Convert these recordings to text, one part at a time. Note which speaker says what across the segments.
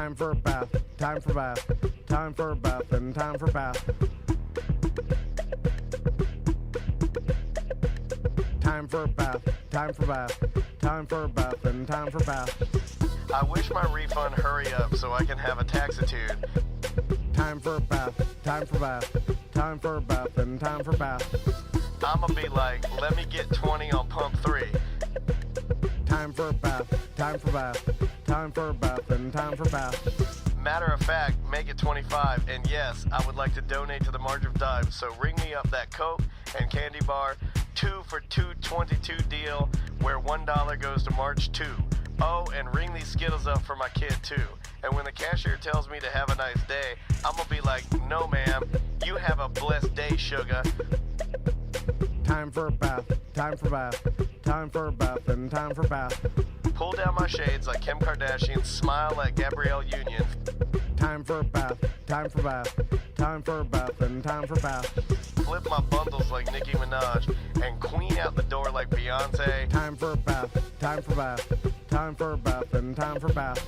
Speaker 1: Time for a bath, time for bath, time for a bath, and time for bath. Time for a bath, time for bath, time for a bath, and time for bath.
Speaker 2: I wish my refund hurry up so I can have a taxitude.
Speaker 1: Time for a bath, time for bath, time for a bath, and time for bath.
Speaker 2: I'ma be like, let me get 20 on pump 3.
Speaker 1: Time for a bath, time for bath, time for a bath, and time for bath.
Speaker 2: Matter of fact, make it 25, and yes, I would like to donate to the March of Dimes, so ring me up that Coke and candy bar 2 for $2.22 deal where $1 goes to March 2. Oh, and ring these Skittles up for my kid too. And when the cashier tells me to have a nice day, I'm gonna be like, no ma'am, you have a blessed day, sugar.
Speaker 1: Time for a bath, time for bath, time for a bath, and time for bath.
Speaker 2: Pull down my shades like Kim Kardashian, smile like Gabrielle Union.
Speaker 1: Time for a bath, time for bath, time for a bath, and time for bath.
Speaker 2: Flip my bundles like Nicki Minaj and queen out the door like Beyonce.
Speaker 1: Time for a bath, time for bath, time for a bath, and time for bath.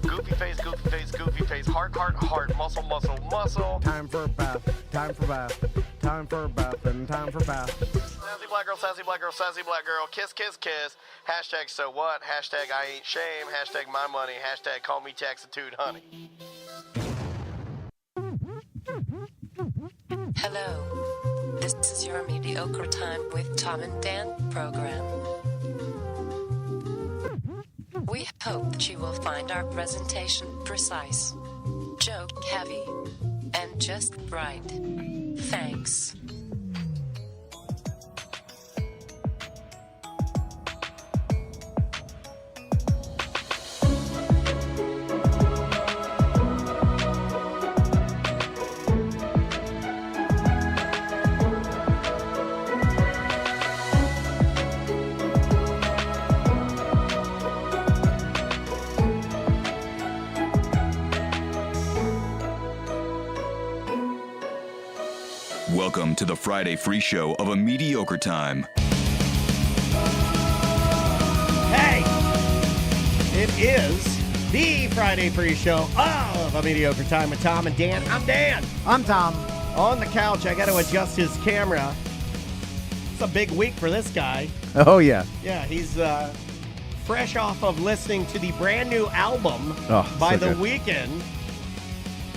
Speaker 2: Goofy face, goofy face, goofy face, heart, heart, heart, muscle, muscle, muscle.
Speaker 1: Time for a bath, time for bath, time for a bath, and time for bath.
Speaker 2: Sassy black girl, sassy black girl, sassy black girl, kiss, kiss, kiss. Hashtag so what, hashtag I ain't shame, hashtag my money, hashtag call me taxitude honey.
Speaker 3: Hello. This is your Mediocre Time with Tom and Dan program. We hope that you will find our presentation precise, joke heavy, and just right. Thanks.
Speaker 4: Welcome to the Friday free show of A Mediocre Time.
Speaker 5: Hey! It is the Friday free show of A Mediocre Time with Tom and Dan. I'm Dan.
Speaker 1: I'm Tom.
Speaker 5: On the couch, I got to adjust his camera. It's a big week for this guy.
Speaker 1: Oh, yeah.
Speaker 5: Yeah, he's fresh off of listening to the brand new album by
Speaker 1: so
Speaker 5: The
Speaker 1: good.
Speaker 5: Weeknd.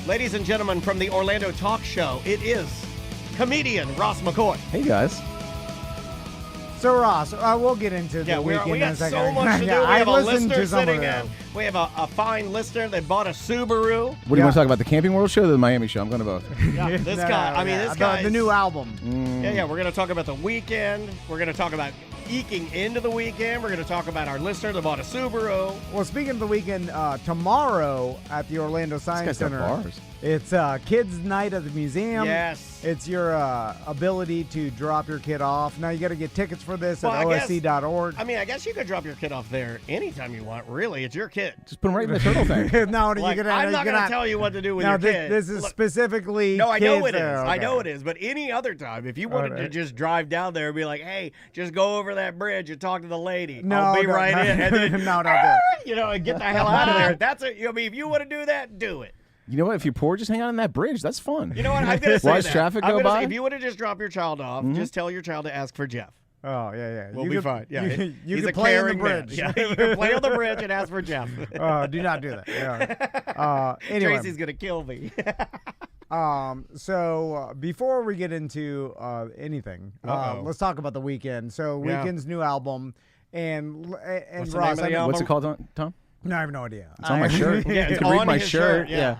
Speaker 5: Ladies and gentlemen, from the Orlando Talk Show, it is comedian Ross McCoy.
Speaker 6: Hey, guys.
Speaker 1: So, Ross, we'll get into the weekend
Speaker 5: we
Speaker 1: in a
Speaker 5: got
Speaker 1: second.
Speaker 5: so much to do.
Speaker 1: Yeah,
Speaker 5: We
Speaker 1: I
Speaker 5: have a
Speaker 1: listened
Speaker 5: listener
Speaker 1: to some of
Speaker 5: sitting
Speaker 1: them.
Speaker 5: in. We have a fine listener that bought a Subaru.
Speaker 6: What do you want to talk about, the Camping World show or the Miami show? I'm going to both.
Speaker 5: Yeah, this guy. I mean, this guy.
Speaker 1: The new album.
Speaker 5: Yeah. We're going to talk about The Weeknd. We're going to talk about eking into The Weeknd. We're going to talk about our listener that bought a Subaru.
Speaker 1: Well, speaking of the weekend, tomorrow at the Orlando Science
Speaker 6: This guy's got
Speaker 1: Center,
Speaker 6: bars.
Speaker 1: it's Kids Night at the museum.
Speaker 5: Yes.
Speaker 1: It's your ability to drop your kid off. Now, you got to get tickets for this
Speaker 5: Well,
Speaker 1: at
Speaker 5: I guess-
Speaker 1: osc.org.
Speaker 5: I mean, I guess you could drop your kid off there anytime you want. Really, it's your kid.
Speaker 6: Just put him right in the turtle thing.
Speaker 1: No,
Speaker 5: Like,
Speaker 1: you're
Speaker 5: I'm not going to
Speaker 1: gonna
Speaker 5: tell you what to do with
Speaker 1: Now,
Speaker 5: your
Speaker 1: this,
Speaker 5: kid.
Speaker 1: this is
Speaker 5: Look,
Speaker 1: specifically
Speaker 5: No, I know
Speaker 1: kids
Speaker 5: it is.
Speaker 1: there.
Speaker 5: I know
Speaker 1: Okay.
Speaker 5: it is. But any other time, if you wanted to
Speaker 1: Alright.
Speaker 5: just drive down there and be like, hey, just go over that bridge and talk to the lady.
Speaker 1: No,
Speaker 5: I'll be
Speaker 1: don't-
Speaker 5: right in. And then,
Speaker 1: No, don't do it.
Speaker 5: you know, and get the hell out of there. That's it. I mean, if you want to do that, do it.
Speaker 6: You know what? If you're poor, just hang out on that bridge. That's fun.
Speaker 5: You know what? I'm going to say
Speaker 6: Watch
Speaker 5: that.
Speaker 6: traffic
Speaker 5: I'm
Speaker 6: go
Speaker 5: gonna say,
Speaker 6: by.
Speaker 5: if you want to just drop your child off, just tell your child to ask for Jeff.
Speaker 1: Oh, yeah.
Speaker 5: We'll
Speaker 1: You
Speaker 5: be
Speaker 1: could-
Speaker 5: fine. Yeah,
Speaker 1: You
Speaker 5: he's
Speaker 1: can
Speaker 5: a
Speaker 1: play on the
Speaker 5: caring man.
Speaker 1: bridge.
Speaker 5: Yeah, you can play on the bridge and ask for Jeff.
Speaker 1: Do not do that. Yeah. Anyway.
Speaker 5: Tracy's gonna kill me.
Speaker 1: So before we get into anything, let's talk about the weekend. So
Speaker 5: Yeah.
Speaker 1: Weekend's new album, and
Speaker 5: What's the
Speaker 1: Ross,
Speaker 5: name of the album?
Speaker 6: What's it called, Tom?
Speaker 1: No, I have no idea.
Speaker 6: It's on my shirt.
Speaker 5: Yeah,
Speaker 6: you
Speaker 5: it's
Speaker 6: can read
Speaker 5: on
Speaker 6: my
Speaker 5: his
Speaker 6: shirt.
Speaker 5: shirt, yeah.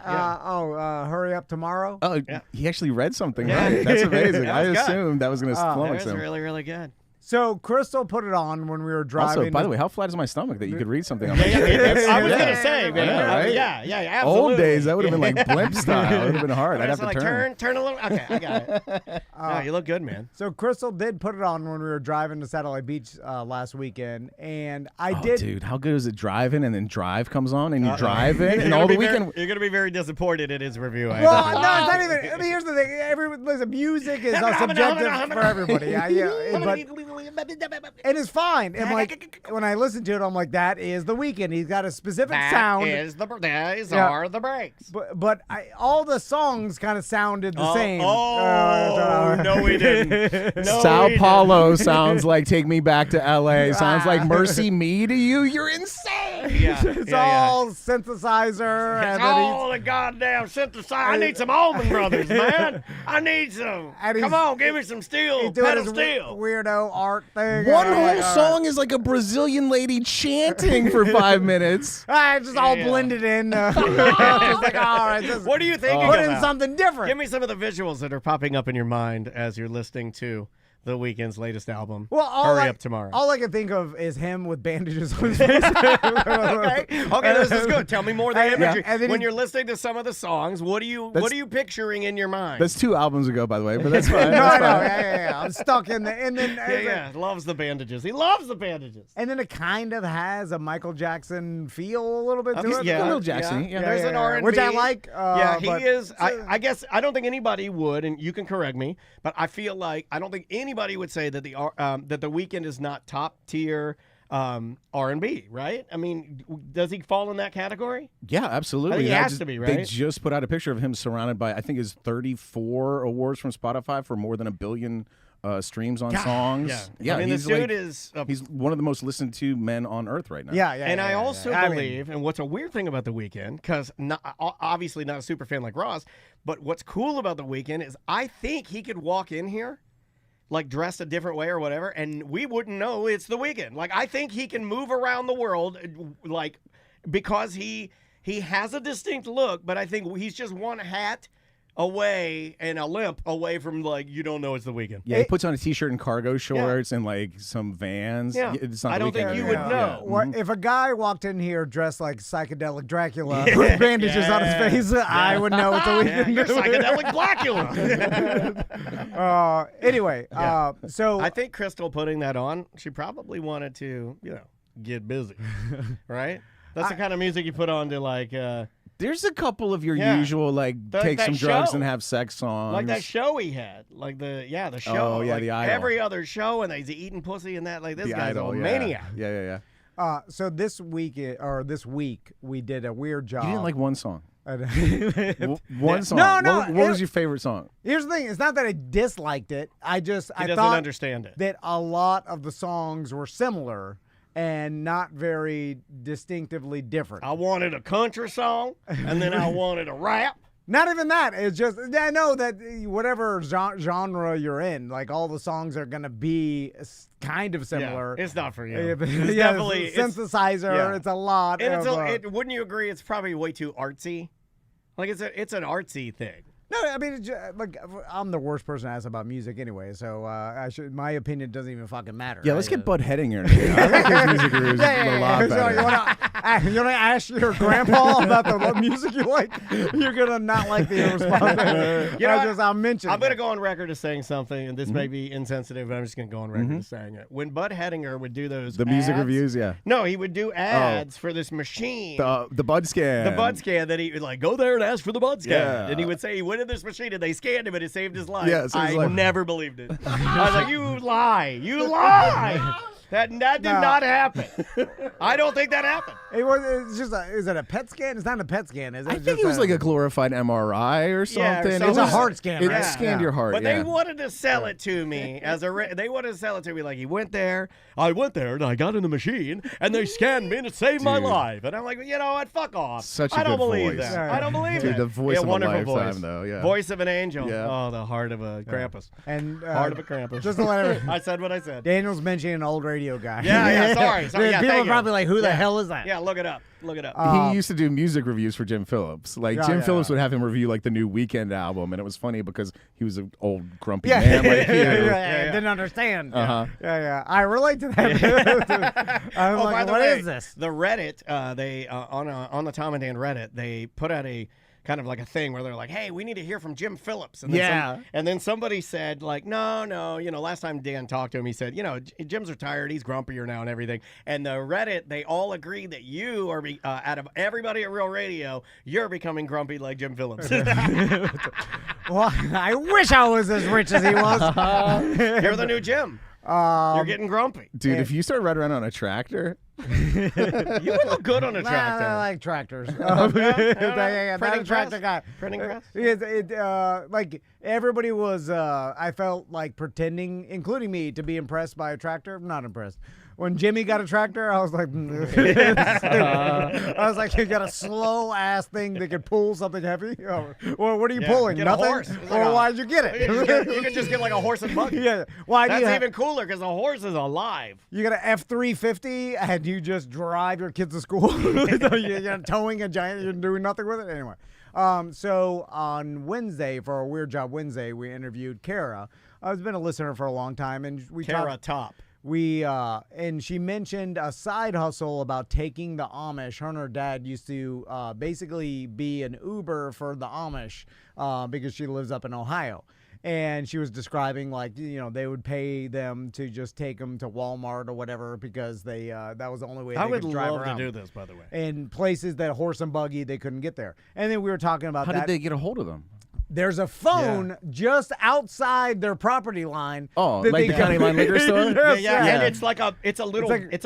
Speaker 1: Hurry up tomorrow.
Speaker 6: Oh,
Speaker 5: Yeah.
Speaker 6: he actually read something
Speaker 5: Yeah.
Speaker 6: right. That's amazing.
Speaker 5: That
Speaker 6: I
Speaker 5: was good.
Speaker 6: assumed that was going to
Speaker 5: That
Speaker 6: flummox
Speaker 5: was
Speaker 6: him.
Speaker 5: really, really good.
Speaker 1: So Crystal put it on when we were driving.
Speaker 6: Also, by the way, how flat is my stomach that you could read something on my
Speaker 5: Yeah,
Speaker 6: shirt? That's-
Speaker 5: I was
Speaker 6: yeah.
Speaker 5: gonna say, man.
Speaker 6: I know, right?
Speaker 5: Yeah, absolutely.
Speaker 6: Old days, that would have been like blimp style. It would have been hard. I'd have to
Speaker 5: like,
Speaker 6: turn.
Speaker 5: turn a little. Okay, I got it. No, you look good, man.
Speaker 1: So Crystal did put it on when we were driving to Satellite Beach last weekend, and I
Speaker 6: Oh,
Speaker 1: did.
Speaker 6: dude, how good is it driving and then Drive comes on and you drive it and
Speaker 5: You're
Speaker 6: all
Speaker 5: gonna
Speaker 6: the
Speaker 5: be very-
Speaker 6: weekend.
Speaker 5: You're gonna be very disappointed in his review. I
Speaker 1: Well,
Speaker 5: have to
Speaker 1: no, it's not even. I mean, here's the thing. Listen, music is subjective for everybody. Yeah, but And it's fine. And like when I listen to it, I'm like, that is The Weeknd. He's got a specific sound.
Speaker 5: Those are the breaks.
Speaker 1: But all the songs kind of sounded the same.
Speaker 5: No, we didn't. No,
Speaker 6: Sao
Speaker 5: we
Speaker 6: Paulo sounds like Take Me Back to L.A. Sounds like Mercy Me to you. You're insane.
Speaker 1: It's all synthesizer.
Speaker 5: It's
Speaker 1: and
Speaker 5: all the goddamn synthesizer. I need some Allman Brothers, man. I need some. Come on, give me some steel, pedal steel.
Speaker 1: Weirdo art thing.
Speaker 6: One whole song is like a Brazilian lady chanting for 5 minutes.
Speaker 1: It's just all blended in. Just like, all right, just
Speaker 5: What are you thinking
Speaker 1: put
Speaker 5: about?
Speaker 1: in something different.
Speaker 5: Give me some of the visuals that are popping up in your mind as you're listening to The Weeknd's latest album.
Speaker 1: Well,
Speaker 5: Hurry Up Tomorrow.
Speaker 1: All I can think of is him with bandages on his face.
Speaker 5: Okay, this is good. Tell me more of the imagery.
Speaker 1: and then
Speaker 5: When you're listening to some of the songs, what are you picturing in your mind?
Speaker 6: That's 2 albums ago, by the way, but that's fine.
Speaker 1: No,
Speaker 6: That's
Speaker 1: I know.
Speaker 6: fine.
Speaker 1: Yeah. I'm stuck in the. And then,
Speaker 5: Loves the bandages. He loves the bandages.
Speaker 1: and then it kind of has a Michael Jackson feel a little bit to it.
Speaker 6: A little Jackson. Yeah.
Speaker 5: There's an R&B.
Speaker 1: Which I like.
Speaker 5: He is. I guess I don't think anybody would, and you can correct me, but I feel like I don't think anybody would say that that The Weeknd is not top tier R&B, right? I mean, does he fall in that category?
Speaker 6: Yeah, absolutely.
Speaker 5: I think he has to be, right?
Speaker 6: They just put out a picture of him surrounded by, I think, his 34 awards from Spotify for more than 1 billion streams on songs.
Speaker 5: Yeah. I mean, this dude is.
Speaker 6: He's one of the most listened to men on earth right now.
Speaker 5: And I also believe, and what's a weird thing about The Weeknd, because obviously not a super fan like Ross, but what's cool about The Weeknd is I think he could walk in here like dressed a different way or whatever, and we wouldn't know it's The Weeknd. Like, I think he can move around the world, like, because he has a distinct look, but I think he's just one hat away and a limp away from, like, you don't know it's The Weeknd.
Speaker 6: Yeah, he puts on a T-shirt and cargo shorts and, like, some Vans.
Speaker 5: Yeah.
Speaker 6: It's not
Speaker 5: I
Speaker 6: The
Speaker 5: don't think
Speaker 6: Weeknd.
Speaker 5: you would know.
Speaker 1: What, if a guy walked in here dressed like psychedelic Dracula with bandages on his face, I would know it's The Weeknd.
Speaker 5: You're psychedelic Blackula.
Speaker 1: Anyway, so
Speaker 5: I think Crystal putting that on, she probably wanted to, get busy, right? That's the kind of music you put on to, like,
Speaker 6: there's a couple of your usual, like, take some drugs and have sex songs.
Speaker 5: like that show he had, like the show.
Speaker 6: Oh, yeah,
Speaker 5: like
Speaker 6: The Idol.
Speaker 5: Every other show, and he's eating pussy and that. Like, this
Speaker 6: The
Speaker 5: guy's
Speaker 6: Idol,
Speaker 5: a maniac.
Speaker 6: Yeah.
Speaker 1: so this week we did a weird job.
Speaker 6: You didn't like one song.
Speaker 1: One
Speaker 6: One song.
Speaker 1: No.
Speaker 6: What was your favorite song?
Speaker 1: Here's the thing. It's not that I disliked it. I
Speaker 5: doesn't
Speaker 1: thought
Speaker 5: understand it.
Speaker 1: that a lot of the songs were similar and not very distinctively different.
Speaker 5: I wanted a country song, and then I wanted a rap.
Speaker 1: Not even that. It's just, I know that whatever genre you're in, like all the songs are going to be kind of similar.
Speaker 5: Yeah, it's not for you.
Speaker 1: It's
Speaker 5: definitely
Speaker 1: synthesizer. It's a lot.
Speaker 5: And
Speaker 1: of,
Speaker 5: wouldn't you agree? It's probably way too artsy. Like it's an artsy thing.
Speaker 1: No, I mean, like I'm the worst person to ask about music anyway, so my opinion doesn't even fucking matter.
Speaker 6: Yeah, let's get Bud Headinger in here. I think his music reviews a lot better.
Speaker 1: So you want to ask your grandpa about the music you like? You're gonna not like the response. I'll mention.
Speaker 5: I'm gonna go on record as saying something, and this may be insensitive, but I'm just gonna go on record as saying it. When Bud Headinger would do those
Speaker 6: music
Speaker 5: ads,
Speaker 6: reviews, yeah.
Speaker 5: No, he would do ads for this machine.
Speaker 6: The Bud scan.
Speaker 5: The Bud scan that he would like go there and ask for the Bud scan,
Speaker 6: Yeah.
Speaker 5: and he would say he went in this machine and they scanned him and it saved his life.
Speaker 6: Yeah, it saved his
Speaker 5: I
Speaker 6: life.
Speaker 5: never believed it. I was like, you lie. That did not happen. I don't think that happened.
Speaker 1: It's just is it a PET scan? It's not a PET scan, is it?
Speaker 6: I think it was like a glorified MRI or something.
Speaker 5: Yeah,
Speaker 6: It
Speaker 5: it's
Speaker 1: a heart scan,
Speaker 6: It
Speaker 1: right?
Speaker 6: scanned your heart.
Speaker 5: But they wanted to sell it to me they wanted to sell it to me like he went there. I went there and I got in the machine and they scanned me and it saved my
Speaker 6: Dude.
Speaker 5: life. And I'm like, you know what? Fuck off.
Speaker 6: Such a
Speaker 5: I don't
Speaker 6: good
Speaker 5: believe
Speaker 6: voice.
Speaker 5: that. I don't believe
Speaker 6: Dude,
Speaker 5: it.
Speaker 6: the voice of a
Speaker 5: wonderful
Speaker 6: lifetime,
Speaker 5: voice.
Speaker 6: though, yeah.
Speaker 5: Voice of an angel.
Speaker 6: Yeah.
Speaker 5: Oh, the heart of a Krampus.
Speaker 1: And
Speaker 5: Heart of a Krampus.
Speaker 1: just to let everyone,
Speaker 5: I said what I said.
Speaker 1: Daniel's mentioning an old radio guy.
Speaker 5: Yeah, sorry. Yeah,
Speaker 1: People
Speaker 5: thank
Speaker 1: are probably
Speaker 5: you.
Speaker 1: like, who the hell is that?
Speaker 5: Yeah, look it up.
Speaker 6: He used to do music reviews for Jim Phillips. Like
Speaker 1: Yeah,
Speaker 6: Jim
Speaker 1: yeah,
Speaker 6: Phillips
Speaker 1: yeah.
Speaker 6: would have him review like the new Weekend album, and it was funny because he was an old grumpy
Speaker 1: Yeah,
Speaker 6: man like you.
Speaker 1: Didn't understand.
Speaker 6: Uh-huh.
Speaker 1: Yeah. I relate to that. I'm
Speaker 5: Oh,
Speaker 1: like,
Speaker 5: by the
Speaker 1: what
Speaker 5: way,
Speaker 1: is this?
Speaker 5: The Reddit, they on the Tom and Dan Reddit, they put out a kind of like a thing where they're like, hey, we need to hear from Jim Phillips. And then and then somebody said like, no, last time Dan talked to him, he said, Jim's retired, he's grumpier now and everything. And the Reddit, they all agree that you are, out of everybody at Real Radio, you're becoming grumpy like Jim Phillips.
Speaker 1: Well, I wish I was as rich as he was.
Speaker 5: You're the new Jim. You're getting grumpy.
Speaker 6: Dude, if you start riding around on a tractor,
Speaker 5: You would look good on a tractor.
Speaker 1: I like tractors.
Speaker 5: Printing
Speaker 1: Not a tractor guy.
Speaker 5: Printing press?
Speaker 1: Like everybody was, I felt like pretending, including me, to be impressed by a tractor. I'm not impressed. When Jimmy got a tractor, I was like, I was like, you got a slow ass thing that could pull something heavy. Well, what are you pulling?
Speaker 5: Get
Speaker 1: Nothing.
Speaker 5: a horse.
Speaker 1: Well, why'd you get it?
Speaker 5: You can just get like a horse and buggy.
Speaker 1: Yeah. Why do
Speaker 5: That's
Speaker 1: you
Speaker 5: even cooler because the horse is alive.
Speaker 1: You got an F-350 and you just drive your kids to school. So you're towing a giant. You're doing nothing with it anyway. So on Wednesday for our Weird Job Wednesday, we interviewed Kara. I've been a listener for a long time, and we
Speaker 5: Kara Top.
Speaker 1: And she mentioned a side hustle about taking the Amish. Her and her dad used to basically be an Uber for the Amish because she lives up in Ohio. And she was describing, like, they would pay them to just take them to Walmart or whatever because they that was the only way they could drive around.
Speaker 5: I would love to do this, by the way.
Speaker 1: In places that horse and buggy, they couldn't get there. And then we were talking about
Speaker 6: how
Speaker 1: that.
Speaker 6: did they get a hold of them?
Speaker 1: There's a phone just outside their property line.
Speaker 6: Oh, like the county line liquor store?
Speaker 1: Yes,
Speaker 5: Yeah.
Speaker 1: yeah.
Speaker 5: And it's a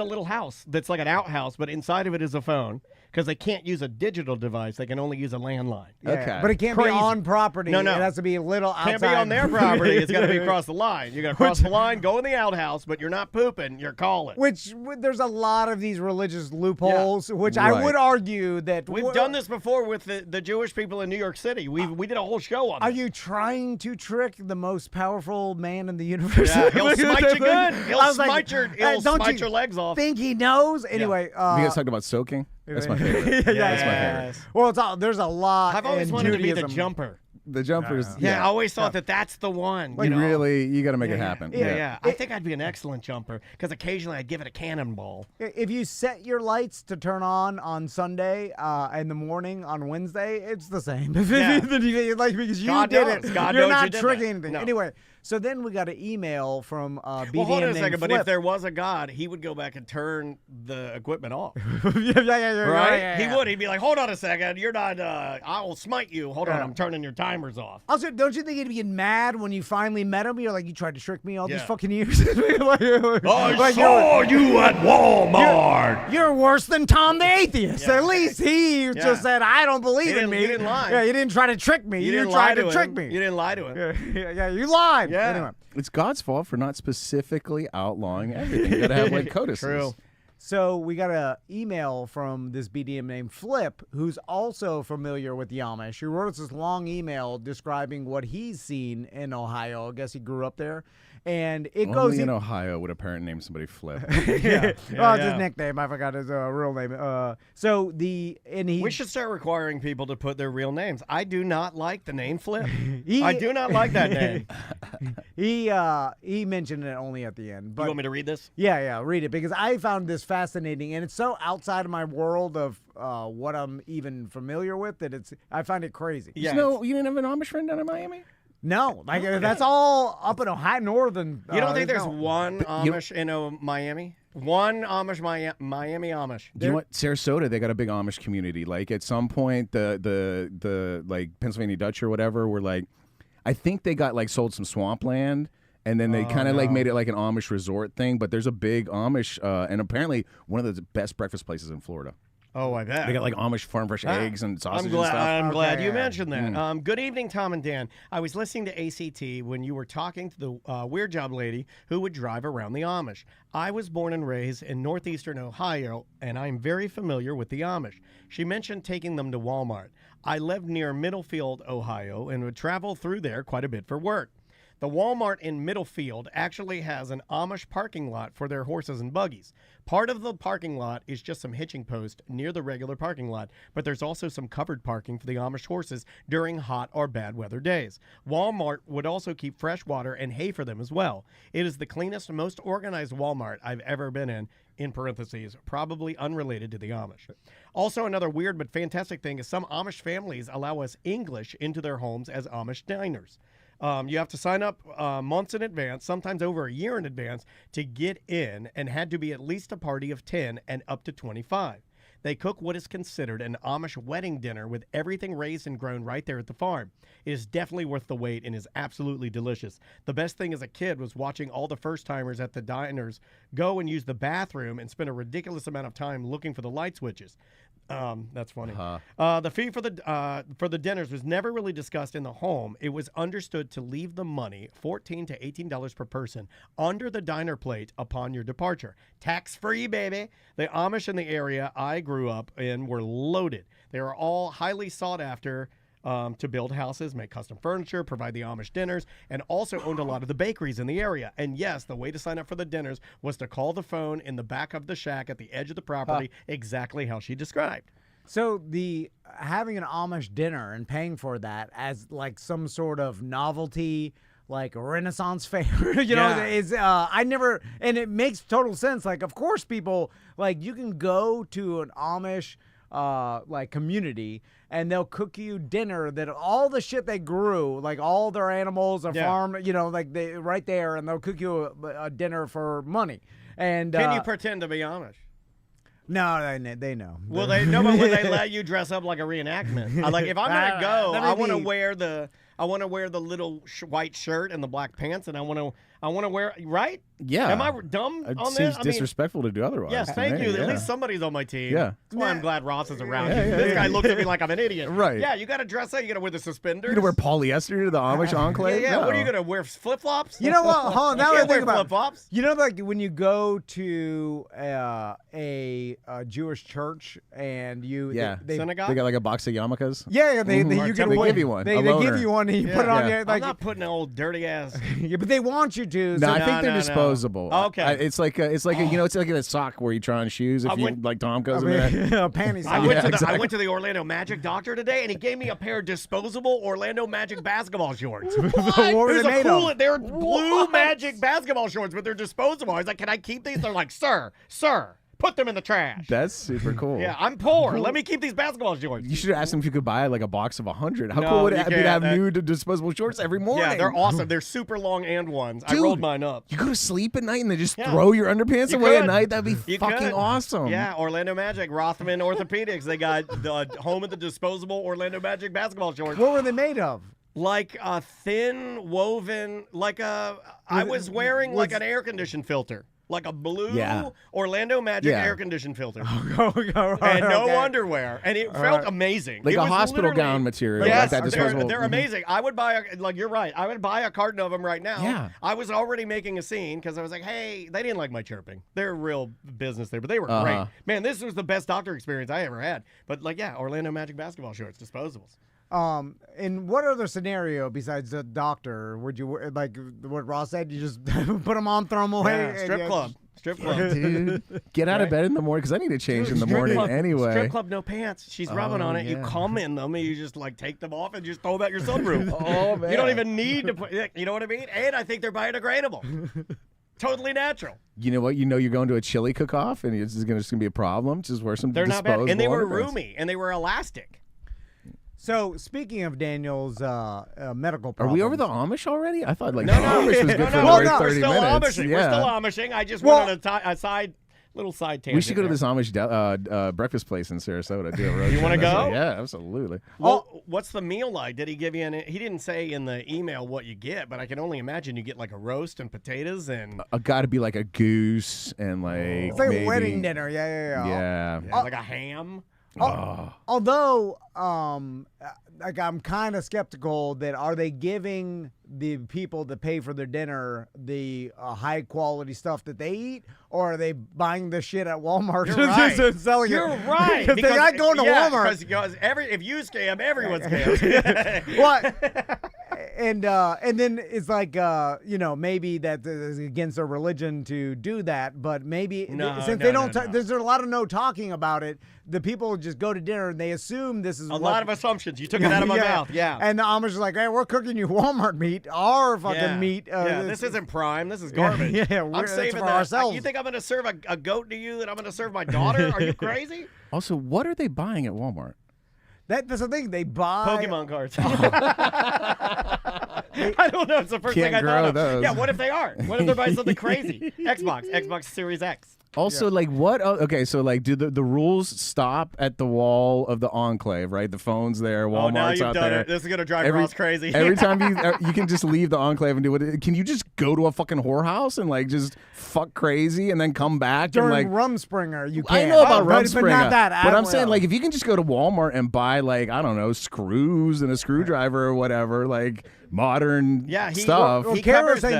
Speaker 5: little house that's like an outhouse, but inside of it is a phone because they can't use a digital device. They can only use a landline.
Speaker 1: Yeah,
Speaker 6: Okay.
Speaker 1: but it can't
Speaker 5: Crazy.
Speaker 1: be on property.
Speaker 5: No.
Speaker 1: It has to be a little outside.
Speaker 5: Can't be on their property. It's got to be across the line. You got to cross the line, go in the outhouse, but you're not pooping. You're calling.
Speaker 1: Which there's a lot of these religious loopholes, which I
Speaker 6: Right.
Speaker 1: would argue that
Speaker 5: We've done this before with the Jewish people in New York City. We did a whole show on
Speaker 1: Are
Speaker 5: this.
Speaker 1: you trying to trick the most powerful man in the universe?
Speaker 5: Yeah, he'll smite you good. He'll
Speaker 1: I was like,
Speaker 5: smite your legs off.
Speaker 1: Think he knows? Anyway,
Speaker 6: You guys talked about soaking? That's my favorite. That's my favorite.
Speaker 1: Well, there's a lot.
Speaker 5: I've always
Speaker 1: in
Speaker 5: wanted to be the
Speaker 1: Judaism.
Speaker 5: jumper.
Speaker 6: The jumpers.
Speaker 5: Yeah, I always thought that's the one.
Speaker 6: Like,
Speaker 5: you know?
Speaker 6: really, you got to make it happen.
Speaker 5: Yeah. I think I'd be an excellent jumper because occasionally I'd give it a cannonball.
Speaker 1: If you set your lights to turn on Sunday in the morning on Wednesday, it's the same.
Speaker 5: Yeah.
Speaker 1: Because you
Speaker 5: God
Speaker 1: did
Speaker 5: knows.
Speaker 1: it.
Speaker 5: God
Speaker 1: You're
Speaker 5: knows
Speaker 1: not
Speaker 5: you did
Speaker 1: tricking
Speaker 5: that.
Speaker 1: anything.
Speaker 5: No.
Speaker 1: Anyway, so then we got an email from BDM
Speaker 5: Well, hold on a
Speaker 1: named
Speaker 5: second, but
Speaker 1: Flip.
Speaker 5: if there was a God, he would go back and turn the equipment off.
Speaker 1: yeah,
Speaker 5: Right?
Speaker 1: yeah.
Speaker 5: He would. He'd be like, hold on a second. You're not, I will smite you. Hold on, I'm turning your timers off.
Speaker 1: Also, don't you think he'd be mad when you finally met him? You're like, you tried to trick me all these
Speaker 5: Yeah.
Speaker 1: fucking years.
Speaker 5: I saw you at Walmart.
Speaker 1: You're worse than Tom the Atheist. At least he just said, I don't believe in me.
Speaker 5: He didn't lie.
Speaker 1: Yeah, you didn't try to trick me.
Speaker 5: You
Speaker 1: You
Speaker 5: didn't
Speaker 1: tried
Speaker 5: lie
Speaker 1: to trick me.
Speaker 5: You didn't lie to him.
Speaker 1: Yeah, you lied.
Speaker 5: Yeah.
Speaker 1: Anyway.
Speaker 6: It's God's fault for not specifically outlawing everything. You got to have like codices.
Speaker 5: True.
Speaker 1: So we got an email from this BDM named Flip, who's also familiar with the Amish. He wrote us this long email describing what he's seen in Ohio. I guess he grew up there. And it goes
Speaker 6: Only in Ohio would a parent name somebody Flip.
Speaker 1: It's his nickname. I forgot his real name.
Speaker 5: We should start requiring people to put their real names. I do not like the name Flip. I do not like that name.
Speaker 1: He mentioned it only at the end. But
Speaker 5: You want me to read this?
Speaker 1: Yeah, read it because I found this fascinating and it's so outside of my world of what I'm even familiar with that I find it crazy.
Speaker 5: Yeah.
Speaker 6: No, you didn't have an Amish friend down in Miami?
Speaker 1: No, that's all up in Ohio, northern.
Speaker 5: You don't think there's
Speaker 1: no.
Speaker 5: one Amish in Miami? One Amish, Miami Amish.
Speaker 6: Do you know what? Sarasota, they got a big Amish community. Like at some point, the like Pennsylvania Dutch or whatever were like, I think they got like sold some swampland. And then they kind of like made it like an Amish resort thing. But there's a big Amish, and apparently one of the best breakfast places in Florida.
Speaker 5: Oh, I bet.
Speaker 6: They got like Amish farm fresh eggs and sausage and stuff.
Speaker 5: I'm glad you
Speaker 1: yeah.
Speaker 5: mentioned that. Good evening, Tom and Dan. I was listening to ACT when you were talking to the Weird Job lady who would drive around the Amish. I was born and raised in northeastern Ohio, and I'm very familiar with the Amish. She mentioned taking them to Walmart. I lived near Middlefield, Ohio, and would travel through there quite a bit for work. The Walmart in Middlefield actually has an Amish parking lot for their horses and buggies. Part of the parking lot is just some hitching posts near the regular parking lot, but there's also some covered parking for the Amish horses during hot or bad weather days. Walmart would also keep fresh water and hay for them as well. It is the cleanest, most organized Walmart I've ever been in parentheses, probably unrelated to the Amish. Also, another weird but fantastic thing is some Amish families allow us English into their homes as Amish diners. You have to sign up months in advance, sometimes over a year in advance, to get in, and had to be at least a party of 10 and up to 25. They cook what is considered an Amish wedding dinner with everything raised and grown right there at the farm. It is definitely worth the wait and is absolutely delicious. The best thing as a kid was watching all the first-timers at the diners go and use the bathroom and spend a ridiculous amount of time looking for the light switches. That's funny. The fee for the dinners was never really discussed in the home. It was understood to leave the money, $14 to $18 per person, under the diner plate upon your departure. Tax-free, baby. The Amish in the area I grew up in were loaded. They are all highly sought after to build houses, make custom furniture, provide the Amish dinners, and also owned a lot of the bakeries in the area. And yes, the way to sign up for the dinners was to call the phone in the back of the shack at the edge of the property, exactly how she described.
Speaker 1: So the having an Amish dinner and paying for that as like some sort of novelty, like a Renaissance fair, know, is I never, and it makes total sense. Like, of course, people like you can go to an Amish like community and they'll cook you dinner that all the shit they grew, like all their animals, a farm, like they right there, and they'll cook you a dinner for money. And
Speaker 5: can you pretend to be Amish?
Speaker 1: No, they know.
Speaker 5: Well, they know, but will they let you dress up like a reenactment? Like, if I'm gonna go, I want to wear the little white shirt and the black pants, and I want to wear, right?
Speaker 6: Yeah.
Speaker 5: Am I dumb
Speaker 6: It
Speaker 5: on
Speaker 6: seems
Speaker 5: this?
Speaker 6: disrespectful to do otherwise.
Speaker 5: Yes, thank you. At least somebody's on my team.
Speaker 6: Yeah.
Speaker 5: That's why I'm glad Ross is around. This guy looks at me like I'm an idiot.
Speaker 6: Right.
Speaker 5: Yeah, you got to dress up. You got to wear the suspenders.
Speaker 6: You gonna wear polyester to the Amish enclave?
Speaker 5: Yeah.
Speaker 6: No.
Speaker 5: What are you gonna wear? Flip flops?
Speaker 1: You know what? Hold on. Now I think about
Speaker 5: flip flops.
Speaker 1: You know, like when you go to a Jewish church and they
Speaker 5: synagogue.
Speaker 6: They got like a box of yarmulkes.
Speaker 1: Yeah, they
Speaker 6: Give you one.
Speaker 1: They give you one and you put it on your like.
Speaker 5: I'm not putting an old dirty ass.
Speaker 1: Yeah, but they want you to.
Speaker 6: No,
Speaker 1: So
Speaker 6: I think they're disposable.
Speaker 5: Okay.
Speaker 6: It's like it's like a sock where you try on shoes. If you like Tom goes in there.
Speaker 1: panty sock.
Speaker 5: I went to the Orlando Magic doctor today, and he gave me a pair of disposable Orlando Magic basketball shorts.
Speaker 1: What were they made of?
Speaker 5: They're blue Magic basketball shorts, but they're disposable. I was like, "Can I keep these?" They're like, "Sir, put them in the trash."
Speaker 6: That's super cool.
Speaker 5: Yeah, I'm poor. Let me keep these basketball shorts.
Speaker 6: You should have asked him if you could buy like a box of 100. How
Speaker 5: No,
Speaker 6: cool would it
Speaker 5: you
Speaker 6: be to have
Speaker 5: can't.
Speaker 6: new disposable shorts every morning?
Speaker 5: Yeah, they're awesome. They're super long and ones. I
Speaker 6: Dude,
Speaker 5: rolled mine up.
Speaker 6: You go to sleep at night and they just throw your underpants
Speaker 5: You
Speaker 6: away at
Speaker 5: could.
Speaker 6: night. That'd be
Speaker 5: You
Speaker 6: fucking
Speaker 5: could.
Speaker 6: awesome.
Speaker 5: Yeah, Orlando Magic, Rothman Orthopedics. They got the home of the disposable Orlando Magic basketball shorts.
Speaker 1: What were they made of?
Speaker 5: Like a thin woven, I was wearing like an air condition filter. Like a blue Orlando Magic air condition filter. And no underwear. And it felt amazing.
Speaker 6: Like
Speaker 5: it
Speaker 6: a
Speaker 5: was
Speaker 6: hospital
Speaker 5: literally-
Speaker 6: gown material.
Speaker 5: Yes,
Speaker 6: like that disposable.
Speaker 5: they're amazing. I would buy, you're right. I would buy a carton of them right now.
Speaker 6: Yeah.
Speaker 5: I was already making a scene because I was like, hey, they didn't like my chirping. They're real business there, but they were great. Man, this was the best doctor experience I ever had. But Orlando Magic basketball shorts, disposables.
Speaker 1: In what other scenario besides the doctor would you like what Ross said? You just put them on, throw them away.
Speaker 5: Yeah, strip club. Strip club.
Speaker 6: Dude, get out of bed in the morning because I need to change in the morning anyway.
Speaker 5: Strip club, no pants. She's rubbing on it. You come in them and you just like take them off and just throw them out your sunroof.
Speaker 6: Oh, man.
Speaker 5: You don't even need to put, you know what I mean? And I think they're biodegradable. Totally natural.
Speaker 6: You know what? You know you're going to a chili cook-off and it's just going to be a problem. Just wear some
Speaker 5: They're not bad.
Speaker 6: disposable
Speaker 5: And they were
Speaker 6: underpants.
Speaker 5: roomy and they were elastic.
Speaker 1: So speaking of Daniel's medical
Speaker 6: Are
Speaker 1: problems,
Speaker 6: we over the Amish already? I thought like
Speaker 5: No,
Speaker 6: the Amish was good for like
Speaker 5: we're
Speaker 6: 30
Speaker 5: still
Speaker 6: minutes.
Speaker 5: Amishing.
Speaker 6: Yeah.
Speaker 5: We're still Amishing. I just went on a little side tangent.
Speaker 6: We should go to
Speaker 5: there.
Speaker 6: this Amish breakfast place in Sarasota. Do a road
Speaker 5: You
Speaker 6: want to
Speaker 5: go?
Speaker 6: Yeah, absolutely.
Speaker 5: Well, what's the meal like? Did he give you he didn't say in the email what you get, but I can only imagine you get like a roast and potatoes and
Speaker 6: Got to be like a goose and like
Speaker 1: It's like
Speaker 6: maybe,
Speaker 1: a wedding dinner. Yeah.
Speaker 5: like a ham.
Speaker 1: Although, like I'm kind of skeptical that are they giving the people that pay for their dinner the high quality stuff that they eat, or are they buying the shit at Walmart
Speaker 5: You're right.
Speaker 1: and selling
Speaker 5: You're
Speaker 1: it?
Speaker 5: right.
Speaker 1: Because they're not going to Walmart.
Speaker 5: Because if you scam, everyone scams.
Speaker 1: What? And then it's like maybe that is against their religion to do that, but maybe since they don't, there's a lot of no talking about it. The people just go to dinner and they assume this is
Speaker 5: a lot of assumptions. You took it out of my mouth. Yeah.
Speaker 1: And the Amish is like, hey, we're cooking you Walmart meat, our fucking meat.
Speaker 5: This isn't prime. This is garbage.
Speaker 1: We're
Speaker 5: I'm saving
Speaker 1: for
Speaker 5: that.
Speaker 1: ourselves.
Speaker 5: You think I'm going to serve a goat to you that I'm going to serve my daughter? Are you crazy?
Speaker 6: Also, what are they buying at Walmart?
Speaker 1: That's the thing. They buy
Speaker 5: Pokemon cards. I don't know. It's the first thing I thought of.
Speaker 6: those.
Speaker 5: Yeah, what if they are? What if they're buying something crazy? Xbox Series X.
Speaker 6: Also, like, what? Okay, so like, do the rules stop at the wall of the enclave? Right, the phone's there, Walmart's
Speaker 5: now you've
Speaker 6: out
Speaker 5: done
Speaker 6: there.
Speaker 5: it. This is gonna drive Ross crazy.
Speaker 6: Every time you can just leave the enclave and do what? Can you just go to a fucking whorehouse and like just fuck crazy and then come back
Speaker 1: During
Speaker 6: and like
Speaker 1: Rumspringer, you
Speaker 6: I
Speaker 1: can.
Speaker 6: know about
Speaker 1: but
Speaker 6: Rumspringer,
Speaker 1: not that.
Speaker 6: but I'm saying like if you can just go to Walmart and buy like I don't know screws and a screwdriver or whatever, like modern stuff.
Speaker 1: Well, Kara was saying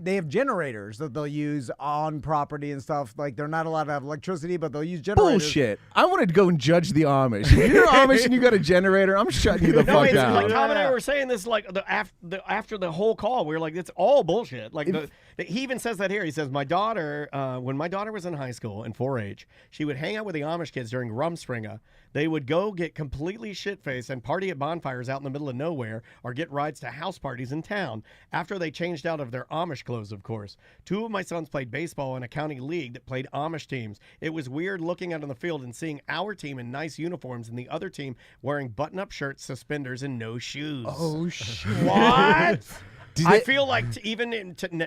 Speaker 1: they have generators that they'll use on property and stuff. Like they're not allowed to have electricity, but they'll use generators.
Speaker 6: Bullshit! I want to go and judge the Amish. If you're Amish and you got a generator, I'm shutting you the fuck down.
Speaker 5: Like Tom and I were saying this like after the whole call, we were like, it's all bullshit. Like he even says that here. He says my daughter, when my daughter was in high school in 4-H, she would hang out with the Amish kids during Rumspringa. They would go get completely shit-faced and party at bonfires out in the middle of nowhere or get rides to house parties in town after they changed out of their Amish clothes, of course. 2 of my sons played baseball in a county league that played Amish teams. It was weird looking out on the field and seeing our team in nice uniforms and the other team wearing button-up shirts, suspenders, and no shoes.
Speaker 6: Oh, shit.
Speaker 5: What? I feel like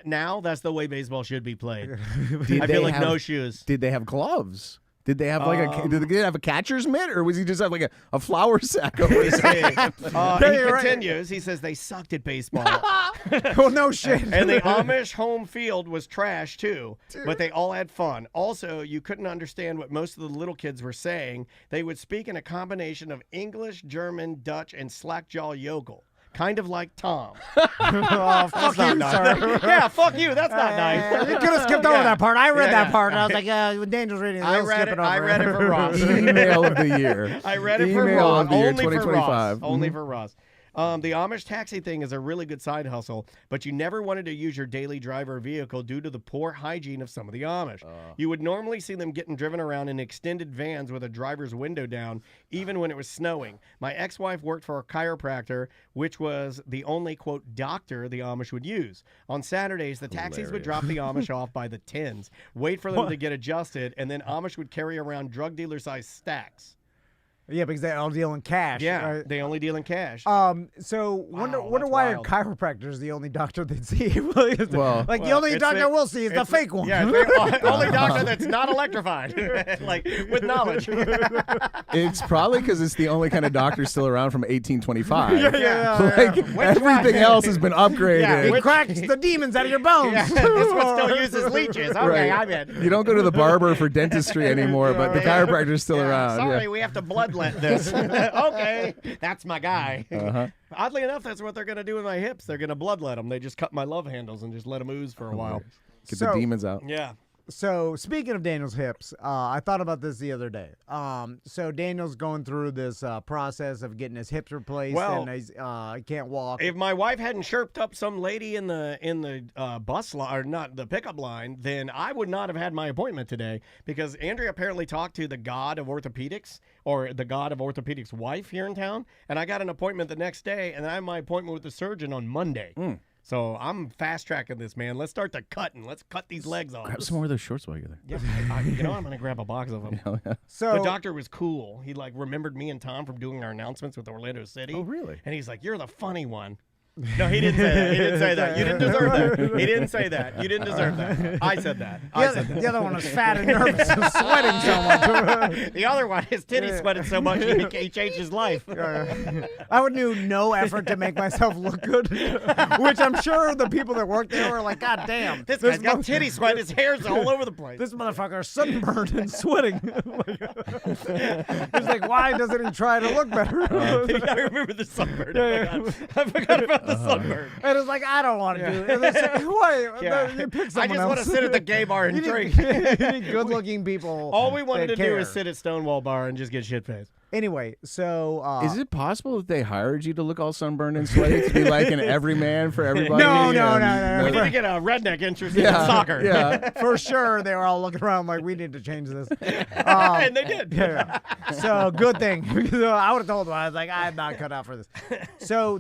Speaker 5: now that's the way baseball should be played. I feel like no shoes.
Speaker 6: Did they have gloves? Did they have did they have a catcher's mitt, or was he just have like a flour sack over his head?
Speaker 5: He continues. He says they sucked at baseball.
Speaker 1: Well, no shit.
Speaker 5: And the Amish home field was trash too, but they all had fun. Also, you couldn't understand what most of the little kids were saying. They would speak in a combination of English, German, Dutch, and slackjaw yokel. Kind of like Tom.
Speaker 1: Oh, fuck you, sir.
Speaker 5: Yeah, fuck you. That's not nice.
Speaker 1: You could have skipped over that part. I read that part, and I was like, when Daniel's reading it,
Speaker 5: I read it for Ross.
Speaker 6: Email of the year.
Speaker 5: I read it for Ross. Only for Ross. Only for Ross. The Amish taxi thing is a really good side hustle, but you never wanted to use your daily driver vehicle due to the poor hygiene of some of the Amish. You would normally see them getting driven around in extended vans with a driver's window down, even when it was snowing. My ex-wife worked for a chiropractor, which was the only, quote, doctor the Amish would use. On Saturdays, the taxis would drop the Amish off by the tens, wait for them to get adjusted, and then Amish would carry around drug dealer-sized stacks.
Speaker 1: Yeah, because they all deal in cash.
Speaker 5: Yeah,
Speaker 1: right?
Speaker 5: they only deal in cash.
Speaker 1: So wonder why a chiropractor is the only doctor they'd see. The only doctor we'll see is the fake one.
Speaker 5: Yeah, the only doctor that's not electrified, like with knowledge.
Speaker 6: It's probably because it's the only kind of doctor still around from 1825.
Speaker 1: Yeah.
Speaker 6: Everything else has been upgraded.
Speaker 1: Yeah, it cracks the demons out of your bones.
Speaker 5: Yeah, this one still uses leeches. Okay, I'm in.
Speaker 6: You don't go to the barber for dentistry anymore, but the chiropractor's still around.
Speaker 5: Sorry, we have to bloodlet this. Okay, that's my guy. Oddly enough, that's what they're going to do with my hips. They're going to bloodlet them. They just cut my love handles and just let them ooze for a while.
Speaker 6: Get the demons out.
Speaker 5: Yeah.
Speaker 1: So speaking of Daniel's hips, I thought about this the other day. So Daniel's going through this process of getting his hips replaced, and he can't walk.
Speaker 5: If my wife hadn't chirped up some lady in the bus line, or not the pickup line, then I would not have had my appointment today, because Andrea apparently talked to the god of orthopedics, or the god of orthopedics' wife here in town, and I got an appointment the next day, and I have my appointment with the surgeon on Monday. So I'm fast tracking this, man. Let's start the cutting. Let's cut these legs off.
Speaker 6: Grab some more of those shorts while you're there.
Speaker 5: Yeah, I'm gonna grab a box of them.
Speaker 1: So
Speaker 5: the doctor was cool. He remembered me and Tom from doing our announcements with Orlando City.
Speaker 6: Oh, really?
Speaker 5: And he's like, "You're the funny one." No, he didn't say that. He didn't say that. You didn't deserve that. He didn't say that. You didn't deserve that. I said that.
Speaker 1: The other one was fat and nervous and sweating so much.
Speaker 5: The other one, his titties sweated so much he changed his life.
Speaker 1: I would do no effort to make myself look good, which I'm sure the people that work there were like, God damn.
Speaker 5: This guy's got titty sweat. His hair's all over the place.
Speaker 1: This motherfucker's sunburned and sweating. He's like, why doesn't he try to look better?
Speaker 5: I remember the sunburn. I forgot about the sunburn.
Speaker 1: And it's like, I don't want to do it. Like, why? You pick someone
Speaker 5: I just
Speaker 1: else.
Speaker 5: want to sit at the gay bar and drink.
Speaker 1: You need good-looking people.
Speaker 5: All we wanted to
Speaker 1: care.
Speaker 5: do is sit at Stonewall Bar and just get shit-faced.
Speaker 1: Anyway, so...
Speaker 6: is it possible that they hired you to look all sunburned and sweaty to be like an everyman for everybody?
Speaker 1: No.
Speaker 5: We need to get a redneck interested in soccer.
Speaker 1: Yeah. For sure, they were all looking around like, we need to change this.
Speaker 5: And they did.
Speaker 1: Yeah. So, good thing. Because I would have told them, I was like, I'm not cut out for this. So,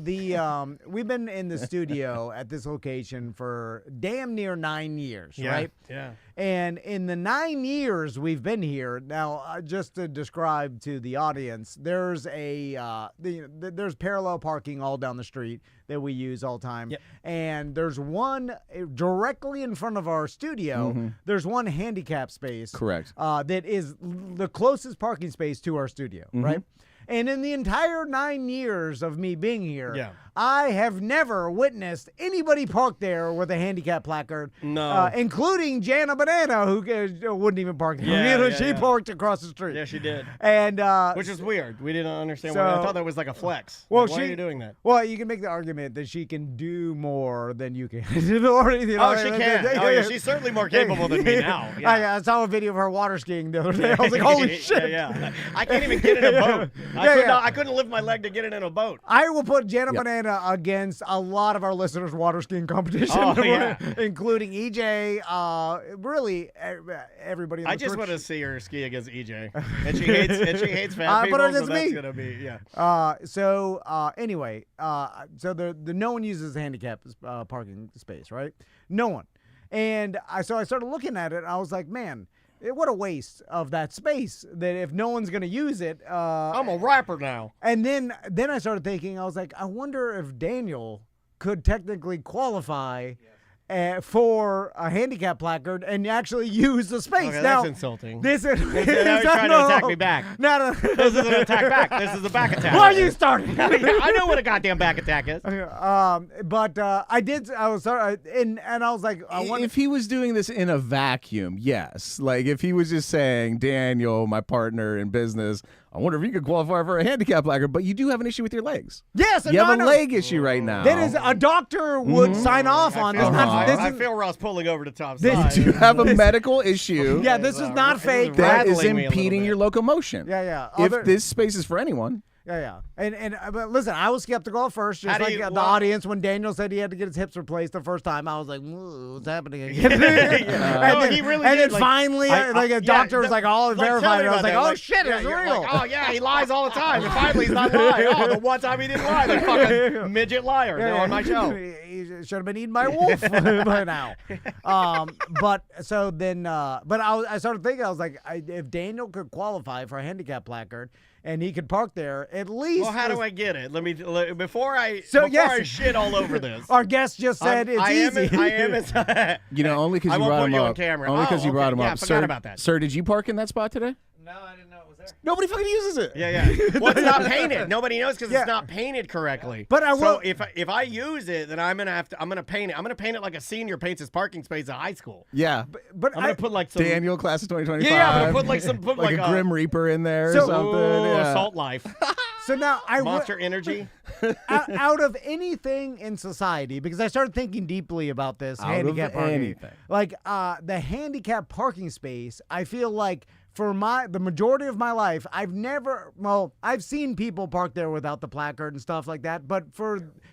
Speaker 1: we've been in the studio at this location for damn near 9 years, right?
Speaker 5: Yeah.
Speaker 1: And in the 9 years we've been here, now just to describe to the audience, there's there's parallel parking all down the street that we use all the time.
Speaker 5: Yep.
Speaker 1: And there's one directly in front of our studio. There's one handicap space.
Speaker 6: Correct.
Speaker 1: That is the closest parking space to our studio, right? And in the entire 9 years of me being here, I have never witnessed anybody park there with a handicap placard.
Speaker 5: No.
Speaker 1: Including Jana Banana, who wouldn't even park there. She parked across the street.
Speaker 5: Yeah, she did.
Speaker 1: And
Speaker 5: which is weird. We didn't understand why. I thought that was like a flex.
Speaker 1: Well,
Speaker 5: why are you doing that?
Speaker 1: Well, you can make the argument that she can do more than you can.
Speaker 5: She can. Oh, yeah, she's certainly more capable than me now. Yeah.
Speaker 1: I saw a video of her water skiing the other day. I was like, holy shit.
Speaker 5: Yeah. I can't even get in a boat. I couldn't lift my leg to get it in a boat.
Speaker 1: I will put Jana Banana against a lot of our listeners' water skiing competition, including EJ, really everybody.
Speaker 5: I just want to see her ski against EJ, and she hates fat people.
Speaker 1: But
Speaker 5: so that's
Speaker 1: me.
Speaker 5: gonna be
Speaker 1: Anyway, so the no one uses the handicap parking space, right? No one, and I started looking at it. And I was like, man. What a waste of that space, that if no one's going to use it.
Speaker 5: I'm a rapper now.
Speaker 1: And then I started thinking, I was like, I wonder if Daniel could technically qualify for a handicap placard and actually use the space.
Speaker 5: Okay,
Speaker 1: now,
Speaker 5: that's insulting.
Speaker 1: This is
Speaker 5: now you're trying to attack me back.
Speaker 1: No.
Speaker 5: This is an attack back. This is a back attack.
Speaker 1: Why are you starting?
Speaker 5: I know what a goddamn back attack is.
Speaker 1: But I was like, I wonder
Speaker 6: if he was doing this in a vacuum, yes. Like if he was just saying, Daniel, my partner in business, I wonder if you could qualify for a handicap placard, but you do have an issue with your legs.
Speaker 1: Yes,
Speaker 6: you have a leg issue right now.
Speaker 1: That is, a doctor would sign off on this.
Speaker 5: I feel Ross pulling over to top side.
Speaker 6: You have a medical issue.
Speaker 1: Yeah, this is not fake.
Speaker 6: That is impeding your locomotion.
Speaker 1: Yeah.
Speaker 6: If this space is for anyone.
Speaker 1: Yeah. But listen, I was skeptical at first, just like the audience when Daniel said he had to get his hips replaced the first time. I was like, what's happening again?
Speaker 5: He really did.
Speaker 1: And then finally, a doctor was like, all verified it. I was like, oh shit, it's real.
Speaker 5: Like, oh yeah, he lies all the time. And finally, he's not lying. Oh, the one time he didn't lie, the fucking midget liar. They're on my show.
Speaker 1: He should have been eaten by a wolf by now. But I started thinking, I was like, if Daniel could qualify for a handicap placard, and he could park there at least.
Speaker 5: Well, how do I get it? Before I shit all over this.
Speaker 1: Our guest just said it's easy.
Speaker 5: I am.
Speaker 6: Only because you brought him up.
Speaker 5: On camera.
Speaker 6: Only because you brought him up.
Speaker 5: Forgot about that.
Speaker 6: Sir, did you park in that spot today?
Speaker 7: No, I didn't know it was there.
Speaker 6: Nobody fucking uses it.
Speaker 5: Yeah. Well, it's not painted. Nobody knows because it's not painted correctly.
Speaker 1: But I will.
Speaker 5: So if I use it, then I'm gonna paint it. I'm gonna paint it like a senior paints his parking space at high school.
Speaker 6: Yeah.
Speaker 1: But
Speaker 5: I'm gonna put like some
Speaker 6: Daniel class of 2025.
Speaker 5: Yeah, I'm gonna put
Speaker 6: like a Grim Reaper in there or something.
Speaker 5: Salt Life.
Speaker 1: So now
Speaker 5: Monster Energy.
Speaker 1: out of anything in society, because I started thinking deeply about this handicap parking.
Speaker 6: Anything.
Speaker 1: Like the handicap parking space, I feel like for the majority of my life, I've seen people park there without the placard and stuff like that, but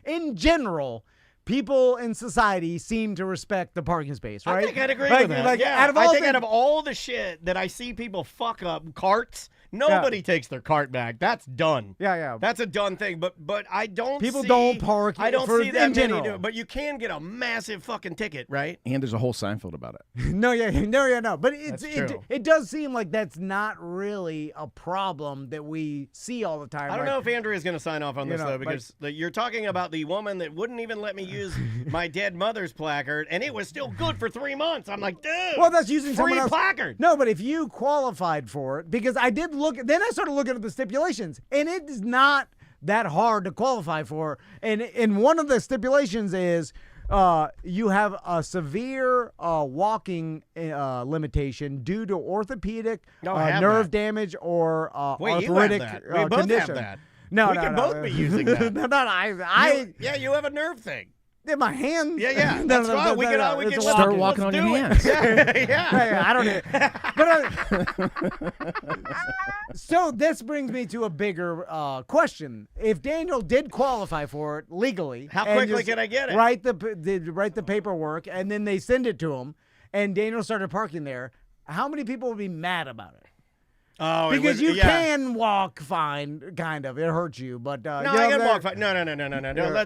Speaker 1: in general, people in society seem to respect the parking space, right?
Speaker 5: I think I'd agree with that. Out of all the shit that I see people fuck up, carts, nobody takes their cart back. That's done.
Speaker 1: Yeah.
Speaker 5: That's a done thing. But I don't
Speaker 1: People
Speaker 5: see,
Speaker 1: don't park.
Speaker 5: I don't see that
Speaker 1: in
Speaker 5: many
Speaker 1: general.
Speaker 5: do it. But you can get a massive fucking ticket, right?
Speaker 6: And there's a whole Seinfeld about it.
Speaker 1: No. But
Speaker 5: true.
Speaker 1: it does seem like that's not really a problem that we see all the time.
Speaker 5: I don't know if Andrea's going to sign off on this, though, because
Speaker 1: but
Speaker 5: you're talking about the woman that wouldn't even let me use my dead mother's placard, and it was still good for 3 months. I'm like, dude,
Speaker 1: well, that's using
Speaker 5: free
Speaker 1: someone else.
Speaker 5: placard.
Speaker 1: No, but if you qualified for it, because I did look, then I started looking at the stipulations, and it is not that hard to qualify for. And one of the stipulations is you have a severe walking limitation due to orthopedic nerve damage or arthritic
Speaker 5: we both
Speaker 1: condition.
Speaker 5: have that.
Speaker 1: No,
Speaker 5: we can both be using that. You have a nerve thing.
Speaker 1: In my hand.
Speaker 5: Yeah. That's right. We can
Speaker 6: start walking on your hands.
Speaker 5: Yeah.
Speaker 1: I don't know. So this brings me to a bigger question. If Daniel did qualify for it legally,
Speaker 5: how quickly can I get it?
Speaker 1: Write the paperwork, and then they send it to him, and Daniel started parking there. How many people would be mad about it?
Speaker 5: Oh,
Speaker 1: because you can walk fine, kind of. It hurts you, but
Speaker 5: I can walk fine. No.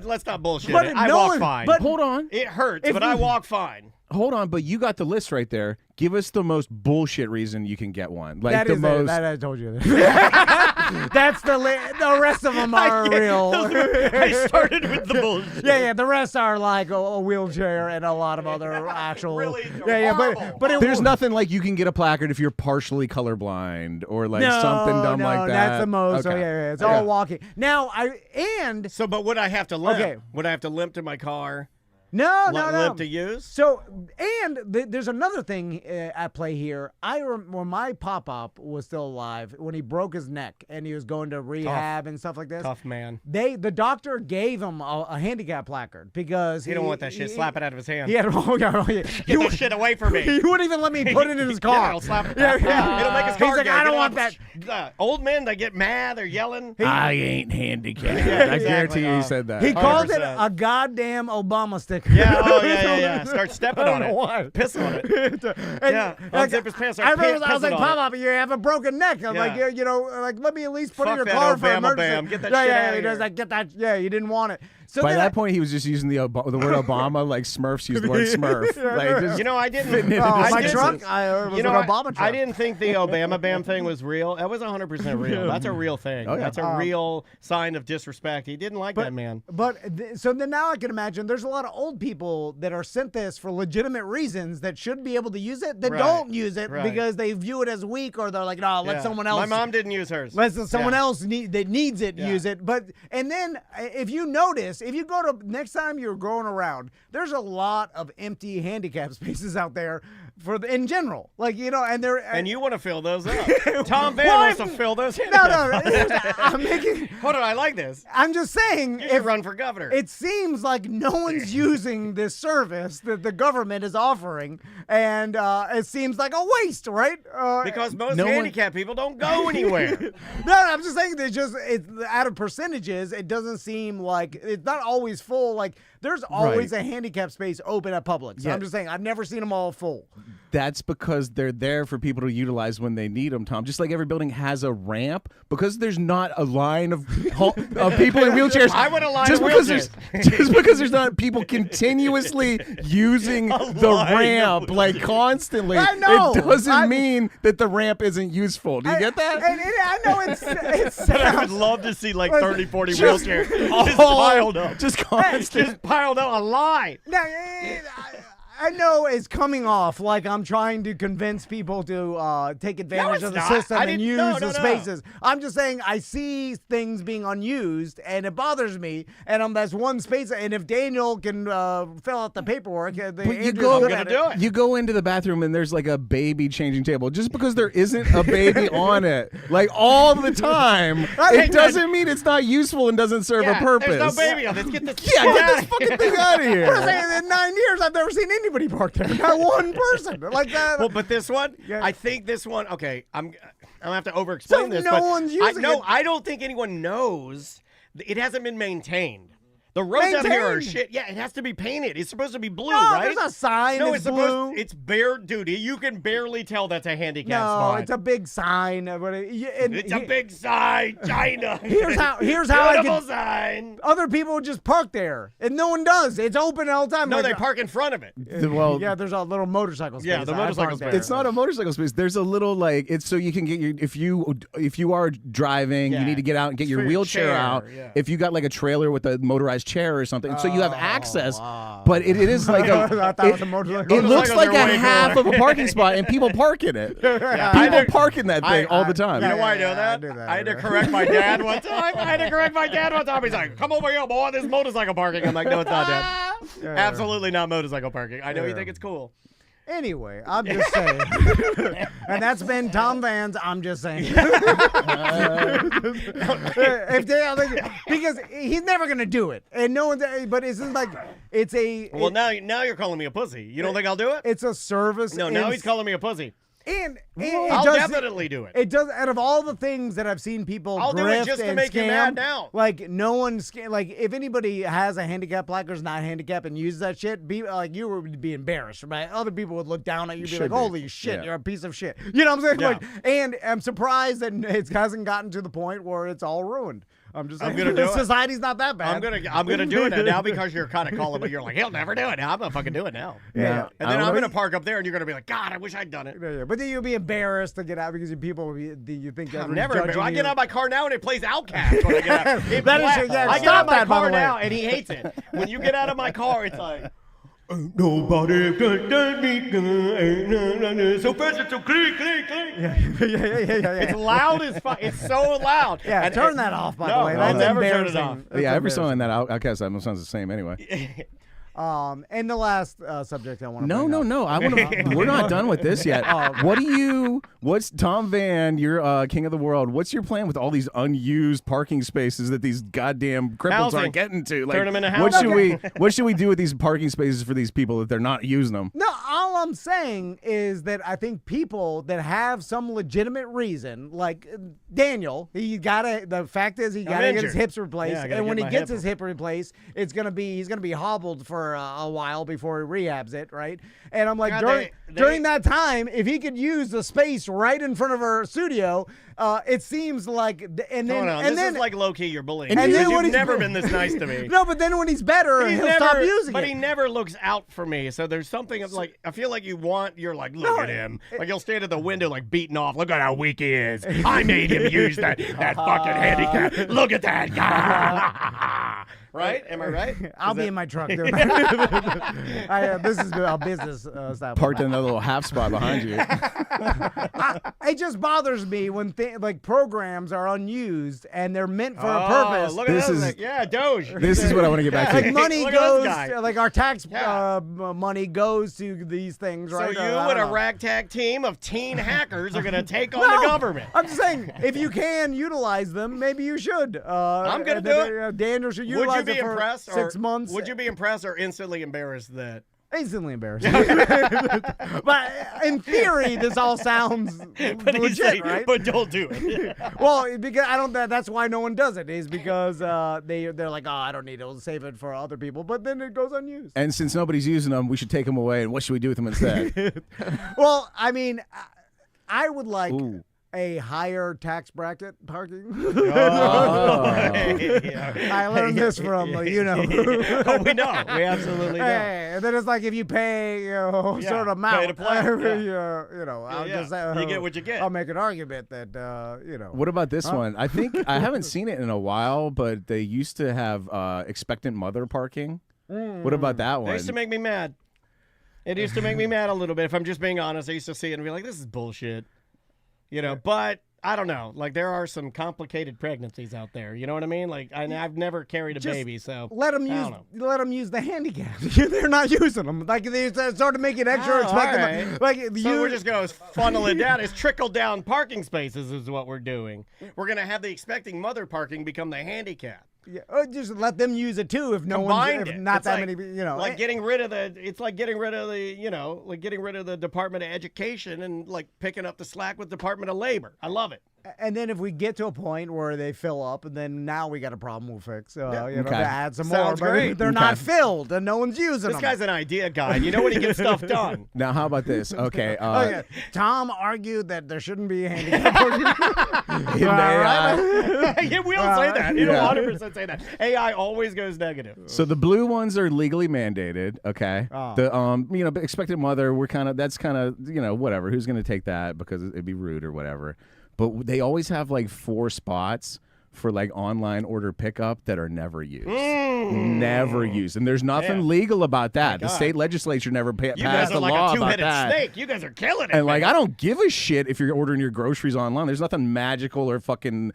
Speaker 5: Let's not bullshit. I walk fine.
Speaker 1: But
Speaker 6: hold on,
Speaker 5: it hurts, but I walk fine.
Speaker 6: hold on, but you got the list right there. Give us the most bullshit reason you can get one. Like
Speaker 1: That I told you. That's the rest of them are real.
Speaker 5: I started with the bullshit.
Speaker 1: Yeah. The rest are like a wheelchair and a lot of other actual.
Speaker 5: Really
Speaker 1: but
Speaker 6: there's nothing like you can get a placard if you're partially colorblind or like something dumb like that.
Speaker 1: That's the most.
Speaker 6: Okay.
Speaker 1: So yeah, it's all walking. Now
Speaker 5: So, but would I have to limp?
Speaker 1: Okay.
Speaker 5: Would I have to limp to my car?
Speaker 1: No.
Speaker 5: Limp to use?
Speaker 1: So, and there's another thing at play here. When my pop-up was still alive, when he broke his neck and he was going to rehab and stuff like this.
Speaker 5: Tough man.
Speaker 1: The doctor gave him a handicap placard because
Speaker 5: He don't want that shit. Slap it out of his hand.
Speaker 1: Yeah.
Speaker 5: Get that shit away from me.
Speaker 1: He wouldn't even let me put it in his car.
Speaker 5: Yeah, I'll slap it.
Speaker 1: Yeah.
Speaker 5: It'll make his car
Speaker 1: He's like,
Speaker 5: go.
Speaker 1: I don't
Speaker 5: Get
Speaker 1: want
Speaker 5: off.
Speaker 1: that.
Speaker 5: Old men, they get mad. They're yelling.
Speaker 6: I ain't handicapped.
Speaker 5: Yeah,
Speaker 6: I guarantee
Speaker 5: exactly.
Speaker 6: you he said that.
Speaker 1: He called it
Speaker 5: 100%.
Speaker 1: a goddamn Obama sticker.
Speaker 5: Yeah, yeah. Start stepping
Speaker 1: I
Speaker 5: on
Speaker 1: don't know why.
Speaker 5: it. Piss on it.
Speaker 1: Yeah,
Speaker 5: Unzip his pants.
Speaker 1: I remember I
Speaker 5: pissing
Speaker 1: was like,
Speaker 5: on
Speaker 1: Pop-Up, you have a broken neck. I'm
Speaker 5: Yeah.
Speaker 1: like, like, let me at least put it in
Speaker 5: Fuck
Speaker 1: your
Speaker 5: that
Speaker 1: car for
Speaker 5: Obama
Speaker 1: emergency.
Speaker 5: bam. Get that
Speaker 1: yeah,
Speaker 5: shit
Speaker 1: yeah,
Speaker 5: outta
Speaker 1: he does
Speaker 5: here.
Speaker 1: like, get that. Yeah, you didn't want it. So
Speaker 6: By
Speaker 1: then
Speaker 6: that point, he was just using the word Obama, like Smurfs use the word Smurf. Like, just,
Speaker 5: I didn't.
Speaker 1: my
Speaker 5: didn't-
Speaker 1: truck, was an Obama truck.
Speaker 5: I didn't think the Obama Bam thing was real. That was 100% real. That's a real thing.
Speaker 6: Oh, yeah.
Speaker 5: That's a real sign of disrespect. He didn't like that man.
Speaker 1: So then now I can imagine there's a lot of old people that are sent this for legitimate reasons that should be able to use it that
Speaker 5: Right.
Speaker 1: don't use it
Speaker 5: Right.
Speaker 1: because they view it as weak or they're like, no, let
Speaker 5: Yeah.
Speaker 1: someone else.
Speaker 5: My mom didn't use hers.
Speaker 1: Let someone
Speaker 5: Yeah.
Speaker 1: else that needs it
Speaker 5: Yeah.
Speaker 1: use it. And then if you notice, if you go to next time you're going around, there's a lot of empty handicap spaces out there in general. Like,
Speaker 5: And you want to fill those up. Tom Van
Speaker 1: Well,
Speaker 5: wants to fill those in.
Speaker 1: No. I'm making.
Speaker 5: Hold on, I like this.
Speaker 1: I'm just saying.
Speaker 5: You should run for governor.
Speaker 1: It seems like no one's using this service that the government is offering, and it seems like a waste, right?
Speaker 5: Because most
Speaker 6: No one-
Speaker 5: handicapped people don't go anywhere.
Speaker 1: No, I'm just saying that it's out of percentages. It doesn't seem like it's not always full. Like there's always a handicap space open at Publix. So
Speaker 6: Yeah.
Speaker 1: I'm just saying I've never seen them all full.
Speaker 6: that's because they're there for people to utilize when they need them, Tom. Just like every building has a ramp, because there's not a line of people in wheelchairs.
Speaker 5: I want a line
Speaker 6: just
Speaker 5: of
Speaker 6: because
Speaker 5: wheelchairs.
Speaker 6: just because there's not people continuously using the
Speaker 5: line of
Speaker 6: ramp like constantly.
Speaker 1: I know.
Speaker 6: It doesn't mean that the ramp isn't useful. Do you get that?
Speaker 1: I know it's
Speaker 5: But I would love to see like 30, 40
Speaker 1: Just-
Speaker 5: wheelchairs
Speaker 6: Oh,
Speaker 5: just piled up.
Speaker 6: Just constant.
Speaker 5: Just piled up a line.
Speaker 1: Now, I know it's coming off like I'm trying to convince people to take advantage
Speaker 5: it's
Speaker 1: of the
Speaker 5: not.
Speaker 1: system
Speaker 5: I
Speaker 1: and
Speaker 5: didn't-
Speaker 1: use
Speaker 5: no,
Speaker 1: the
Speaker 5: no.
Speaker 1: spaces. I'm just saying I see things being unused and it bothers me. And that's one space. And if Daniel can fill out the paperwork,
Speaker 6: You go into the bathroom and there's like a baby changing table. Just because there isn't a baby on it, like all the time, it doesn't mean it's not useful and doesn't serve a purpose.
Speaker 5: There's no baby on it. Let's get this.
Speaker 6: Yeah, get this fucking thing out of
Speaker 1: I'm
Speaker 6: here.
Speaker 1: saying in 9 years, I've never seen anybody park there. Not one person like that.
Speaker 5: Well, but this one,
Speaker 1: Yeah.
Speaker 5: I think this one. Okay, I'm gonna have to over-explain
Speaker 1: So
Speaker 5: this.
Speaker 1: no
Speaker 5: but
Speaker 1: one's using it.
Speaker 5: I don't think anyone knows. It hasn't been maintained. The roads out here are
Speaker 1: Maintained?
Speaker 5: shit. Yeah, it has to be painted. It's supposed to be blue,
Speaker 1: No,
Speaker 5: right?
Speaker 1: there's a sign.
Speaker 5: No,
Speaker 1: it's
Speaker 5: it's
Speaker 1: blue.
Speaker 5: supposed. It's bare duty. You can barely tell that's a handicap
Speaker 1: No,
Speaker 5: spot.
Speaker 1: it's a big sign. But
Speaker 5: It's a big sign, China.
Speaker 1: Here's how I
Speaker 5: Beautiful
Speaker 1: can.
Speaker 5: sign.
Speaker 1: Other people just park there, and no one does. It's open all the time.
Speaker 5: No,
Speaker 1: Like,
Speaker 5: they park in front of it.
Speaker 6: Well,
Speaker 1: yeah, there's a little motorcycle space.
Speaker 5: Yeah, the
Speaker 1: I
Speaker 5: motorcycle
Speaker 1: parked
Speaker 5: space.
Speaker 1: there.
Speaker 6: it's not a motorcycle space. There's a little like it's so you can get your if you are driving,
Speaker 5: Yeah.
Speaker 6: you need to get out and get
Speaker 5: It's
Speaker 6: your
Speaker 5: for your
Speaker 6: wheelchair
Speaker 5: chair,
Speaker 6: out.
Speaker 5: yeah.
Speaker 6: If you got like a trailer with a motorized chair or something, so you have access. But it is like
Speaker 1: I thought it was a
Speaker 6: it
Speaker 1: motorcycle.
Speaker 6: looks
Speaker 5: Motorcycles
Speaker 6: like
Speaker 5: are
Speaker 6: a
Speaker 5: way
Speaker 6: half
Speaker 5: cooler.
Speaker 6: of a parking spot, and people park in it.
Speaker 5: I
Speaker 6: People
Speaker 5: did-
Speaker 6: park in that thing all the time.
Speaker 5: You know why I know
Speaker 1: Yeah,
Speaker 5: that?
Speaker 1: I knew that.
Speaker 5: I had to correct my dad one time. He's like, "Come over here, boy. This is motorcycle parking." I'm like, "No, it's not, Dad. Absolutely not motorcycle parking. I know you think it's cool."
Speaker 1: Anyway, I'm just saying. And that's been Tom Van's I'm Just Saying. Because he's never going to do it. And no one's, but it's just like, it's a.
Speaker 5: Well, now you're calling me a pussy. You don't think I'll do it?
Speaker 1: It's a service.
Speaker 5: No, now he's calling me a pussy.
Speaker 1: And it
Speaker 5: I'll
Speaker 1: does,
Speaker 5: definitely do it.
Speaker 1: It does. Out of all the things that I've seen people
Speaker 5: I'll do
Speaker 1: grift
Speaker 5: it just to
Speaker 1: and
Speaker 5: make you
Speaker 1: scam,
Speaker 5: mad now.
Speaker 1: Like no one like if anybody has a handicap placard, is not handicapped, and uses that shit, like you would be embarrassed, right? Other people would look down at you, and be like,
Speaker 6: Should be.
Speaker 1: "Holy shit,
Speaker 6: Yeah.
Speaker 1: you're a piece of shit." You know what I'm saying?
Speaker 5: Yeah.
Speaker 1: Like, and I'm surprised that it hasn't gotten to the point where it's all ruined. I'm just
Speaker 5: I'm
Speaker 1: saying,
Speaker 5: gonna do it.
Speaker 1: society's not that bad.
Speaker 5: I'm gonna do it now because you're kind of calling, but you're like, he'll never do it. Now I'm gonna fucking do it now.
Speaker 1: Yeah.
Speaker 5: And then I'm gonna park up there, and you're gonna be like, God, I wish I'd done it.
Speaker 1: Yeah. But then you'll be embarrassed to get out because people will you think
Speaker 5: I'm
Speaker 1: everyone's
Speaker 5: never.
Speaker 1: judging
Speaker 5: I
Speaker 1: you.
Speaker 5: get out of my car now, and it plays Outcast when I get out. It
Speaker 1: That is
Speaker 5: blasts.
Speaker 1: true, yeah,
Speaker 5: I get
Speaker 1: stop
Speaker 5: out of my
Speaker 1: that, by
Speaker 5: car
Speaker 1: the way.
Speaker 5: now, and he hates it. When you get out of my car, it's like. Ain't nobody can tell me so fast it's so click.
Speaker 1: Yeah.
Speaker 5: It's loud as fuck. It's so loud.
Speaker 1: Yeah,
Speaker 5: And
Speaker 1: turn that off, by the way.
Speaker 5: I'll
Speaker 1: That's
Speaker 5: never turn it
Speaker 1: embarrassing.
Speaker 5: off.
Speaker 1: That's
Speaker 6: Yeah, every song
Speaker 1: embarrassing.
Speaker 6: in that Outcast album sounds the same anyway.
Speaker 1: And the last subject I want to
Speaker 6: No. I want to. We're not done with this yet. What's Tom Van? You're king of the world. What's your plan with all these unused parking spaces that these goddamn cripples
Speaker 5: Housing.
Speaker 6: aren't getting to? Like,
Speaker 5: Turn 'em into
Speaker 6: what
Speaker 5: housing.
Speaker 6: should we do with these parking spaces for these people that they're not using them?
Speaker 1: No, all I'm saying is that I think people that have some legitimate reason, like Daniel, the fact is he gotta get his
Speaker 5: injured.
Speaker 1: hips replaced,
Speaker 5: Yeah, I gotta
Speaker 1: and when
Speaker 5: get
Speaker 1: he
Speaker 5: my
Speaker 1: gets
Speaker 5: hip
Speaker 1: his hip replaced, he's gonna be hobbled for a while before he rehabs it, right? And I'm like,
Speaker 5: God,
Speaker 1: during that time, if he could use the space right in front of our studio, it seems like, and then
Speaker 5: Hold on.
Speaker 1: and
Speaker 5: This
Speaker 1: then
Speaker 5: is like low key. You're bullying.
Speaker 1: And
Speaker 5: me
Speaker 1: then
Speaker 5: because
Speaker 1: when
Speaker 5: you've
Speaker 1: he's
Speaker 5: never
Speaker 1: bu-
Speaker 5: been this nice to me.
Speaker 1: no, but then when he's better, he'll stop using
Speaker 5: but
Speaker 1: it.
Speaker 5: he never looks out for me. So there's something of like I feel like you're like, look at him. Like you'll stand at the window like beating off. Look at how weak he is. I made him use that fucking handicap. Look at that. Right? Am I right?
Speaker 1: I'll be in my truck doing that. This is a business style.
Speaker 6: Parked in that little half spot behind you.
Speaker 1: It just bothers me when like programs are unused and they're meant for a purpose.
Speaker 5: Look at
Speaker 6: This
Speaker 5: this.
Speaker 6: is-
Speaker 5: Like, yeah, Doge.
Speaker 6: This is what I want to get back to.
Speaker 1: Like money
Speaker 5: Look at this
Speaker 1: goes,
Speaker 5: guy.
Speaker 1: like our tax
Speaker 5: Yeah.
Speaker 1: money goes to these things,
Speaker 5: So
Speaker 1: right?
Speaker 5: you
Speaker 1: I
Speaker 5: and
Speaker 1: don't
Speaker 5: a
Speaker 1: know.
Speaker 5: ragtag team of teen hackers are going to take on
Speaker 1: No,
Speaker 5: the government.
Speaker 1: I'm just saying, if you can utilize them, maybe you should.
Speaker 5: I'm gonna
Speaker 1: and
Speaker 5: do
Speaker 1: then,
Speaker 5: it.
Speaker 1: Daniel should
Speaker 5: Would you
Speaker 1: utilize
Speaker 5: be
Speaker 1: it for
Speaker 5: impressed?
Speaker 1: 6 months.
Speaker 5: Would you be impressed or instantly embarrassed that?
Speaker 1: Instantly embarrassing. But in theory, this all sounds
Speaker 5: But he's
Speaker 1: legit,
Speaker 5: saying,
Speaker 1: right?
Speaker 5: but don't do it.
Speaker 1: Well, because I don't. That's why no one does it. Is because they're like, oh, I don't need it. We'll save it for other people. But then it goes unused.
Speaker 6: And since nobody's using them, we should take them away. And what should we do with them instead?
Speaker 1: Well, I mean, I would like
Speaker 6: Ooh.
Speaker 1: a higher tax bracket parking.
Speaker 6: Oh.
Speaker 1: I learned this from
Speaker 5: Oh, we know. We absolutely know.
Speaker 1: Hey, and then it's like if you pay a
Speaker 5: Yeah,
Speaker 1: certain amount,
Speaker 5: pay to play,
Speaker 1: I'll
Speaker 5: Yeah,
Speaker 1: just
Speaker 5: you get what you get.
Speaker 1: I'll make an argument that
Speaker 6: What about this one? I think I haven't seen it in a while, but they used to have expectant mother parking. What about that
Speaker 5: It
Speaker 6: one?
Speaker 5: used to make me mad. It used to make me mad a little bit. If I'm just being honest, I used to see it and be like, this is bullshit. But I don't know. Like, there are some complicated pregnancies out there. You know what I mean? Like, I've never carried a
Speaker 1: Just
Speaker 5: baby, so
Speaker 1: let them
Speaker 5: I
Speaker 1: use
Speaker 5: don't
Speaker 1: the handicap. They're not using them. Like they sort of make it extra
Speaker 5: Oh,
Speaker 1: expectant.
Speaker 5: all right.
Speaker 1: Like
Speaker 5: So we're just going to funnel it down. It's trickle down parking spaces is what we're doing. We're going to have the expecting mother parking become the handicap.
Speaker 1: or just let them use it too. If no
Speaker 5: Combined
Speaker 1: one's,
Speaker 5: it.
Speaker 1: if not
Speaker 5: It's
Speaker 1: that
Speaker 5: like-
Speaker 1: many,
Speaker 5: Like getting rid of the, it's like getting rid of the, like getting rid of the Department of Education and like picking up the slack with Department of Labor. I love it.
Speaker 1: And then if we get to a point where they fill up, and then now we got a problem we'll fix.
Speaker 6: Okay.
Speaker 1: To add some
Speaker 5: Sounds
Speaker 1: more. But
Speaker 5: great.
Speaker 1: if they're not filled and no one's using
Speaker 5: This
Speaker 1: them.
Speaker 5: guy's an idea guy. You know when he gets stuff done.
Speaker 6: Now, how about this? Okay.
Speaker 1: Okay. Tom argued that there shouldn't be a handicap.
Speaker 6: in the AI,
Speaker 5: Yeah, we'll say that. He'll
Speaker 6: Yeah.
Speaker 5: 100% say that. AI always goes negative.
Speaker 6: so the blue ones are legally mandated. Okay.
Speaker 1: Oh.
Speaker 6: The expected mother, that's kind of whatever. Who's going to take that because it'd be rude or whatever. But they always have like 4 spots for like online order pickup that are never used. Never used. And there's nothing
Speaker 5: Yeah.
Speaker 6: legal about that. The
Speaker 5: God.
Speaker 6: state legislature never
Speaker 5: You guys
Speaker 6: passed
Speaker 5: are
Speaker 6: a
Speaker 5: like
Speaker 6: law
Speaker 5: a
Speaker 6: about
Speaker 5: two-headed
Speaker 6: that.
Speaker 5: snake. You guys are killing it.
Speaker 6: And like,
Speaker 5: man.
Speaker 6: I don't give a shit if you're ordering your groceries online. There's nothing magical or fucking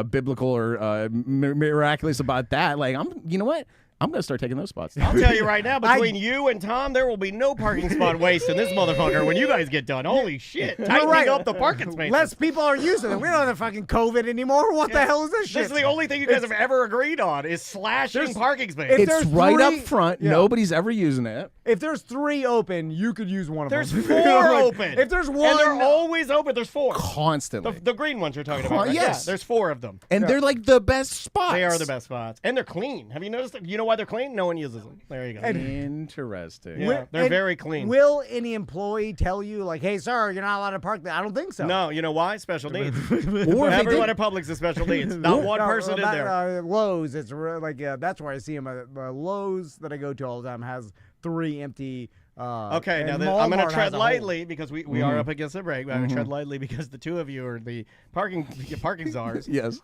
Speaker 6: biblical or miraculous about that. Like, you know what? I'm gonna start taking those spots.
Speaker 5: I'll tell you right now, between you and Tom, there will be no parking spot waste in this motherfucker when you guys get done. Holy shit. Tightening
Speaker 1: right.
Speaker 5: up the parking spaces.
Speaker 1: Less people are using it. We don't have fucking COVID anymore. What the hell is this
Speaker 5: This
Speaker 1: shit?
Speaker 5: is the only thing you guys have ever agreed on is slashing parking spaces.
Speaker 1: if
Speaker 6: It's
Speaker 1: there's
Speaker 6: right
Speaker 1: 3
Speaker 6: up front.
Speaker 1: yeah.
Speaker 6: Nobody's ever using it.
Speaker 1: If there's 3 open, you could use one of
Speaker 5: There's
Speaker 1: them.
Speaker 5: 4
Speaker 1: Like,
Speaker 5: open.
Speaker 1: If there's one,
Speaker 5: And they're always open. There's 4.
Speaker 6: Constantly.
Speaker 5: The green ones you're talking about. Right?
Speaker 6: Yes.
Speaker 5: Yeah, there's 4 of them.
Speaker 6: And they're like the best spots.
Speaker 5: They are the best spots. And they're clean. Have you noticed that? You know why they're clean? No one uses them. There you go.
Speaker 6: Interesting.
Speaker 5: Yeah, they're very clean.
Speaker 1: Will any employee tell you, like, hey, sir, you're not allowed to park there? I don't think so.
Speaker 5: No, you know why? Special needs.
Speaker 6: Or
Speaker 5: Everyone at Publix is special needs. Not one person in there.
Speaker 1: Lowe's, it's like that's where I see them. Lowe's that I go to all the time has 3 empty.
Speaker 5: Okay, now
Speaker 1: and
Speaker 5: I'm going
Speaker 1: Walmart
Speaker 5: to tread
Speaker 1: has a
Speaker 5: lightly because we are up against the break. But I'm going to tread lightly because the two of you are the parking czars.
Speaker 6: Yes.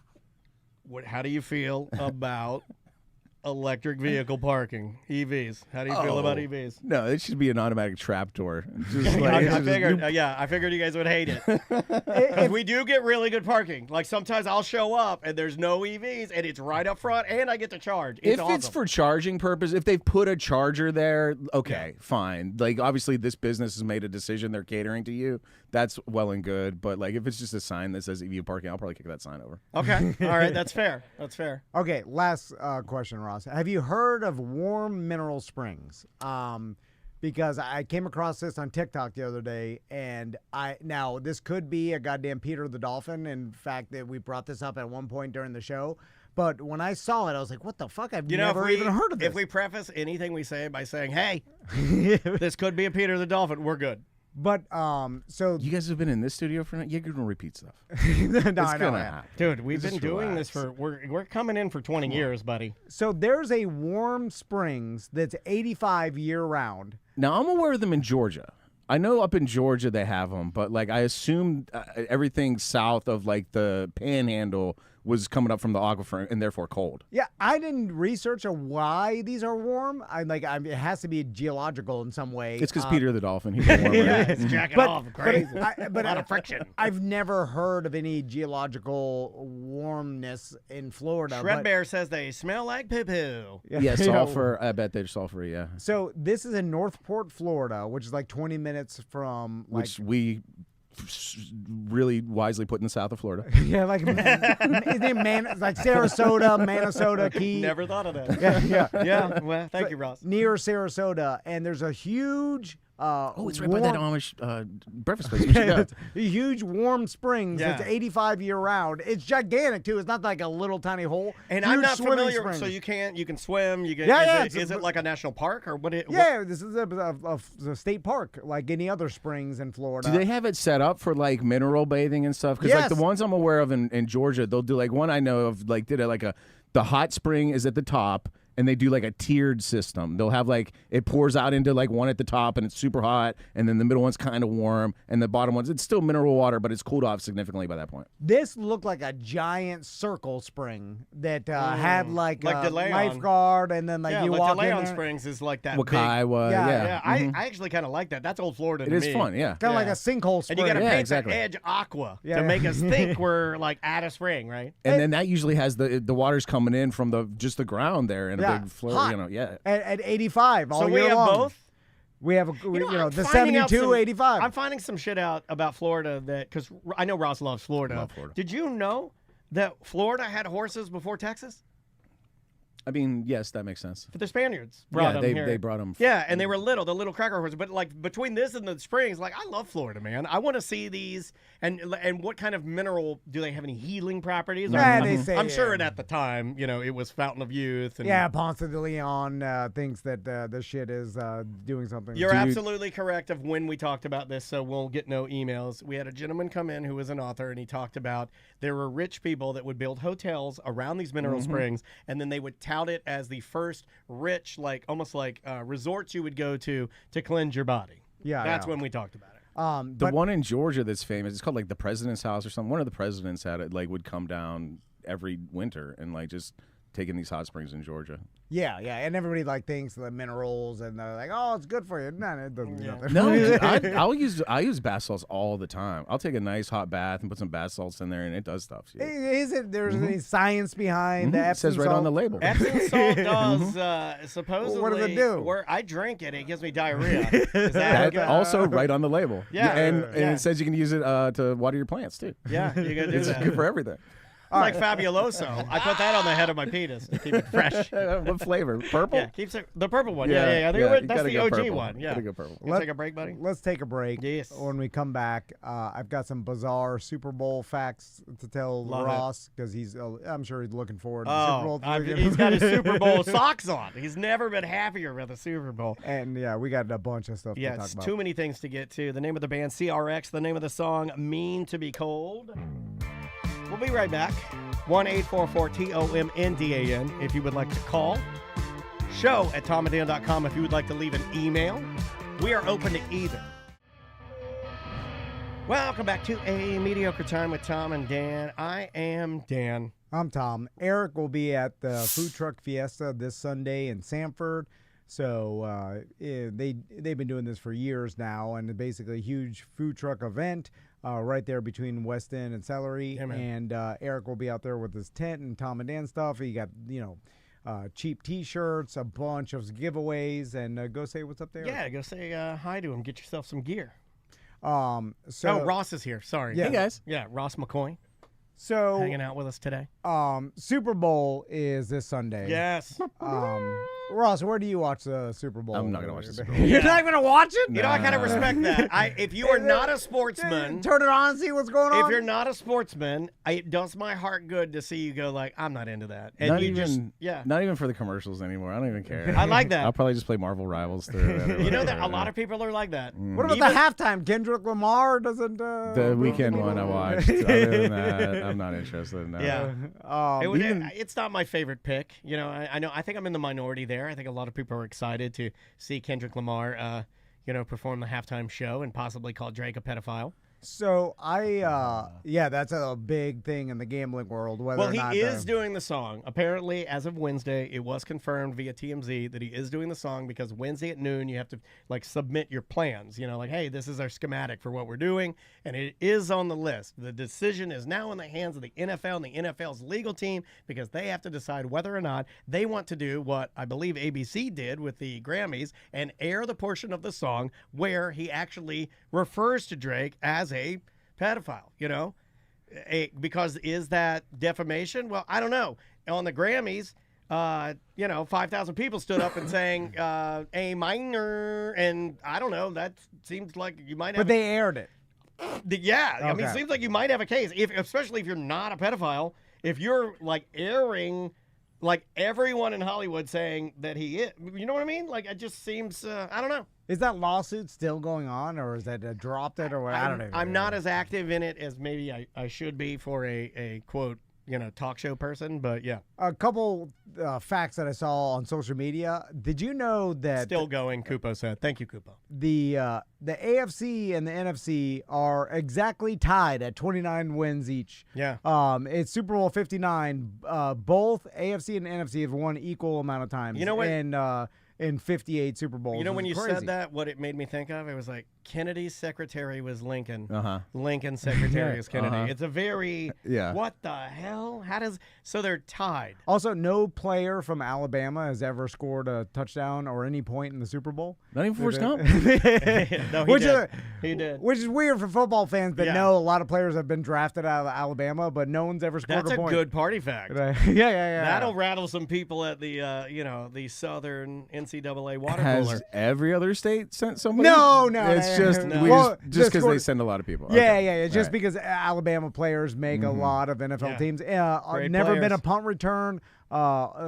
Speaker 5: How do you feel about electric vehicle parking, EVs? How do you feel about EVs?
Speaker 6: No, it should be an automatic trap door. Just
Speaker 5: I figured you guys would hate it. Because we do get really good parking. Like sometimes I'll show up and there's no EVs and it's right up front and I get to charge. It's awesome.
Speaker 6: It's for charging purpose, if they've put a charger there, okay, fine. Like obviously this business has made a decision, they're catering to you. That's well and good. But like if it's just a sign that says EV parking, I'll probably kick that sign over.
Speaker 5: Okay. All right. That's fair. That's fair.
Speaker 1: Okay. Last question, Ross. Have you heard of warm mineral springs? Because I came across this on TikTok the other day, and now this could be a goddamn Peter the Dolphin. In fact, that we brought this up at one point during the show. But when I saw it, I was like, what the fuck? I've never even heard of this.
Speaker 5: If we preface anything we say by saying, hey, this could be a Peter the Dolphin, we're good.
Speaker 1: But so
Speaker 6: you guys have been in this studio for you're gonna repeat stuff.
Speaker 1: No,
Speaker 6: it's
Speaker 1: I know.
Speaker 6: gonna happen.
Speaker 5: Dude, we've been
Speaker 6: Just
Speaker 5: doing
Speaker 6: relax.
Speaker 5: this for we're coming in for 20 years, buddy.
Speaker 1: So there's a warm springs that's 85 year round.
Speaker 6: Now I'm aware of them in Georgia. I know up in Georgia they have them, but like I assumed everything south of like the Panhandle was coming up from the aquifer and therefore cold.
Speaker 1: Yeah, I didn't research why these are warm. It has to be geological in some way.
Speaker 6: It's because Peter the Dolphin. He's a warmer.
Speaker 5: Yeah, it's jacking off crazy.
Speaker 1: But
Speaker 5: a lot of friction.
Speaker 1: I've never heard of any geological warmness in Florida.
Speaker 5: Shred Bear says they smell like poo-poo.
Speaker 6: Yeah, sulfur. I bet they're sulfury, yeah.
Speaker 1: So this is in Northport, Florida, which is like 20 minutes from
Speaker 6: which we really wisely put in the south of Florida.
Speaker 1: Yeah, like isn't it like Sarasota, Minnesota, Key.
Speaker 5: Never thought of that.
Speaker 1: Yeah.
Speaker 5: Well, thank you, Ross.
Speaker 1: Near Sarasota, and there's a huge.
Speaker 6: It's right by that Amish breakfast place. We should go.
Speaker 1: A huge warm springs.
Speaker 5: Yeah.
Speaker 1: It's 85 year round. It's gigantic too. It's not like a little tiny hole.
Speaker 5: And
Speaker 1: Huge
Speaker 5: I'm not
Speaker 1: swimming
Speaker 5: familiar.
Speaker 1: springs.
Speaker 5: So you can swim. You can. Is it like a national park or what?
Speaker 1: This is a state park like any other springs in Florida.
Speaker 6: Do they have it set up for like mineral bathing and stuff? Because like the ones I'm aware of in Georgia, they'll do like one I know of like the hot spring is at the top. And they do like a tiered system. They'll have like it pours out into like one at the top and it's super hot, and then the middle one's kind of warm, and the bottom one's it's still mineral water, but it's cooled off significantly by that point.
Speaker 1: This looked like a giant circle spring that had like a
Speaker 5: DeLeon.
Speaker 1: lifeguard, and then you walk in
Speaker 5: DeLeon
Speaker 1: there.
Speaker 5: Springs is like that.
Speaker 6: Wakaiwa,
Speaker 1: Yeah.
Speaker 5: I actually kind of like that. That's old Florida.
Speaker 6: It
Speaker 5: to
Speaker 6: is
Speaker 5: me.
Speaker 6: fun, yeah.
Speaker 1: Kind of like a sinkhole spring.
Speaker 5: And you got to paint
Speaker 6: exactly.
Speaker 5: the edge aqua
Speaker 1: Yeah.
Speaker 5: to make us think we're like at a spring, right?
Speaker 6: And then that usually has the water's coming in from the ground there in a big flow.
Speaker 1: Hot.
Speaker 6: Yeah.
Speaker 1: At 85 all
Speaker 5: So
Speaker 1: year
Speaker 5: we have
Speaker 1: long.
Speaker 5: both.
Speaker 1: We have
Speaker 5: I'm
Speaker 1: the
Speaker 5: finding out
Speaker 1: 72, 85.
Speaker 5: I'm finding some shit out about Florida because I know Ross loves Florida.
Speaker 6: Love Florida.
Speaker 5: Did you know that Florida had horses before Texas?
Speaker 6: I mean, yes, that makes sense.
Speaker 5: But the Spaniards brought them here.
Speaker 6: they brought them.
Speaker 5: Yeah, and they were the little cracker horses. But like between this and the springs, like I love Florida, man. I want to see these. And what kind of mineral do they have? Any healing properties?
Speaker 1: Yeah, they say,
Speaker 5: I'm sure at the time, it was Fountain of Youth. And
Speaker 1: Yeah, Ponce de Leon thinks that this shit is doing something.
Speaker 5: You're absolutely correct of when we talked about this, so we'll get no emails. We had a gentleman come in who was an author, and he talked about there were rich people that would build hotels around these mineral springs, and then they would tout it as the first rich, almost like resorts you would go to cleanse your body.
Speaker 1: Yeah,
Speaker 5: That's
Speaker 1: yeah.
Speaker 5: when we talked about it.
Speaker 6: The one in Georgia that's famous, it's called like the President's House or something. One of the presidents had it, would come down every winter and just taking these hot springs in Georgia.
Speaker 1: Yeah, and everybody thinks the minerals, and they're like, oh, it's good for you. No, it doesn't do nothing.
Speaker 6: No, I use bath salts all the time. I'll take a nice hot bath and put some bath salts in there, and it does stuff. Yeah.
Speaker 1: Is it? There's any science behind the
Speaker 6: It
Speaker 1: Epsom
Speaker 6: says right
Speaker 1: salt?
Speaker 6: on the label.
Speaker 5: Epsom salt does supposedly.
Speaker 1: What does it do?
Speaker 5: Where I drink it, it gives me diarrhea. Is that
Speaker 6: That also right on the label.
Speaker 5: Yeah,
Speaker 6: and
Speaker 5: yeah.
Speaker 6: it says you can use it to water your plants too.
Speaker 5: Yeah, you gotta do
Speaker 6: It's
Speaker 5: that.
Speaker 6: good for everything.
Speaker 5: Like Fabuloso. I put that on the head of my penis to keep it fresh.
Speaker 6: What flavor? Purple?
Speaker 5: Yeah, keeps it, the purple one. Yeah. That's the OG
Speaker 6: purple.
Speaker 5: one. Yeah.
Speaker 6: Gotta go purple.
Speaker 5: Let's take a break, buddy.
Speaker 1: Let's take a break.
Speaker 5: Yes.
Speaker 1: When we come back, I've got some bizarre Super Bowl facts to tell
Speaker 5: Love
Speaker 1: Ross because I'm sure he's looking forward to the Super Bowl.
Speaker 5: He's got his Super Bowl socks on. He's never been happier with the Super Bowl.
Speaker 1: And yeah, we got a bunch of stuff to talk
Speaker 5: Yes,
Speaker 1: about.
Speaker 5: too many things to get to. The name of the band, CRX. The name of the song, Mean to Be Cold. We'll be right back. 1-844-TOMNDAN if you would like to call. Show at tomanddan.com if you would like to leave an email. We are open to either. Welcome back to A Mediocre Time with Tom and Dan. I am Dan.
Speaker 1: I'm Tom. Eric will be at the Food Truck Fiesta this Sunday in Sanford. So they've been doing this for years now, and basically a huge food truck event right there between West End and Celery.
Speaker 5: Yeah,
Speaker 1: and Eric will be out there with his tent and Tom and Dan stuff. He got cheap T-shirts, a bunch of giveaways, and go say what's up there.
Speaker 5: Yeah, go say hi to him. Get yourself some gear.
Speaker 1: So
Speaker 5: Ross is here. Sorry.
Speaker 1: Yeah.
Speaker 6: Hey, guys.
Speaker 5: Yeah, Ross McCoy
Speaker 1: so
Speaker 5: hanging out with us today.
Speaker 1: Super Bowl is this Sunday.
Speaker 5: Yes.
Speaker 1: Ross, where do you watch the Super Bowl?
Speaker 6: I'm not going to watch the Super Bowl.
Speaker 1: You're not going to watch it?
Speaker 5: You know, I kind of respect that. If you are not a sportsman,
Speaker 1: Turn it on and see what's going on.
Speaker 5: if you're not a sportsman, it does my heart good to see you go like, I'm not into that. And
Speaker 6: Not
Speaker 5: you
Speaker 6: even,
Speaker 5: just,
Speaker 6: not even for the commercials anymore. I don't even care.
Speaker 5: I like that.
Speaker 6: I'll probably just play Marvel Rivals through it.
Speaker 5: You know that a lot of people are like that.
Speaker 1: What about the halftime? Kendrick Lamar doesn't.
Speaker 6: The weekend one I watched. Other than that, I'm not interested. No.
Speaker 5: Yeah.
Speaker 1: Even-
Speaker 5: It's not my favorite pick. You know, I think I'm in the minority there. I think a lot of people are excited to see Kendrick Lamar, perform the halftime show and possibly call Drake a pedophile.
Speaker 1: So that's a big thing in the gambling world. Whether
Speaker 5: Well,
Speaker 1: or
Speaker 5: he
Speaker 1: not
Speaker 5: is doing the song. Apparently, as of Wednesday, it was confirmed via TMZ that he is doing the song because Wednesday at noon, you have to submit your plans. Hey, this is our schematic for what we're doing, and it is on the list. The decision is now in the hands of the NFL and the NFL's legal team because they have to decide whether or not they want to do what I believe ABC did with the Grammys and air the portion of the song where he actually refers to Drake as a pedophile, because is that defamation? Well, I don't know. On the Grammys, 5,000 people stood up and sang a minor, and I don't know. That seems like you might have.
Speaker 1: But they aired it.
Speaker 5: Yeah, I mean, it
Speaker 1: Okay.
Speaker 5: seems like you might have a case, especially if you're not a pedophile. If you're airing everyone in Hollywood saying that he is, you know what I mean? It just seems, I don't know.
Speaker 1: Is that lawsuit still going on, or is that dropped it, or what? I don't know.
Speaker 5: I'm not as active in it as maybe I should be for a quote, talk show person, but yeah.
Speaker 1: A couple facts that I saw on social media. Did you know that
Speaker 5: Still going, Kupo said. Thank you, Kupo.
Speaker 1: the AFC and the NFC are exactly tied at 29 wins each?
Speaker 5: Yeah.
Speaker 1: It's Super Bowl 59. Both AFC and NFC have won equal amount of times.
Speaker 5: You know what?
Speaker 1: In 58 Super Bowls.
Speaker 5: You know, when you
Speaker 1: It's crazy.
Speaker 5: said that, what it made me think of, it was like Kennedy's secretary was Lincoln.
Speaker 6: Uh-huh.
Speaker 5: Lincoln's secretary is Kennedy.
Speaker 6: Uh-huh.
Speaker 5: It's a very,
Speaker 6: Yeah.
Speaker 5: what the hell? So they're tied.
Speaker 1: Also, no player from Alabama has ever scored a touchdown or any point in the Super Bowl.
Speaker 6: Not even for Forrest Gump?
Speaker 5: No, he
Speaker 1: Which
Speaker 5: did.
Speaker 1: is-
Speaker 5: He did.
Speaker 1: Which is weird for football fans that
Speaker 5: Yeah.
Speaker 1: know a lot of players have been drafted out of Alabama, but no one's ever scored
Speaker 5: That's
Speaker 1: a
Speaker 5: a
Speaker 1: point.
Speaker 5: good party fact.
Speaker 1: Yeah.
Speaker 5: That'll rattle some people at the, the Southern NCAA water
Speaker 6: Has
Speaker 5: cooler.
Speaker 6: every other state sent somebody?
Speaker 1: No,
Speaker 6: It's just
Speaker 1: no.
Speaker 6: we
Speaker 1: Well,
Speaker 6: just
Speaker 1: just
Speaker 6: because
Speaker 1: for-
Speaker 6: they send a lot of people.
Speaker 1: Yeah,
Speaker 6: Okay.
Speaker 1: It's just
Speaker 6: Right.
Speaker 1: because Alabama players make a lot of NFL
Speaker 5: Yeah.
Speaker 1: teams.
Speaker 5: Great
Speaker 1: Never been
Speaker 5: players.
Speaker 1: a punt return.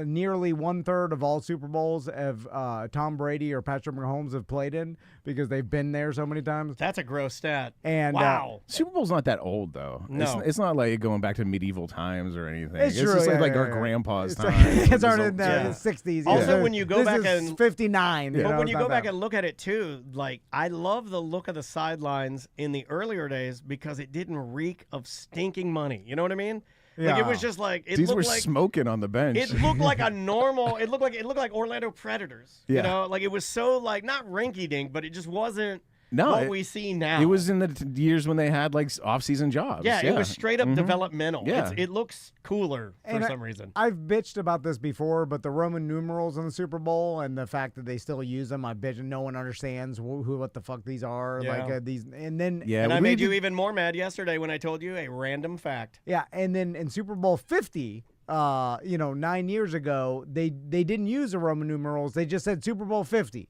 Speaker 1: Nearly 1/3 of all Super Bowls have Tom Brady or Patrick Mahomes have played in because they've been there so many times.
Speaker 5: That's a gross stat.
Speaker 1: And
Speaker 5: wow.
Speaker 6: Super Bowl's not that old though.
Speaker 5: No.
Speaker 6: It's not like going back to medieval times or anything.
Speaker 1: It's true,
Speaker 6: just
Speaker 1: yeah,
Speaker 6: like
Speaker 1: yeah,
Speaker 6: our
Speaker 1: yeah.
Speaker 6: grandpa's
Speaker 1: It's,
Speaker 6: time.
Speaker 1: it's already in the
Speaker 5: Yeah.
Speaker 1: 60s.
Speaker 5: Also,
Speaker 1: Yeah.
Speaker 5: when you go
Speaker 1: This
Speaker 5: back
Speaker 1: is
Speaker 5: and-
Speaker 1: 59.
Speaker 5: But when
Speaker 1: it's
Speaker 5: you
Speaker 1: not
Speaker 5: go back
Speaker 1: bad.
Speaker 5: and look at it too, I love the look of the sidelines in the earlier days because it didn't reek of stinking money. You know what I mean? It was just
Speaker 6: These were
Speaker 5: looked like
Speaker 6: smoking on the bench.
Speaker 5: it looked like a normal. It looked like Orlando Predators.
Speaker 6: Yeah.
Speaker 5: You know, it was so not rinky dink, but it just wasn't.
Speaker 6: No,
Speaker 5: what we see now.
Speaker 6: It was in the years when they had like off-season jobs.
Speaker 5: Yeah, it was straight up developmental.
Speaker 6: Yeah.
Speaker 5: It looks cooler for some reason.
Speaker 1: I've bitched about this before, but the Roman numerals in the Super Bowl and the fact that they still use them, I bitch, and no one understands what the fuck these are.
Speaker 5: Yeah.
Speaker 1: Like these, and then
Speaker 5: and I made you even more mad yesterday when I told you a random fact.
Speaker 1: Yeah, and then in Super Bowl 50, 9 years ago, they didn't use the Roman numerals. They just said Super Bowl 50.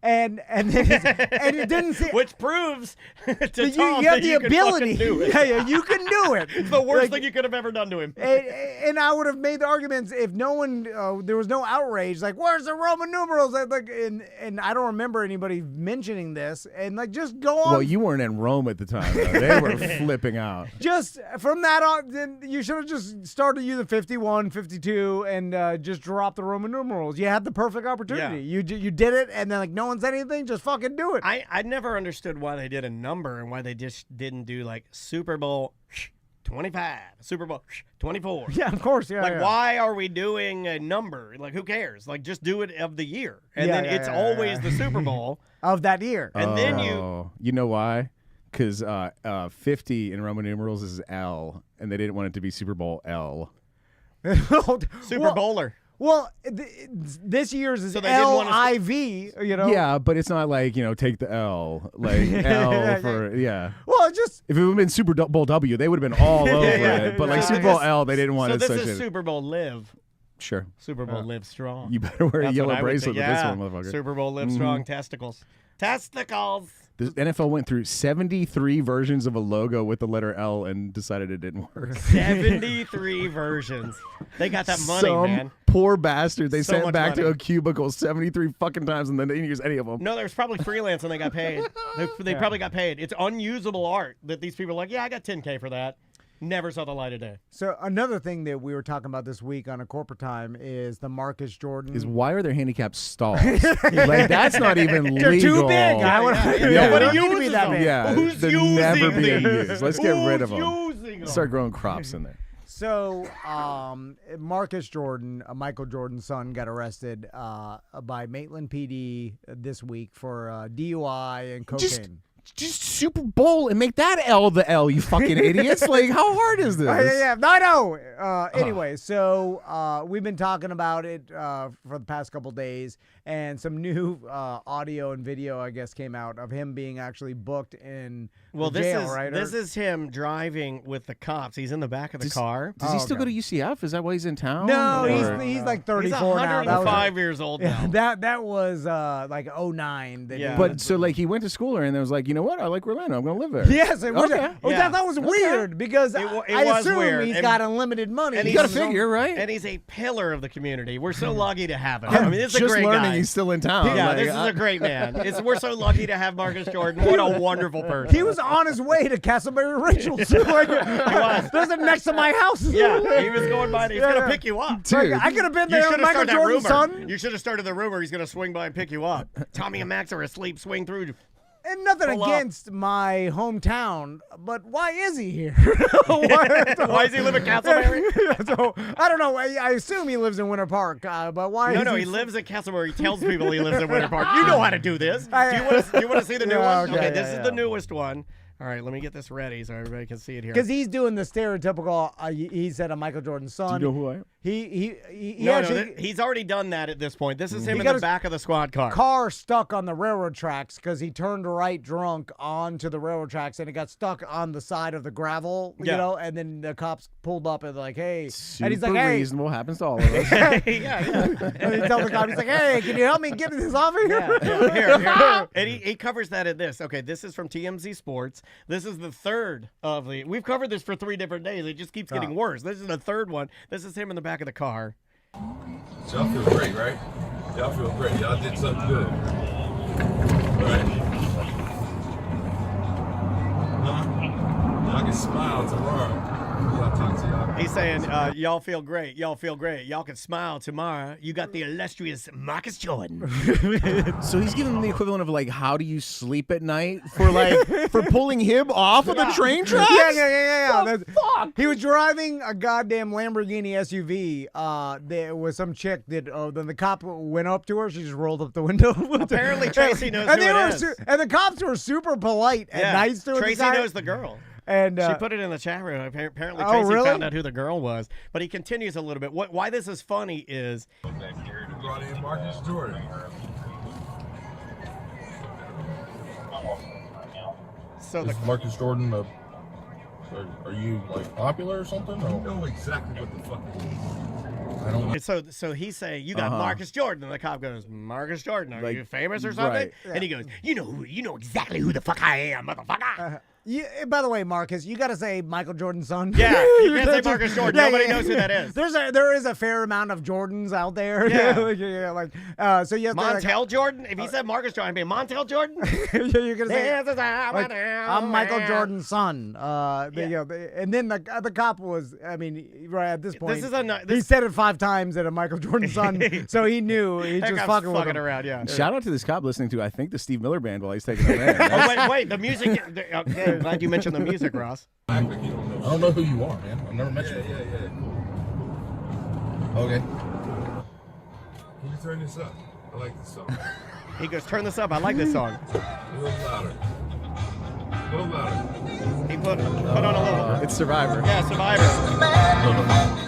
Speaker 1: And then and it didn't say,
Speaker 5: which proves to
Speaker 1: that
Speaker 5: Tom
Speaker 1: you have
Speaker 5: that
Speaker 1: the
Speaker 5: you can
Speaker 1: ability.
Speaker 5: fucking do it.
Speaker 1: Yeah, you can do it.
Speaker 5: It's the worst thing you could have ever done to him.
Speaker 1: And I would have made the arguments if no one, there was no outrage, like, where's the Roman numerals? And I don't remember anybody mentioning this. And just go on.
Speaker 6: Well, you weren't in Rome at the time, though. They were flipping out.
Speaker 1: Just from that on, then you should have just started using 51, 52, and just dropped the Roman numerals. You had the perfect opportunity.
Speaker 5: Yeah.
Speaker 1: You did it, and then no one said anything. Just fucking do it.
Speaker 5: I never understood why they did a number and why they just didn't do like Super Bowl 25, Super Bowl 24.
Speaker 1: Yeah, of course. Yeah.
Speaker 5: Why are we doing a number? Like, who cares? Like, just do it of the year, and then it's always the Super Bowl
Speaker 1: of that year.
Speaker 5: And then
Speaker 6: you know why? Because 50 in Roman numerals is L, and they didn't want it to be Super Bowl L.
Speaker 5: Super Bowler.
Speaker 1: Well, this year's is
Speaker 5: So they didn't want
Speaker 1: LIV,
Speaker 6: Yeah, but it's not like, take the L. Like, L for, yeah.
Speaker 1: Well, just...
Speaker 6: If it would have been Super Bowl W, they would have been all over it. But, like, Super Bowl L, they didn't want it
Speaker 5: So this
Speaker 6: associated.
Speaker 5: is Super Bowl Live.
Speaker 6: Sure.
Speaker 5: Super Bowl Live Strong.
Speaker 6: You better wear a yellow bracelet with this one,
Speaker 5: Yeah.
Speaker 6: motherfucker.
Speaker 5: Super Bowl Live Strong testicles. Testicles.
Speaker 6: The NFL went through 73 versions of a logo with the letter L and decided it didn't work.
Speaker 5: 73 versions. They got that money, man.
Speaker 6: Poor bastard. They
Speaker 5: So
Speaker 6: sent
Speaker 5: much
Speaker 6: back to
Speaker 5: money.
Speaker 6: a cubicle 73 fucking times and then they didn't use any of them.
Speaker 5: No, there's probably freelance and they got paid. They probably got paid. It's unusable art that these people are like, yeah, I got $10K for that. Never saw the light of day.
Speaker 1: So another thing that we were talking about this week on a corporate time is the Marcus Jordan.
Speaker 6: Is why are there handicapped stalls? Like, that's not even legal.
Speaker 1: They're too big.
Speaker 5: Nobody uses them.
Speaker 6: Yeah,
Speaker 5: Who's
Speaker 6: they're
Speaker 5: using
Speaker 6: never being
Speaker 5: these?
Speaker 6: used. Let's get rid of them.
Speaker 5: Using them?
Speaker 6: Start growing crops in there.
Speaker 1: So Marcus Jordan, Michael Jordan's son, got arrested by Maitland PD this week for DUI and cocaine.
Speaker 6: Just Super Bowl and make that L the L, you fucking idiots. Like, how hard is this?
Speaker 1: Yeah, I know. Anyway, so we've been talking about it for the past couple days, and some new audio and video, I guess, came out of him being actually booked in jail, right?
Speaker 5: This is him driving with the cops. He's in the back of the car.
Speaker 6: Does he still go to UCF? Is that why he's in town?
Speaker 1: No,
Speaker 6: Or-
Speaker 1: he's like 34
Speaker 5: He's
Speaker 1: now.
Speaker 5: 105 years old now.
Speaker 1: That was like 09.
Speaker 5: Yeah.
Speaker 6: But so, like, he went to school there and was like, you know what? I like Orlando. I'm going to live there.
Speaker 1: Yes, it was.
Speaker 6: Okay.
Speaker 1: I thought was weird because
Speaker 5: It
Speaker 1: I
Speaker 5: was
Speaker 1: assume
Speaker 5: weird.
Speaker 1: he's
Speaker 5: And-
Speaker 1: got unlimited money.
Speaker 5: and
Speaker 6: You
Speaker 5: he's
Speaker 6: got to figure, right?
Speaker 5: And he's a pillar of the community. We're so lucky to have him. I mean, this is a
Speaker 6: Just
Speaker 5: great
Speaker 6: learning
Speaker 5: guy.
Speaker 6: he's still in town.
Speaker 5: Yeah,
Speaker 6: Like,
Speaker 5: this is a great man. We're so lucky to have Marcus Jordan. What a wonderful person.
Speaker 1: He was on his way to Castleberry Rachel's. There's it next to my house.
Speaker 5: Yeah, he was going by. He's
Speaker 1: Yeah,
Speaker 5: going to
Speaker 1: yeah.
Speaker 5: pick you up.
Speaker 6: Dude.
Speaker 1: I could have been
Speaker 5: You
Speaker 1: there
Speaker 5: should
Speaker 1: with
Speaker 5: have
Speaker 1: Michael
Speaker 5: started that
Speaker 1: Jordan's
Speaker 5: rumor.
Speaker 1: son.
Speaker 5: You should have started the rumor he's going to swing by and pick you up. Tommy and Max are asleep. Swing through.
Speaker 1: And nothing
Speaker 5: Pull up.
Speaker 1: against my hometown, but why is he here?
Speaker 5: Why does he live in Castleberry?
Speaker 1: So, I don't know. I assume he lives in Winter Park, but why?
Speaker 5: No, he lives in Castleberry. He tells people he lives in Winter Park. You know how to do this. Do you want to see the new
Speaker 1: Yeah,
Speaker 5: one?
Speaker 1: okay,
Speaker 5: This
Speaker 1: yeah,
Speaker 5: is the newest one. All right, let me get this ready so everybody can see it here.
Speaker 1: Because he's doing the stereotypical. He said a Michael Jordan's son.
Speaker 6: Do you know who I am?
Speaker 1: He
Speaker 5: No,
Speaker 1: actually
Speaker 5: he's already done that at this point. This is him
Speaker 1: He
Speaker 5: in
Speaker 1: got
Speaker 5: the
Speaker 1: his
Speaker 5: back of the squad car.
Speaker 1: car stuck on the railroad tracks because he turned right drunk onto the railroad tracks and it got stuck on the side of the gravel,
Speaker 5: Yeah.
Speaker 1: and then the cops pulled up and like, hey,
Speaker 6: Super
Speaker 1: and he's like, hey,
Speaker 6: reasonable. Happens to all of us.
Speaker 5: yeah.
Speaker 1: and he tells the cop, he's like, hey, can you help me get this off of here?
Speaker 5: Here. And he covers that at this. Okay, this is from TMZ Sports. This is the third of the. We've covered this for 3 different days. It just keeps getting worse. This is the third one. This is him in the back of the car.
Speaker 7: So y'all feel great, right? Y'all feel great. Y'all did something good. Right? Y'all can smile tomorrow. I'll talk to y'all.
Speaker 5: He's saying, y'all feel great. Y'all feel great. Y'all can smile tomorrow. You got the illustrious Marcus Jordan.
Speaker 6: So he's giving them the equivalent of, like, how do you sleep at night for pulling him off of the train tracks?
Speaker 1: Yeah. That's-
Speaker 6: fuck?
Speaker 1: He was driving a goddamn Lamborghini SUV. There was some chick that then the cop went up to her. She just rolled up the window.
Speaker 5: Apparently Tracy knows
Speaker 1: and
Speaker 5: who
Speaker 1: they
Speaker 5: it
Speaker 1: were
Speaker 5: is.
Speaker 1: And the cops were super polite and nice to her.
Speaker 5: Tracy knows the girl.
Speaker 1: And
Speaker 5: she put it in the chat room. Apparently,
Speaker 1: oh,
Speaker 5: Tracy
Speaker 1: really?
Speaker 5: found out who the girl was. But he continues a little bit. Why this is funny is...
Speaker 7: Brought in Marcus Jordan.
Speaker 5: So
Speaker 7: Is Marcus Jordan are you like popular or something? I don't know exactly what the fuck it is. I don't know.
Speaker 5: So he's saying, you got Marcus Jordan. And the cop goes, Marcus Jordan, are you famous or something?
Speaker 6: Right.
Speaker 5: And he goes, you know exactly who the fuck I am, motherfucker.
Speaker 1: By the way, Marcus, you got to say Michael Jordan's son.
Speaker 5: Yeah, you can't say Marcus Jordan. Nobody knows who that is.
Speaker 1: There is a fair amount of Jordans out there.
Speaker 5: Yeah.
Speaker 1: So you have
Speaker 5: Montel Jordan? If he said Marcus Jordan, I'd be Montel Jordan?
Speaker 1: you're gonna say
Speaker 5: This is how I
Speaker 1: like,
Speaker 5: do.
Speaker 1: I'm Michael Jordan's son. And then the cop was, I mean, right at this point, he said it 5 times that a Michael Jordan's son, so he knew he just fucking with him.
Speaker 5: around. Yeah.
Speaker 6: Shout out to this cop listening to, I think, the Steve Miller Band while he's taking a man.
Speaker 5: Oh, wait, the music. Okay, glad you mentioned the music, Ross.
Speaker 7: I don't know who you are, man. I've never met you. Yeah. Okay. Can you turn this up? I like this song.
Speaker 5: He goes, turn this up. I like this song.
Speaker 7: A little louder. A little louder.
Speaker 5: He put on a little.
Speaker 6: It's Survivor.
Speaker 5: Yeah, Survivor.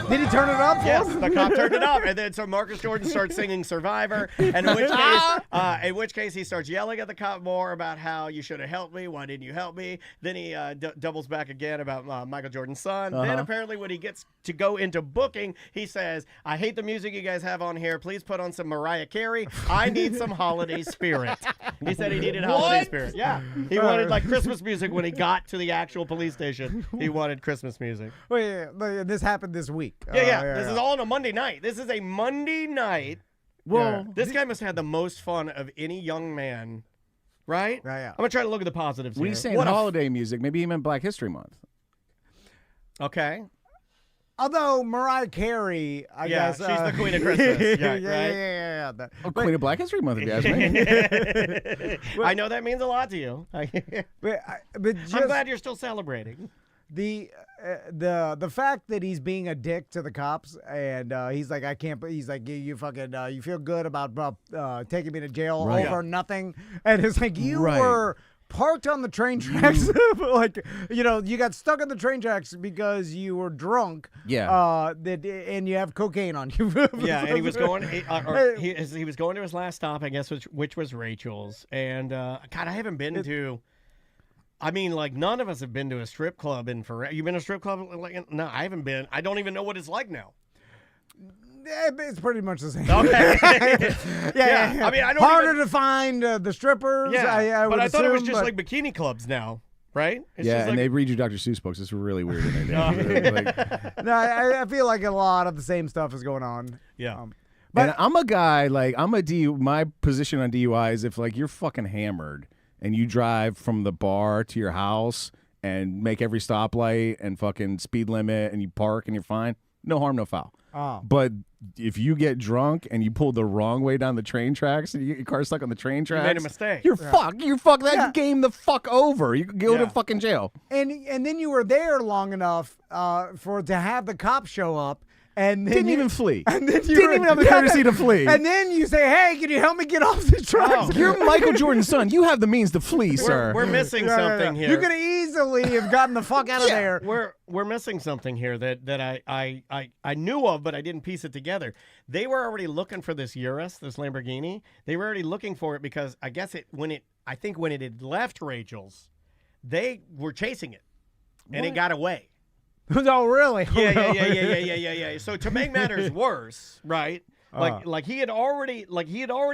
Speaker 1: Did he turn it up?
Speaker 5: Yes, the cop turned it up, and then so Marcus Jordan starts singing Survivor, and in which case he starts yelling at the cop more about how you should have helped me, why didn't you help me? Then he doubles back again about Michael Jordan's son. Then apparently when he gets to go into booking, he says, I hate the music you guys have on here. Please put on some Mariah Carey. I need some holiday spirit. He said he needed holiday spirit. Yeah, he wanted like Christmas music when he got to the actual police station. He wanted Christmas music.
Speaker 1: Wait, this happened this week.
Speaker 5: This is all on a Monday night. This is a Monday night.
Speaker 1: Well,
Speaker 5: this guy must have had the most fun of any young man, right?
Speaker 1: Yeah.
Speaker 5: I'm gonna try to look at the positives
Speaker 6: When
Speaker 5: here.
Speaker 6: he's saying holiday music, maybe he meant Black History Month.
Speaker 5: Okay.
Speaker 1: Although Mariah Carey, I guess
Speaker 5: she's the queen of Christmas. Yeah, right?
Speaker 1: Yeah.
Speaker 6: Queen of Black History Month, if you ask me.
Speaker 5: I know that means a lot to you.
Speaker 1: But just,
Speaker 5: I'm glad you're still celebrating.
Speaker 1: The fact that he's being a dick to the cops and he's like, I can't. He's like, you fucking, you feel good about taking me to jail over nothing, and it's like you were parked on the train tracks, like you got stuck on the train tracks because you were drunk.
Speaker 6: Yeah.
Speaker 1: And you have cocaine on you.
Speaker 5: Yeah, and he was going. He was going to his last stop, I guess, which was Rachel's. And God, I haven't been to. I mean, like, none of us have been to a strip club in forever. You been to a strip club? No, I haven't been. I don't even know what it's like now.
Speaker 1: It's pretty much the same.
Speaker 5: Okay.
Speaker 1: yeah.
Speaker 5: I mean, I don't
Speaker 1: harder to find the strippers.
Speaker 5: Yeah,
Speaker 1: but
Speaker 5: I thought it was just like bikini clubs now, right? It's just
Speaker 6: and
Speaker 5: like...
Speaker 6: they read you Dr. Seuss books. It's really weird.
Speaker 1: No, I feel like a lot of the same stuff is going on.
Speaker 5: Yeah.
Speaker 6: But I'm a guy, like, my position on DUI is if, like, you're fucking hammered and you drive from the bar to your house and make every stoplight and fucking speed limit and you park and you're fine, no harm, no foul. But if you get drunk and you pull the wrong way down the train tracks and you get your car stuck on the train tracks,
Speaker 5: you made a mistake.
Speaker 6: You're fucked. You're fucked. That game the fuck over. You go to fucking jail.
Speaker 1: And then you were there long enough to have the cops show up. And then
Speaker 6: didn't even flee.
Speaker 1: And then you
Speaker 6: didn't even have the courtesy to flee.
Speaker 1: And then you say, "Hey, can you help me get off the tracks?"
Speaker 6: You're Michael Jordan's son. You have the means to flee, sir.
Speaker 5: We're missing something here.
Speaker 1: You could easily have gotten the fuck out of there.
Speaker 5: We're missing something here that I knew of, but I didn't piece it together. They were already looking for this Urus, this Lamborghini. They were already looking for it because I guess when it had left Rachel's, they were chasing it, and it got away.
Speaker 1: Oh, really?
Speaker 5: Yeah. So to make matters worse, right? Like he had already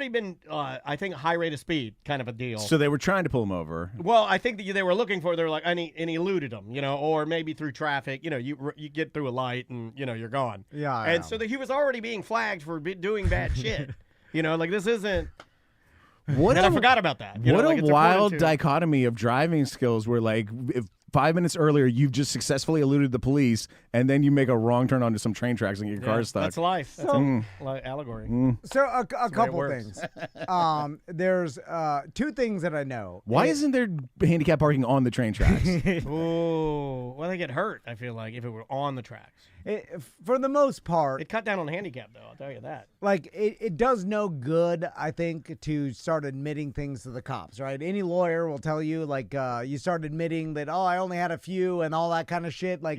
Speaker 5: been, I think, high rate of speed kind of a deal.
Speaker 6: So they were trying to pull him over.
Speaker 5: Well, I think that they were looking for. They were like, and he eluded them, or maybe through traffic. You get through a light and you're gone.
Speaker 1: Yeah.
Speaker 5: And so that he was already being flagged for doing bad shit. Like this isn't. I forgot about that.
Speaker 6: What a wild dichotomy of driving skills where, like, if 5 minutes earlier you've just successfully eluded the police and then you make a wrong turn onto some train tracks and get your car stuck.
Speaker 5: That's life. That's an allegory.
Speaker 1: So a couple things. There's 2 things that I know.
Speaker 6: Why isn't there handicap parking on the train tracks?
Speaker 5: Ooh. Well, they get hurt, I feel like, if it were on the tracks.
Speaker 1: For the most part,
Speaker 5: It cut down on handicap, though, I'll tell you that.
Speaker 1: like it does no good, I think, to start admitting things to the cops, right? Any lawyer will tell you, like, you start admitting that, oh, I only had a few and all that kind of shit. Like,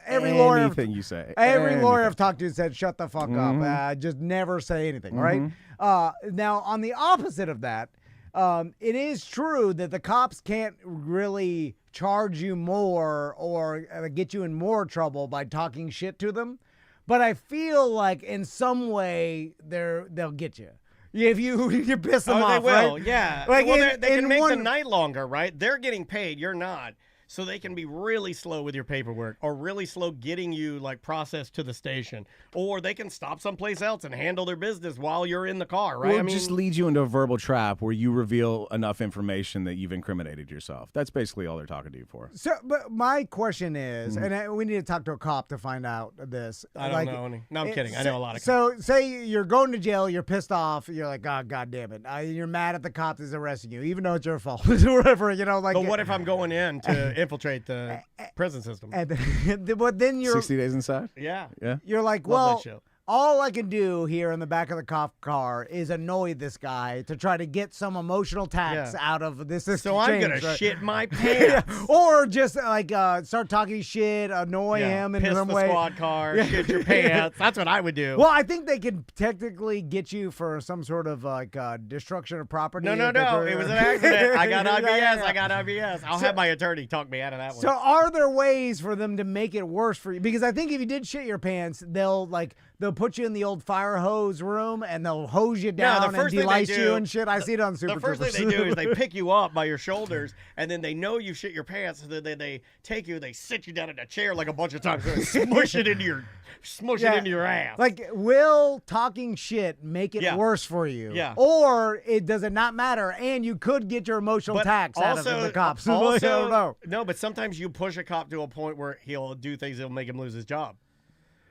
Speaker 1: every lawyer,
Speaker 6: Anything you say.
Speaker 1: every lawyer I've talked to said, shut the fuck up. Just never say anything, right? Now, on the opposite of that, it is true that the cops can't really charge you more or get you in more trouble by talking shit to them. But I feel like in some way they'll get you. If you piss them off,
Speaker 5: they will,
Speaker 1: right?
Speaker 5: yeah.
Speaker 1: Like
Speaker 5: well, they can make the night longer, right? They're getting paid, you're not. So they can be really slow with your paperwork or really slow getting you like processed to the station. Or they can stop someplace else and handle their business while you're in the car, right?
Speaker 6: Or just lead you into a verbal trap where you reveal enough information that you've incriminated yourself. That's basically all they're talking to you for.
Speaker 1: So, but my question is, and we need to talk to a cop to find out this.
Speaker 5: I don't know any. No, I'm kidding. I know a lot of cops.
Speaker 1: So say you're going to jail, you're pissed off, you're like, oh, God damn it. You're mad at the cop that's arresting you, even though it's your fault or whatever, you know. Like,
Speaker 5: but what if I'm going in to infiltrate the prison system?
Speaker 1: But then you're
Speaker 6: 60 days inside?
Speaker 5: Yeah.
Speaker 1: You're like,
Speaker 5: Love that
Speaker 1: well,
Speaker 5: show.
Speaker 1: all I can do here in the back of the cop car is annoy this guy to try to get some emotional tax out of this exchange.
Speaker 5: So I'm going to shit my pants.
Speaker 1: Or just like start talking shit, annoy him in
Speaker 5: piss
Speaker 1: some
Speaker 5: the
Speaker 1: way.
Speaker 5: squad car, shit your pants. That's what I would do.
Speaker 1: Well, I think they could technically get you for some sort of like destruction of property.
Speaker 5: No. It was an accident. I got IBS. I'll have my attorney talk me out of that one.
Speaker 1: So are there ways for them to make it worse for you? Because I think if you did shit your pants, they'll put you in the old fire hose room and they'll hose you down and delice you and shit. I see it on Super
Speaker 5: The first
Speaker 1: Troopers.
Speaker 5: thing they do is they pick you up by your shoulders and then they know you shit your pants. So then they take you, they sit you down in a chair like a bunch of times and smush it into your ass.
Speaker 1: Like, will talking shit make it worse for you?
Speaker 5: Yeah.
Speaker 1: Or does it not matter and you could get your emotional tax out of the cops? I don't know.
Speaker 5: No, but sometimes you push a cop to a point where he'll do things that'll make him lose his job.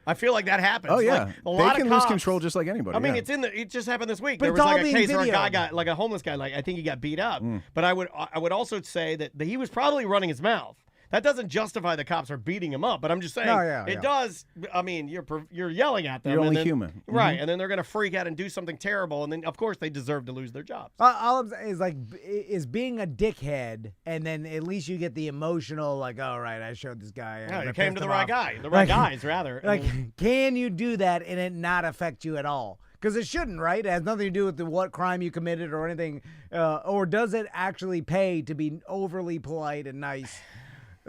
Speaker 5: I feel like that happens.
Speaker 6: Oh yeah,
Speaker 5: like,
Speaker 6: they can lose control just like anybody.
Speaker 5: I mean, it just happened this week.
Speaker 1: But
Speaker 5: there was
Speaker 1: it's all
Speaker 5: like a
Speaker 1: being
Speaker 5: case where a guy
Speaker 1: videoed.
Speaker 5: got, like a homeless guy, like I think he got beat up. But I would also say that he was probably running his mouth. That doesn't justify the cops are beating him up, but I'm just saying it does. I mean, you're yelling at them.
Speaker 6: You're only
Speaker 5: then,
Speaker 6: human,
Speaker 5: right? And then they're gonna freak out and do something terrible, and then of course they deserve to lose their jobs.
Speaker 1: All I'm saying is like is being a dickhead, and then at least you get the emotional, like, all right, I showed this guy.
Speaker 5: No, you came to the right guy. The right guys, rather.
Speaker 1: Like, can you do that and it not affect you at all? Because it shouldn't, right? It has nothing to do with what crime you committed or anything. Or does it actually pay to be overly polite and nice?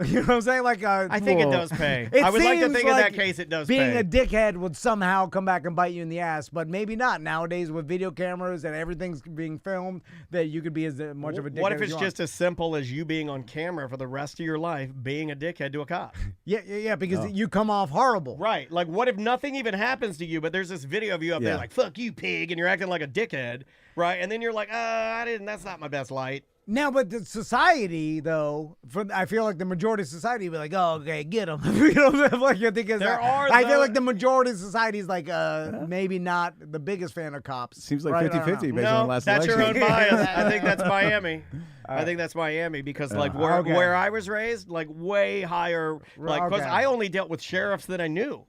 Speaker 1: You know what I'm saying? Like,
Speaker 5: I think it does pay. I would like to think in that case it does
Speaker 1: being
Speaker 5: pay.
Speaker 1: a dickhead would somehow come back and bite you in the ass, but maybe not. Nowadays with video cameras and everything's being filmed, that you could be as much of a dickhead.
Speaker 5: What if
Speaker 1: as
Speaker 5: it's
Speaker 1: you
Speaker 5: just as simple as you being on camera for the rest of your life, being a dickhead to a cop?
Speaker 1: Yeah, because you come off horrible.
Speaker 5: Right. Like, what if nothing even happens to you, but there's this video of you up there like, fuck you, pig, and you're acting like a dickhead, right? And then you're like, that's not my best light.
Speaker 1: Now, but the society, though, I feel like the majority of society would be like, oh, okay, get them. You know what I'm saying? Like, I feel like the majority of society is like maybe not the biggest fan of cops.
Speaker 6: Seems like
Speaker 1: right?
Speaker 6: 50-50 based on the last
Speaker 5: that's
Speaker 6: election.
Speaker 5: your own bias. I think that's Miami. I think that's Miami because like where I was raised, like way higher, like because I only dealt with sheriffs that I knew.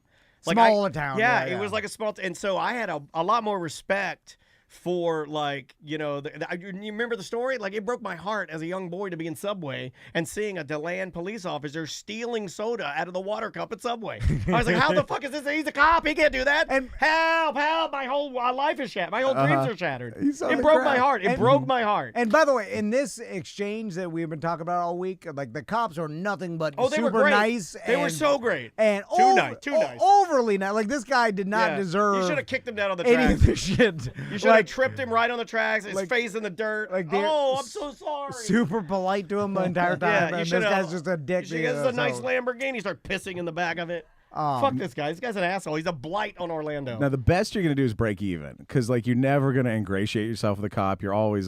Speaker 5: Like
Speaker 1: smaller town.
Speaker 5: Yeah, it was like a small and so I had a lot more respect for like, you know, you remember the story? Like it broke my heart as a young boy to be in Subway and seeing a DeLand police officer stealing soda out of the water cup at Subway. I was like, how the fuck is this? He's a cop. He can't do that. And help. My whole life is shattered. My whole dreams are shattered. It broke my heart. It broke my heart.
Speaker 1: And by the way, in this exchange that we've been talking about all week, like the cops are nothing but
Speaker 5: they
Speaker 1: super
Speaker 5: were great.
Speaker 1: Nice.
Speaker 5: They were so great.
Speaker 1: And
Speaker 5: too nice.
Speaker 1: Overly nice. Like this guy did not deserve.
Speaker 5: You should have kicked him down on the
Speaker 1: any
Speaker 5: tracks.
Speaker 1: of this shit.
Speaker 5: You should have tripped him right on the tracks, his
Speaker 1: like,
Speaker 5: face in the dirt.
Speaker 1: Like
Speaker 5: I'm so sorry.
Speaker 1: Super polite to him the entire time.
Speaker 5: Yeah,
Speaker 1: this guy's just a dick.
Speaker 5: This is a nice Lamborghini. Start pissing in the back of it. Fuck this guy. This guy's an asshole. He's a blight on Orlando.
Speaker 6: Now, the best you're going to do is break even because, like, you're never going to ingratiate yourself with a cop. You're always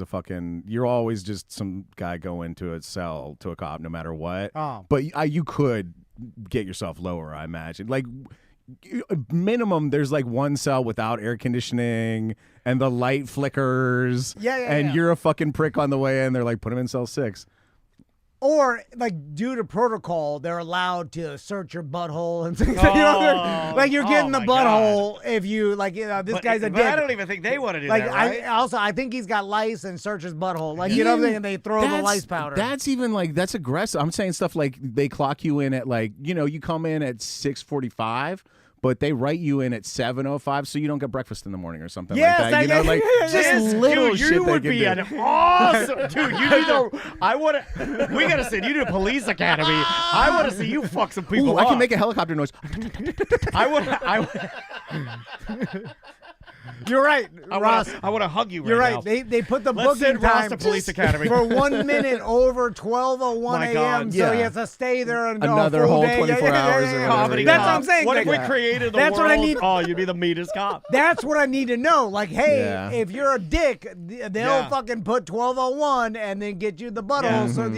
Speaker 6: you're always just some guy going to a cell to a cop no matter what. But you could get yourself lower, I imagine. Like, minimum, there's like one cell without air conditioning and the light flickers.
Speaker 1: And
Speaker 6: you're a fucking prick on the way in. They're like, put him in cell 6.
Speaker 1: Or, like, due to protocol, they're allowed to search your butthole and things. Like, you're getting the butthole if you, like, this guy's a dick.
Speaker 5: I don't even think they want to do
Speaker 1: like,
Speaker 5: that, right?
Speaker 1: I think he's got lice and search his butthole. Like, you know what I'm saying? They throw the lice powder.
Speaker 6: That's even, like, that's aggressive. I'm saying stuff like they clock you in at, like, you come in at 6:45. But they write you in at 7:05 so you don't get breakfast in the morning or something like that. Like just little
Speaker 5: dude,
Speaker 6: shit
Speaker 5: you
Speaker 6: they
Speaker 5: would
Speaker 6: can
Speaker 5: be
Speaker 6: do.
Speaker 5: an awesome dude. You need to. I want to. We gotta send you to police academy. I want to see you fuck some people.
Speaker 6: Ooh, I can make a helicopter noise.
Speaker 5: I want.
Speaker 1: You're right, Ross.
Speaker 5: I want to hug you.
Speaker 1: You're
Speaker 5: right.
Speaker 1: right.
Speaker 5: Now.
Speaker 1: They put the
Speaker 5: Let's
Speaker 1: booking
Speaker 5: send Ross
Speaker 1: time
Speaker 5: to police academy
Speaker 1: for 1 minute over 12:01 a.m. So he has to stay there
Speaker 6: another
Speaker 1: a full
Speaker 6: whole
Speaker 1: day.
Speaker 6: 24 hours. Or
Speaker 5: Comedy.
Speaker 1: That's what I'm saying.
Speaker 5: What if we created the
Speaker 1: That's
Speaker 5: world?
Speaker 1: what I need.
Speaker 5: Oh, you'd be the meanest cop.
Speaker 1: That's what I need to know. Like, hey, if you're a dick, they'll fucking put 12:01 and then get you the butthole. So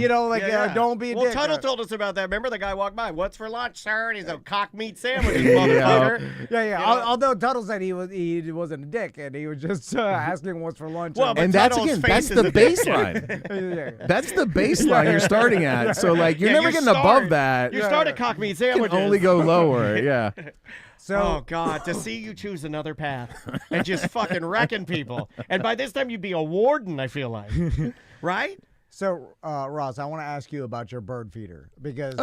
Speaker 1: don't be a dick.
Speaker 5: Well, Tuttle told us about that. Remember the guy walked by. What's for lunch, sir? And he's a cock meat sandwich, motherfucker.
Speaker 1: Yeah. Although Tuttle said he wasn't a dick and he was just asking what's for lunch.
Speaker 5: Well,
Speaker 6: and that's the baseline. That's the baseline you're starting at. So like you're never getting above that.
Speaker 5: You start at cock meat sandwiches.
Speaker 6: You can only go lower. Yeah.
Speaker 1: So,
Speaker 5: oh God, to see you choose another path and just fucking wrecking people. And by this time you'd be a warden, I feel like. Right?
Speaker 1: So, Ross, I want to ask you about your bird feeder because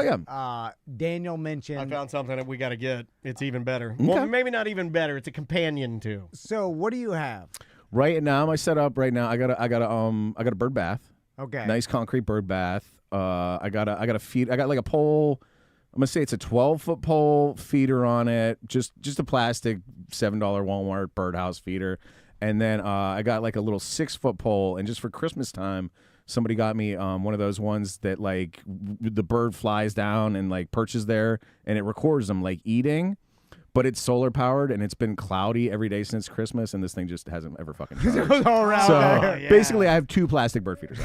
Speaker 1: Daniel mentioned.
Speaker 5: I found something that we got to get. It's even better.
Speaker 6: Okay.
Speaker 5: Well, maybe not even better. It's a companion to.
Speaker 1: So, what do you have?
Speaker 6: Right now, my setup right now, I got a bird bath.
Speaker 1: Okay.
Speaker 6: Nice concrete bird bath. I got a feed. I got like a pole. I'm gonna say it's a 12-foot pole feeder on it. Just a plastic $7 Walmart birdhouse feeder, and then I got like a little 6-foot pole. And just for Christmas time, somebody got me one of those ones that like the bird flies down and like perches there, and it records them like eating. But it's solar powered and it's been cloudy every day since Christmas, and this thing just hasn't ever fucking charged. So basically, I have 2 plastic bird feeders.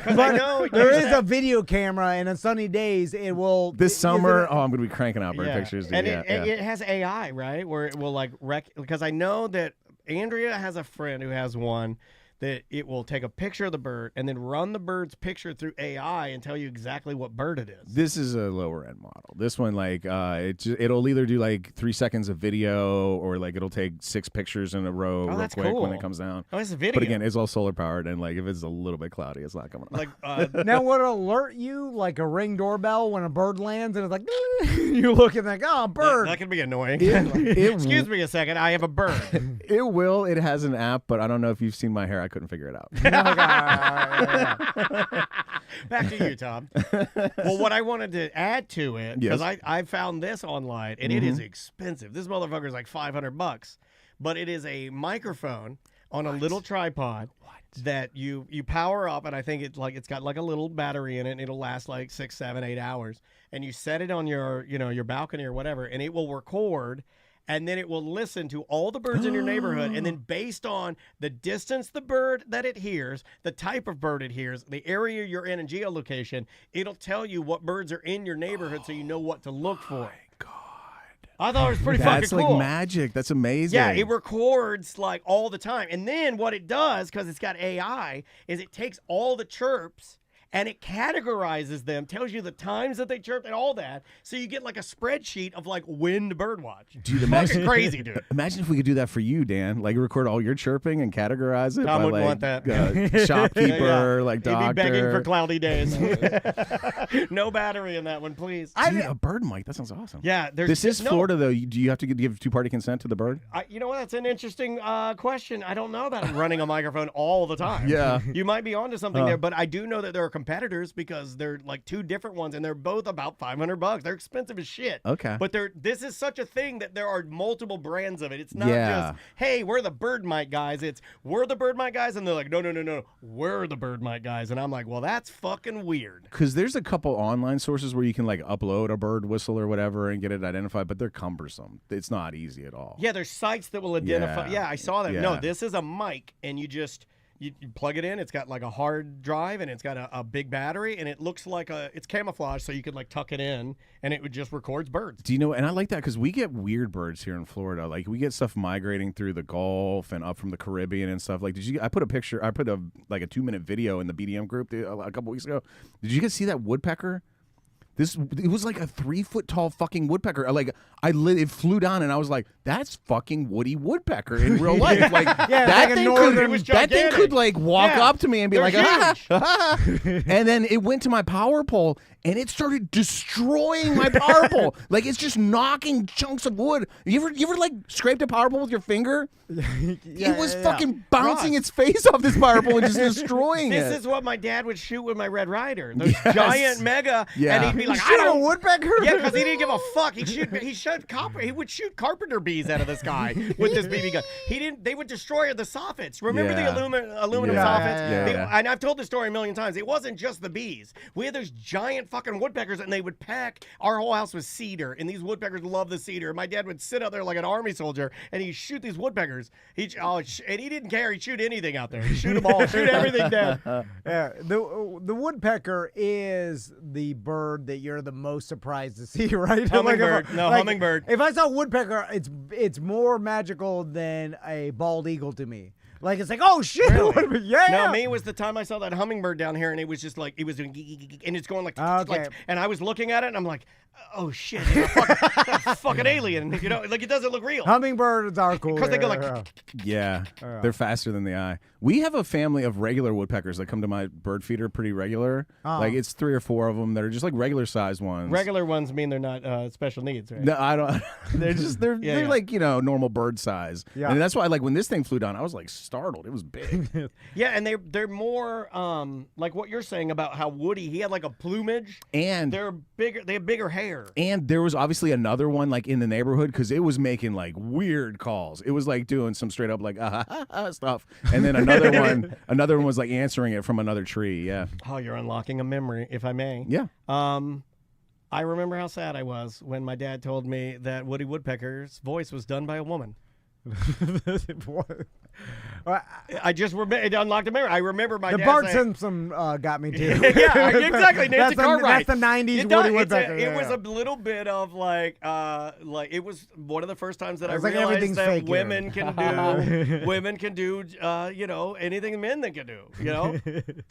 Speaker 1: But I know there is a video camera, and on sunny days it will.
Speaker 6: This summer, I'm gonna be cranking out bird pictures.
Speaker 5: And it has AI, right? Where it will like because I know that Andrea has a friend who has one that it will take a picture of the bird and then run the bird's picture through AI and tell you exactly what bird it is.
Speaker 6: This is a lower end model. This one, like, it'll either do like 3 seconds of video or like it'll take 6 pictures in a row real quick when it comes down.
Speaker 5: Oh, it's a video.
Speaker 6: But again, it's all solar powered, and like if it's a little bit cloudy, it's not coming on.
Speaker 5: Like
Speaker 1: now, would it alert you like a Ring doorbell when a bird lands and it's like you look and like, oh, bird.
Speaker 5: That can be annoying. Excuse me a second, I have a bird.
Speaker 6: It will. It has an app, but I don't know if you've seen my hair. I couldn't figure it out.
Speaker 5: Back to you, Tom. Well, what I wanted to add to it, because I found this online, and it is expensive. This motherfucker is like $500, but it is a microphone on a little tripod that you power up, and I think it's got like a little battery in it, and it'll last like 6, 7, 8 hours. And you set it on your your balcony or whatever, and it will record. And then it will listen to all the birds in your neighborhood. And then based on the distance the bird that it hears, the type of bird it hears, the area you're in and geolocation, it'll tell you what birds are in your neighborhood so you know what to look for.
Speaker 6: My God.
Speaker 5: I thought it was pretty fucking cool.
Speaker 6: That's like magic. That's amazing.
Speaker 5: Yeah, it records like all the time. And then what it does, because it's got AI, is it takes all the chirps and it categorizes them, tells you the times that they chirped and all that. So you get like a spreadsheet of like when to birdwatch.
Speaker 6: Dude,
Speaker 5: imagine crazy, dude.
Speaker 6: Imagine if we could do that for you, Dan. Like record all your chirping and categorize it.
Speaker 5: Tom
Speaker 6: by,
Speaker 5: wouldn't want that.
Speaker 6: Shopkeeper, like doctor.
Speaker 5: He'd be begging for cloudy days. No battery in that one, please.
Speaker 6: Dude, a bird mic. That sounds awesome.
Speaker 5: Yeah,
Speaker 6: this is Florida though. Do you have to give 2-party consent to the bird?
Speaker 5: You know what? That's an interesting question. I don't know about running a microphone all the time.
Speaker 6: Yeah,
Speaker 5: you might be onto something there, but I do know that there are competitors because they're like 2 different ones, and they're both about $500. They're expensive as shit.
Speaker 6: Okay,
Speaker 5: but this is such a thing that there are multiple brands of it. It's not just hey, we're the bird mic guys. It's we're the bird mic guys, and they're like no, we're the bird mic guys, and I'm like, well, that's fucking weird.
Speaker 6: Because there's a couple online sources where you can like upload a bird whistle or whatever and get it identified, but they're cumbersome. It's not easy at all.
Speaker 5: Yeah, there's sites that will identify. Yeah, I saw that.
Speaker 6: Yeah.
Speaker 5: No, this is a mic, and you just You plug it in. It's got like a hard drive, and it's got a big battery, and it looks like it's camouflage, so you could like tuck it in, and it would just records birds.
Speaker 6: Do you know? And I like that because we get weird birds here in Florida. Like we get stuff migrating through the Gulf and up from the Caribbean and stuff. Like, I put a picture. I put a 2-minute video in the BDM group a couple weeks ago. Did you guys see that woodpecker? It was like a 3-foot tall fucking woodpecker. Like it flew down, and I was like, "That's fucking Woody Woodpecker in real life." Like that thing could like walk up to me and be like, "Ah." And then it went to my power pole, and it started destroying my power pole. Like it's just knocking chunks of wood. You ever like scraped a power pole with your finger? It was fucking bouncing its face off this power pole and just destroying it.
Speaker 5: This is what my dad would shoot with my Red Ryder. Those giant mega, and he'd be like,
Speaker 1: "I don't woodpecker."
Speaker 5: Yeah, because he didn't give a fuck. He would shoot carpenter bees out of the sky with this BB gun. They would destroy the soffits. Remember the aluminum soffits? And I've told this story a million times. It wasn't just the bees. We had those giant fucking woodpeckers, and they would pack. Our whole house was cedar, and these woodpeckers love the cedar. My dad would sit out there like an army soldier, and he'd shoot these woodpeckers. And he didn't care. He'd shoot anything out there. He'd shoot them all. Shoot everything down.
Speaker 1: Yeah, the woodpecker is the bird that you're the most surprised to see, right?
Speaker 5: Hummingbird. Hummingbird.
Speaker 1: If I saw woodpecker, it's more magical than a bald eagle to me. Like, it's like, oh, shit.
Speaker 5: Really?
Speaker 1: Yeah.
Speaker 5: No, me was the time I saw that hummingbird down here, and it was just like, it was doing, and it's going like, and I was looking at it, and I'm like, oh, shit, it's a fucking alien. You know, like, it doesn't look real.
Speaker 1: Hummingbirds are cool.
Speaker 5: Because they go like,
Speaker 6: they're faster than the eye. We have a family of regular woodpeckers that come to my bird feeder pretty regular. Like, it's 3 or 4 of them that are just like regular sized ones.
Speaker 5: Regular ones mean they're not special needs, right?
Speaker 6: No, I don't. They're like, normal bird size. Yeah. And that's why, like, when this thing flew down, I was like startled. It was big.
Speaker 5: Yeah, and they're more like what you're saying about how Woody, he had like a plumage, and they're bigger. They have bigger hair.
Speaker 6: And there was obviously another one like in the neighborhood because it was making like weird calls. It was like doing some straight up like stuff, and then another one was like answering it from another tree. Yeah.
Speaker 5: Oh, you're unlocking a memory, if I may.
Speaker 6: Yeah.
Speaker 5: I remember how sad I was when my dad told me that Woody Woodpecker's voice was done by a woman. I just it unlocked a memory. I remember my dad
Speaker 1: Bart
Speaker 5: saying,
Speaker 1: Simpson got me too.
Speaker 5: Yeah, exactly. Nancy Cartwright.
Speaker 1: That's the 90s Woody Woodpecker.
Speaker 5: It was a little bit of like it was one of the first times that I
Speaker 1: like
Speaker 5: realized that
Speaker 1: women
Speaker 5: can do anything men can do. You know,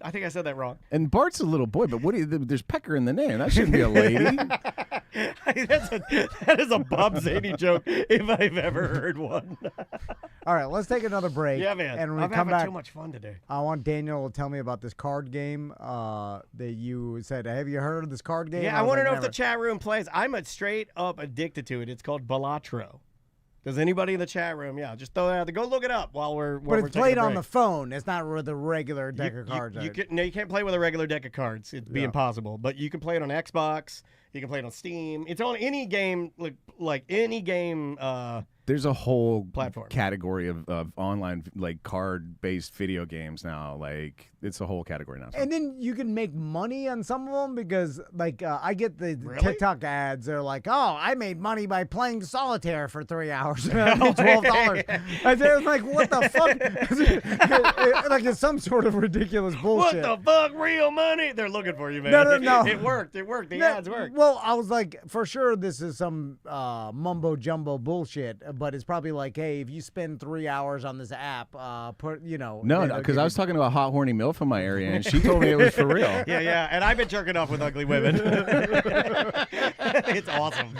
Speaker 5: I think I said that wrong.
Speaker 6: And Bart's a little boy, but Woody, there's Pecker in the name. That shouldn't be a lady.
Speaker 5: That is a Bob Zany joke if I've ever heard one.
Speaker 1: All right, let's take another break.
Speaker 5: Yeah, man.
Speaker 1: And when
Speaker 5: I'm
Speaker 1: we come
Speaker 5: having
Speaker 1: back,
Speaker 5: too much fun today.
Speaker 1: I want Daniel to tell me about this card game that you said. Have you heard of this card game?
Speaker 5: Yeah, I want to know if the chat room plays. I'm straight up addicted to it. It's called Balatro. Does anybody in the chat room? Yeah, just throw that out there. Go look it up while we're.
Speaker 1: But it's played on the phone. It's not with a regular deck of cards.
Speaker 5: You can't play with a regular deck of cards. It'd be impossible. But you can play it on Xbox. You can play it on Steam. It's on any game, like any game.
Speaker 6: There's a whole
Speaker 5: platform
Speaker 6: category of online like card-based video games now. Like it's a whole category now.
Speaker 1: And then you can make money on some of them because like I get the TikTok ads. They're like, oh, I made money by playing solitaire for 3 hours. I made $12. And they're like, what the fuck? Like it's some sort of ridiculous bullshit.
Speaker 5: What the fuck? Real money? They're looking for you, man.
Speaker 1: No.
Speaker 5: It worked. The ads worked.
Speaker 1: Well, I was like, for sure this is some mumbo jumbo bullshit. But it's probably like, hey, if you spend 3 hours on this app,
Speaker 6: No, because I was talking to a hot, horny MILF in my area, and she told me it was for real.
Speaker 5: Yeah, and I've been jerking off with ugly women. It's awesome.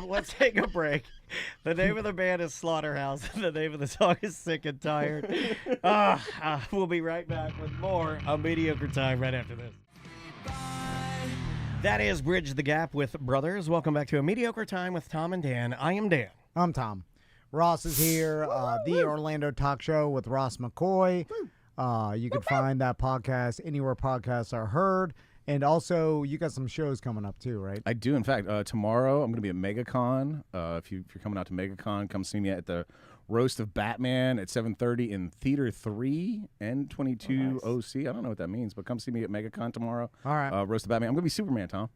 Speaker 5: Let's take a break. The name of the band is Slaughterhouse. The name of the song is Sick and Tired. We'll be right back with more on Mediocre Time right after this. That is Bridge the Gap with Brothers. Welcome back to A Mediocre Time with Tom and Dan. I am Dan.
Speaker 1: I'm Tom. Ross is here, the Orlando Talk Show with Ross McCoy. You can find that podcast anywhere podcasts are heard. And also, you got some shows coming up too, right?
Speaker 6: I do. In fact, tomorrow I'm going to be at MegaCon. If you're coming out to MegaCon, come see me at the Roast of Batman at 7:30 in Theater 3 N22 OC. I don't know what that means, but come see me at MegaCon tomorrow.
Speaker 1: All right.
Speaker 6: Roast of Batman. I'm going to be Superman, Tom.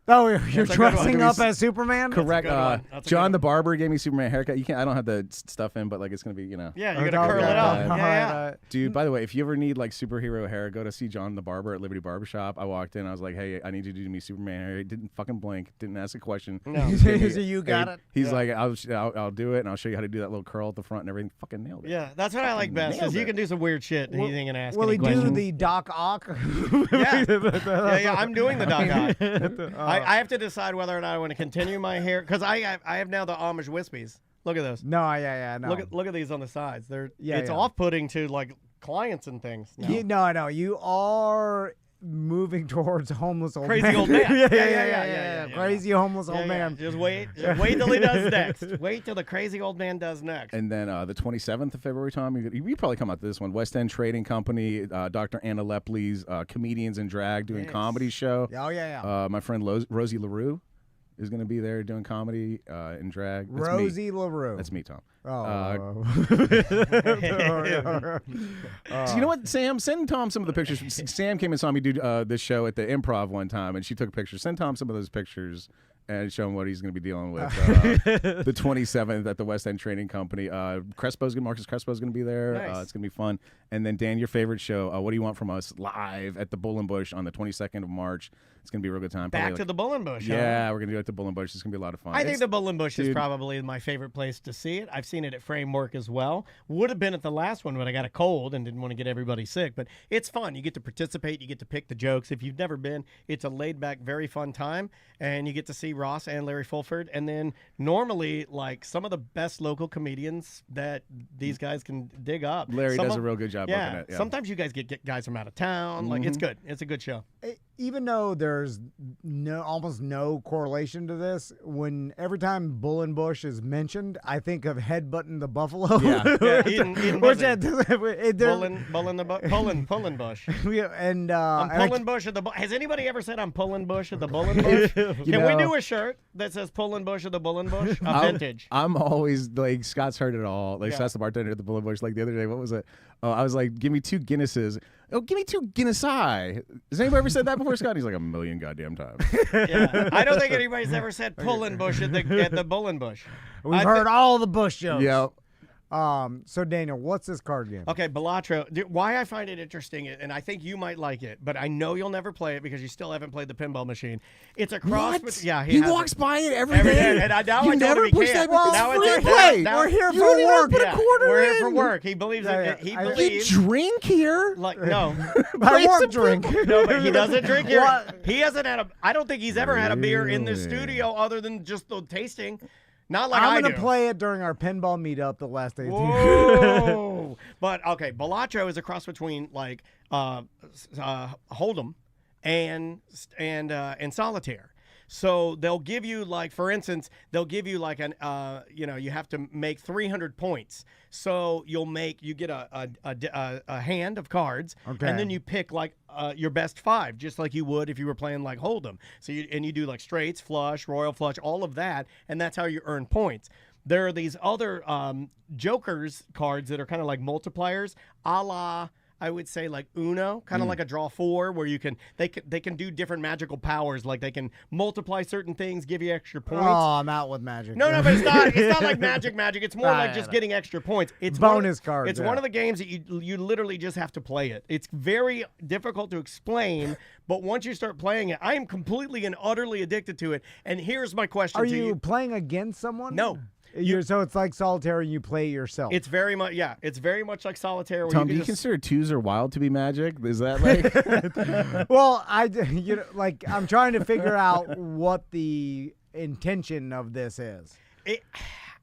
Speaker 1: Oh, you're
Speaker 5: That's a good
Speaker 1: dressing
Speaker 5: one.
Speaker 1: up as Superman?
Speaker 6: Correct.
Speaker 5: That's a good one. That's a
Speaker 6: John
Speaker 5: good
Speaker 6: the barber gave me Superman haircut. You can't. I don't have the stuff in, but like it's gonna be,
Speaker 5: Yeah,
Speaker 1: Okay,
Speaker 5: you're gonna curl
Speaker 1: okay,
Speaker 5: it up.
Speaker 1: okay.
Speaker 5: Yeah.
Speaker 6: Dude, by the way, if you ever need like superhero hair, go to see John the barber at Liberty Barbershop. I walked in, I was like, hey, I need you to do me Superman hair. He didn't fucking blink, didn't ask a question.
Speaker 5: No.
Speaker 1: So you got it?
Speaker 6: He's like, I'll do it, and I'll show you how to do that little curl at the front and everything. Fucking nailed it.
Speaker 5: Yeah, that's what I like best. Is
Speaker 6: Nailed
Speaker 5: you
Speaker 6: it.
Speaker 5: can do some weird shit and he ain't gonna ask
Speaker 1: Will
Speaker 5: any
Speaker 1: he
Speaker 5: questions.
Speaker 1: do the Doc Ock?
Speaker 5: Yeah, I'm doing the Doc Ock. I have to decide whether or not I want to continue my hair because I have now the Amish wispies. Look at those.
Speaker 1: No, yeah, no.
Speaker 5: Look at these on the sides. It's
Speaker 1: yeah.
Speaker 5: off-putting to like clients and things. No.
Speaker 1: No, you are moving towards homeless old
Speaker 5: Crazy
Speaker 1: man.
Speaker 5: old man.
Speaker 1: yeah. Crazy homeless old
Speaker 5: Yeah,
Speaker 1: man.
Speaker 5: Just wait till he does next. Wait till the crazy old man does next.
Speaker 6: And then the 27th of February, Tom, you probably come out to this one. West End Trading Company, Dr. Anna Lepley's Comedians in Drag doing comedy show.
Speaker 1: Oh, yeah.
Speaker 6: My friend Rosie LaRue is going to be there doing comedy in drag. That's
Speaker 1: Rosie
Speaker 6: me.
Speaker 1: LaRue.
Speaker 6: That's me, Tom.
Speaker 1: Oh.
Speaker 6: So you know what, Sam? Send Tom some of the pictures. Sam came and saw me do this show at the Improv one time, and she took pictures. Send Tom some of those pictures and show him what he's going to be dealing with. The 27th at the West End Trading Company. Marcus Crespo's going to be there.
Speaker 5: Nice.
Speaker 6: It's going to be fun. And then, Dan, your favorite show, What Do You Want From Us? Live at the Bull and Bush on the 22nd of March. It's going to be a real good time.
Speaker 5: Back
Speaker 6: Probably
Speaker 5: to the Bull and Bush.
Speaker 6: Yeah, we're going to do it at the Bull and Bush. It's going to be a lot of fun.
Speaker 5: I think the Bull and Bush is
Speaker 6: dude.
Speaker 5: probably my favorite place to see it. I've seen it at Framework as well. Would have been at the last one, but I got a cold and didn't want to get everybody sick. But it's fun. You get to participate. You get to pick the jokes. If you've never been, it's a laid-back, very fun time. And you get to see Ross and Larry Fulford. And then normally, like, some of the best local comedians that these guys can dig up.
Speaker 6: Larry does a real good job booking it. Yeah.
Speaker 5: Sometimes you guys get guys from out of town. Like, it's good. It's a good show.
Speaker 1: Even though there's almost no correlation to this, every time Bull and Bush is mentioned, I think of headbutting the buffalo.
Speaker 5: Yeah, Eden
Speaker 1: Which
Speaker 5: Pulling Bush.
Speaker 1: and
Speaker 5: I'm pulling Bush at the. Has anybody ever said I'm pulling Bush at the Bull and Bush? Can we do a shirt that says pulling Bush at the Bull and Bush? Vintage.
Speaker 6: I'm always like, Scott's heard it all. Like, Scott's the bartender at the Bull and Bush. Like the other day, what was it? Oh, I was like, give me 2 Guinnesses. Oh, give me 2 Guinness-I. Has anybody ever said that before, Scott? He's like, 1,000,000 goddamn times.
Speaker 5: Yeah, I don't think anybody's ever said pulling Bush at the Bull and Bush.
Speaker 1: We've heard all the Bush jokes.
Speaker 6: Yeah.
Speaker 1: So Daniel, what's this card game?
Speaker 5: Okay, Balatro. Why I find it interesting, and I think you might like it, but I know you'll never play it because you still haven't played the pinball machine. It's a cross.
Speaker 6: What?
Speaker 5: Yeah,
Speaker 6: he walks by it every day.
Speaker 5: And now
Speaker 6: you
Speaker 5: I
Speaker 6: never
Speaker 5: told him he
Speaker 6: push
Speaker 5: can't.
Speaker 6: that. Well,
Speaker 5: Now
Speaker 6: free
Speaker 5: it's
Speaker 6: play.
Speaker 1: We're here
Speaker 6: You
Speaker 1: for
Speaker 6: don't even
Speaker 1: work.
Speaker 6: put a quarter
Speaker 5: We're
Speaker 6: in.
Speaker 5: here for work. He believes it. He
Speaker 6: You
Speaker 5: believes.
Speaker 6: drink here?
Speaker 5: Like no,
Speaker 1: I work drink.
Speaker 5: no, but he doesn't drink here. He hasn't had a. I don't think he's ever had a beer in the studio other than just the tasting. Not like
Speaker 1: I'm
Speaker 5: going
Speaker 1: to play it during our pinball meetup the last 18.
Speaker 5: Whoa! But okay, Balatro is a cross between like Hold'em and solitaire. So they'll give you, like, for instance, they'll give you like an you have to make 300 points. So you get a hand of cards,
Speaker 1: Okay.
Speaker 5: and then you pick like your best 5, just like you would if you were playing like Hold'em. So you do like straights, flush, royal flush, all of that, and that's how you earn points. There are these other Jokers cards that are kind of like multipliers, a la, I would say, like Uno, kind of like a draw 4, where they can do different magical powers, like they can multiply certain things, give you extra points.
Speaker 1: Oh, I'm out with magic.
Speaker 5: No, but it's not like magic. It's more like just getting extra points. It's
Speaker 1: bonus cards.
Speaker 5: It's one of the games that you literally just have to play it. It's very difficult to explain, but once you start playing it, I am completely and utterly addicted to it. And here's my question to you.
Speaker 1: Are you playing against someone?
Speaker 5: No.
Speaker 1: So it's like solitaire and you play yourself.
Speaker 5: It's very much like solitaire. Where
Speaker 6: Tom, do you consider 2s or wild to be magic? Is that like?
Speaker 1: Well, I'm trying to figure out what the intention of this is.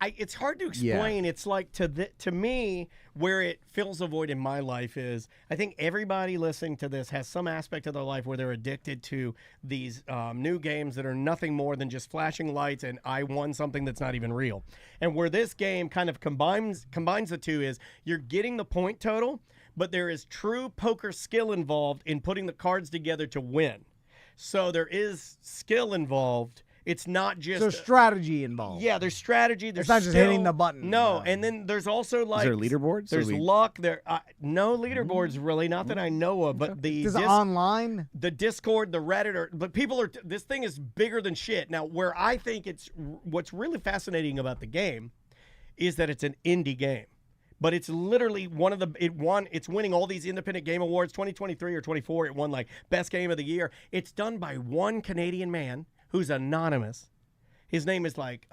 Speaker 5: It's hard to explain.
Speaker 6: Yeah.
Speaker 5: It's like to me, where it fills a void in my life is, I think everybody listening to this has some aspect of their life where they're addicted to these new games that are nothing more than just flashing lights and I won something that's not even real. And where this game kind of combines the two is you're getting the point total, but there is true poker skill involved in putting the cards together to win. So there is skill involved. It's not just
Speaker 1: So strategy involved.
Speaker 5: Yeah, there's strategy. There's
Speaker 1: It's not just hitting the button.
Speaker 5: No, and then there's also like
Speaker 6: Is there leaderboards?
Speaker 5: There's luck. There no leaderboards really, not that I know of. But
Speaker 1: Is it online?
Speaker 5: the Discord, the Reddit, but people are. This thing is bigger than shit. Now, where I think what's really fascinating about the game is that it's an indie game. But it's literally it's winning all these independent game awards, 2023 or 24. It won like best game of the year. It's done by one Canadian man who's anonymous. His name is like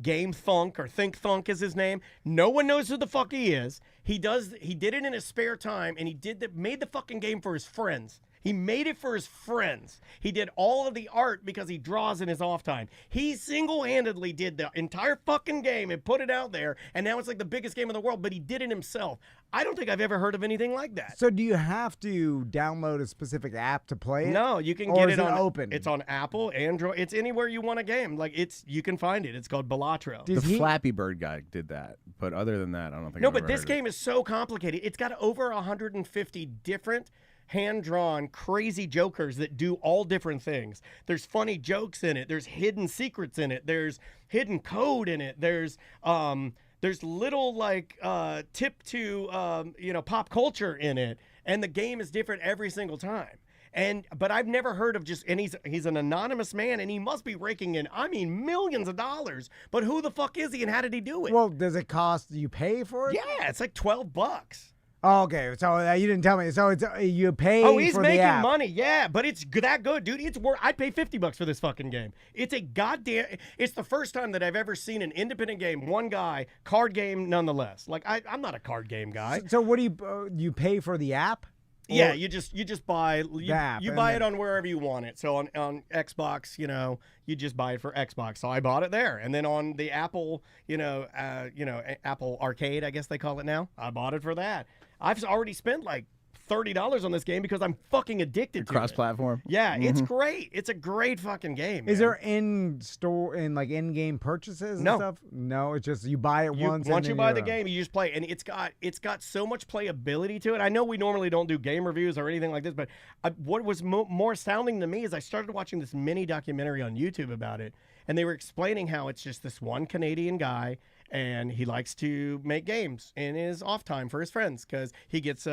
Speaker 5: Game Thunk or Think Thunk is his name. No one knows who the fuck he is. He did it in his spare time, and made the fucking game for his friends. He made it for his friends. He did all of the art because he draws in his off time. He single-handedly did the entire fucking game and put it out there, and now it's like the biggest game in the world, but he did it himself. I don't think I've ever heard of anything like that.
Speaker 1: So do you have to download a specific app to play it?
Speaker 5: No, you can
Speaker 1: Or
Speaker 5: get
Speaker 1: is
Speaker 5: it on
Speaker 1: open.
Speaker 5: It's on Apple, Android. It's anywhere you want a game. Like you can find it. It's called Balatro.
Speaker 1: Does
Speaker 6: The
Speaker 1: he-
Speaker 6: Flappy Bird guy did that, but other than that, I don't think.
Speaker 5: No,
Speaker 6: I've
Speaker 5: but
Speaker 6: ever
Speaker 5: this
Speaker 6: heard of
Speaker 5: game is so complicated. It's got over 150 different hand-drawn crazy jokers that do all different things. There's funny jokes in it. There's hidden secrets in it. There's hidden code in it. There's little like tip to pop culture in it, and the game is different every single time. But I've never heard of and he's an anonymous man, and he must be raking in, millions of dollars. But who the fuck is he, and how did he do it?
Speaker 1: Well, does it cost you pay for it?
Speaker 5: Yeah, it's like $12.
Speaker 1: Oh, okay, so you didn't tell me. So it's you pay.
Speaker 5: Oh, he's
Speaker 1: for
Speaker 5: making
Speaker 1: the app.
Speaker 5: money, yeah, but it's that good, dude. It's worth. I'd pay $50 for this fucking game. It's It's the first time that I've ever seen an independent game, one guy, card game, nonetheless. Like I'm not a card game guy.
Speaker 1: So what do you pay for the app?
Speaker 5: Yeah,
Speaker 1: Or-
Speaker 5: you just buy
Speaker 1: app,
Speaker 5: you
Speaker 1: and
Speaker 5: buy
Speaker 1: then-
Speaker 5: it on wherever you want it. So on Xbox, you just buy it for Xbox. So I bought it there, and then on the Apple, Apple Arcade, I guess they call it now. I bought it for that. I've already spent like $30 on this game because I'm fucking addicted to it.
Speaker 6: Cross-platform.
Speaker 5: Yeah, it's great. It's a great fucking game.
Speaker 1: Is
Speaker 5: man.
Speaker 1: there in-game purchases and
Speaker 5: No.
Speaker 1: stuff? No, it's just you buy it once. and
Speaker 5: Once you
Speaker 1: then
Speaker 5: buy
Speaker 1: you're
Speaker 5: the game, you just play, and it's got so much playability to it. I know we normally don't do game reviews or anything like this, but what was more astounding to me is I started watching this mini documentary on YouTube about it, and they were explaining how it's just this one Canadian guy, and he likes to make games in his off time for his friends because he gets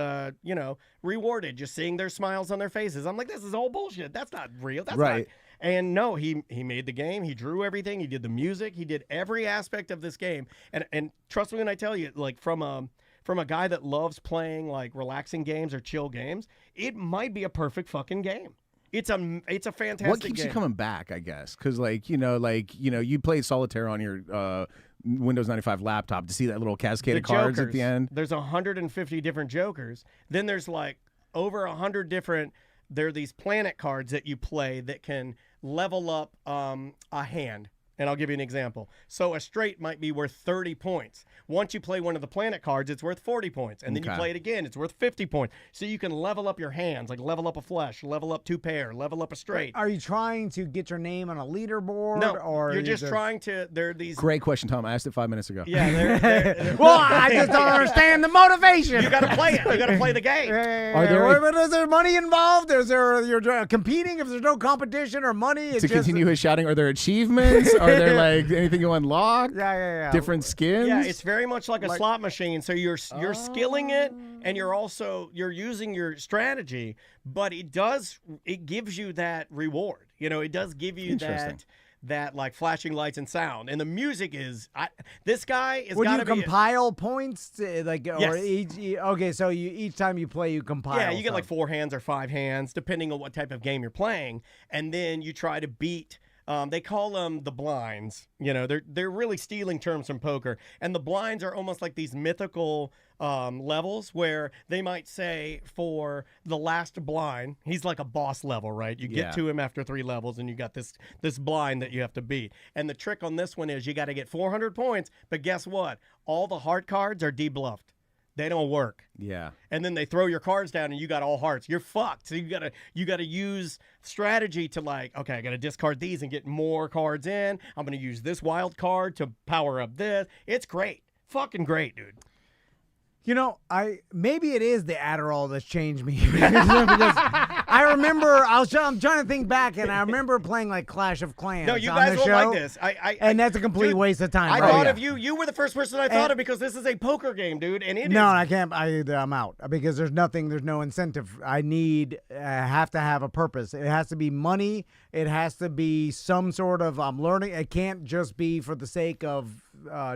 Speaker 5: rewarded just seeing their smiles on their faces. I'm like, this is all bullshit. That's not real. That's
Speaker 6: Right.
Speaker 5: not. And no, he made the game. He drew everything. He did the music. He did every aspect of this game. And trust me when I tell you, like from a guy that loves playing like relaxing games or chill games, it might be a perfect fucking game. It's a fantastic
Speaker 6: What keeps
Speaker 5: game.
Speaker 6: you coming back? I guess because you played solitaire on your Windows 95 laptop to see that little cascade
Speaker 5: The
Speaker 6: of cards at
Speaker 5: jokers.
Speaker 6: the end.
Speaker 5: There's 150 different jokers. Then there's like over 100 different. There are these planet cards that you play that can level up a hand. And I'll give you an example. So a straight might be worth 30 points. Once you play one of the planet cards, it's worth 40 points. And then you
Speaker 6: Okay.
Speaker 5: play it again, it's worth 50 points. So you can level up your hands, like level up a flush, level up 2 pair, level up a straight.
Speaker 1: Are you trying to get your name on a leaderboard?
Speaker 5: No,
Speaker 1: or
Speaker 5: you're just trying to. There are these.
Speaker 6: Great question, Tom. I asked it 5 minutes ago.
Speaker 5: Yeah, they're
Speaker 1: Well, I just don't understand the motivation.
Speaker 5: you got to play it. You got to play the game.
Speaker 6: Are there
Speaker 1: But is there money involved? Is there you're competing? If there's no competition or money, it's
Speaker 6: to
Speaker 1: just,
Speaker 6: continue his shouting, are there achievements? Are there like anything you unlock?
Speaker 1: Yeah.
Speaker 6: Different skins?
Speaker 5: Yeah, it's very much like a slot machine. So you're skilling it, and you're using your strategy, but it gives you that reward. It does give you
Speaker 6: Interesting.
Speaker 5: that like flashing lights and sound, and the music is. This guy is
Speaker 1: Would
Speaker 5: got
Speaker 1: you
Speaker 5: to be.
Speaker 1: compile points to, or
Speaker 5: Yes.
Speaker 1: okay, so each time you play, you compile.
Speaker 5: Yeah, you get like
Speaker 1: stuff.
Speaker 5: 4 hands or 5 hands, depending on what type of game you're playing, and then you try to beat. They call them the blinds. They're really stealing terms from poker, and the blinds are almost like these mythical levels where they might say for the last blind, he's like a boss level, right? You get
Speaker 6: Yeah.
Speaker 5: to him after 3 levels, and you got this blind that you have to beat. And the trick on this one is you got to get 400 points, but guess what? All the heart cards are debluffed. They don't work.
Speaker 6: Yeah.
Speaker 5: And then they throw your cards down and you got all hearts. You're fucked. So you gotta use strategy to like, okay, I gotta discard these and get more cards in. I'm gonna use this wild card to power up this. It's great. Fucking great, dude.
Speaker 1: You know, maybe it is the Adderall that's changed me. Because I remember I'm trying to think back, and I remember playing like Clash of Clans.
Speaker 5: No, you
Speaker 1: on
Speaker 5: guys
Speaker 1: the
Speaker 5: won't
Speaker 1: show,
Speaker 5: like this.
Speaker 1: And that's a complete
Speaker 5: dude,
Speaker 1: waste of time.
Speaker 5: I
Speaker 1: bro.
Speaker 5: thought of you. You were the first person I thought of because this is a poker game, dude. And it
Speaker 1: No,
Speaker 5: is.
Speaker 1: I can't. I'm out because there's no incentive. I have to have a purpose. It has to be money. It has to be some sort of learning. It can't just be for the sake of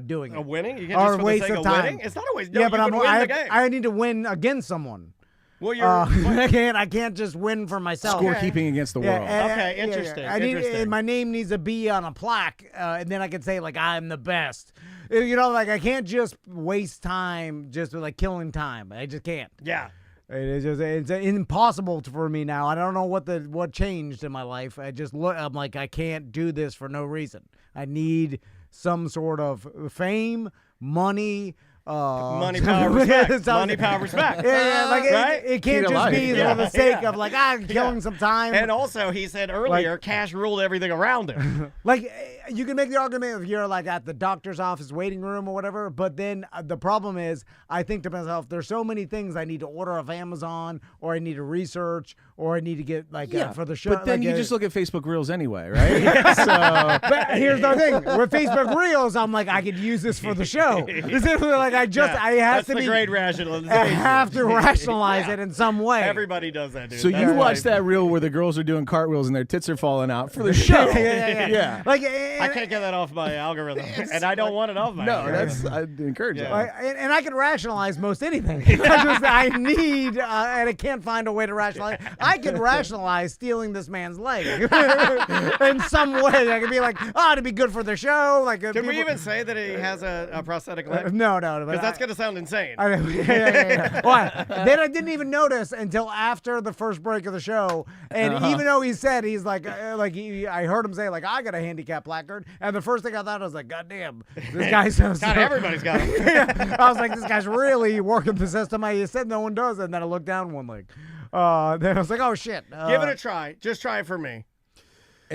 Speaker 1: doing it.
Speaker 5: Winning? You can't just for the
Speaker 1: waste
Speaker 5: sake
Speaker 1: of
Speaker 5: of
Speaker 1: time.
Speaker 5: winning? It's not always. No,
Speaker 1: yeah,
Speaker 5: you
Speaker 1: but
Speaker 5: can win the game.
Speaker 1: I need to win against someone.
Speaker 5: Well, you're.
Speaker 1: I can't just win for myself.
Speaker 6: Scorekeeping against the world.
Speaker 5: Okay, interesting.
Speaker 1: And my name needs to be on a plaque, and then I can say like I'm the best. You know, like I can't just waste time just like killing time. I just can't.
Speaker 5: Yeah.
Speaker 1: It's impossible for me now. I don't know what changed in my life. I'm like I can't do this for no reason. I need some sort of fame, money.
Speaker 5: Money, power, respect. Money, power, respect.
Speaker 1: Yeah, like
Speaker 5: right?
Speaker 1: it can't just be for the sake of like killing some time.
Speaker 5: And also, he said earlier, cash ruled everything around him.
Speaker 1: Like you can make the argument if you're like at the doctor's office waiting room or whatever, but then the problem is I think to myself, there's so many things I need to order off Amazon, or I need to research, or I need to get like for the show.
Speaker 6: But then
Speaker 1: like,
Speaker 6: you just look at Facebook Reels anyway, right?
Speaker 1: But here's the thing with Facebook Reels, I'm like I could use this for the show. It's like I have to be
Speaker 5: great rationalization.
Speaker 1: I have to rationalize it in some way.
Speaker 5: Everybody does that, dude.
Speaker 6: So
Speaker 5: That's
Speaker 6: you
Speaker 5: why-
Speaker 6: watch that reel where the girls are doing cartwheels and their tits are falling out for the show.
Speaker 1: yeah. Like
Speaker 5: I can't get that off my algorithm, and I don't want it off my algorithm.
Speaker 6: I'd encourage it.
Speaker 1: and I can rationalize most anything. I need, and I can't find a way to rationalize. I can rationalize stealing this man's leg in some way. I can be like, it'd be good for the show. Like,
Speaker 5: Can we even say that he has a prosthetic leg?
Speaker 1: No.
Speaker 5: Because that's going to sound insane.
Speaker 1: Why? Then I didn't even notice until after the first break of the show, and even though he said he's like I heard him say like I got a handicap placard, and the first thing I thought I was like, God damn, this guy's
Speaker 5: Not everybody's got it.
Speaker 1: I was like, this guy's really working the system. He said no one does, and then I looked down one leg. Then I was like, oh shit.
Speaker 5: Give it a try. Just try it for me.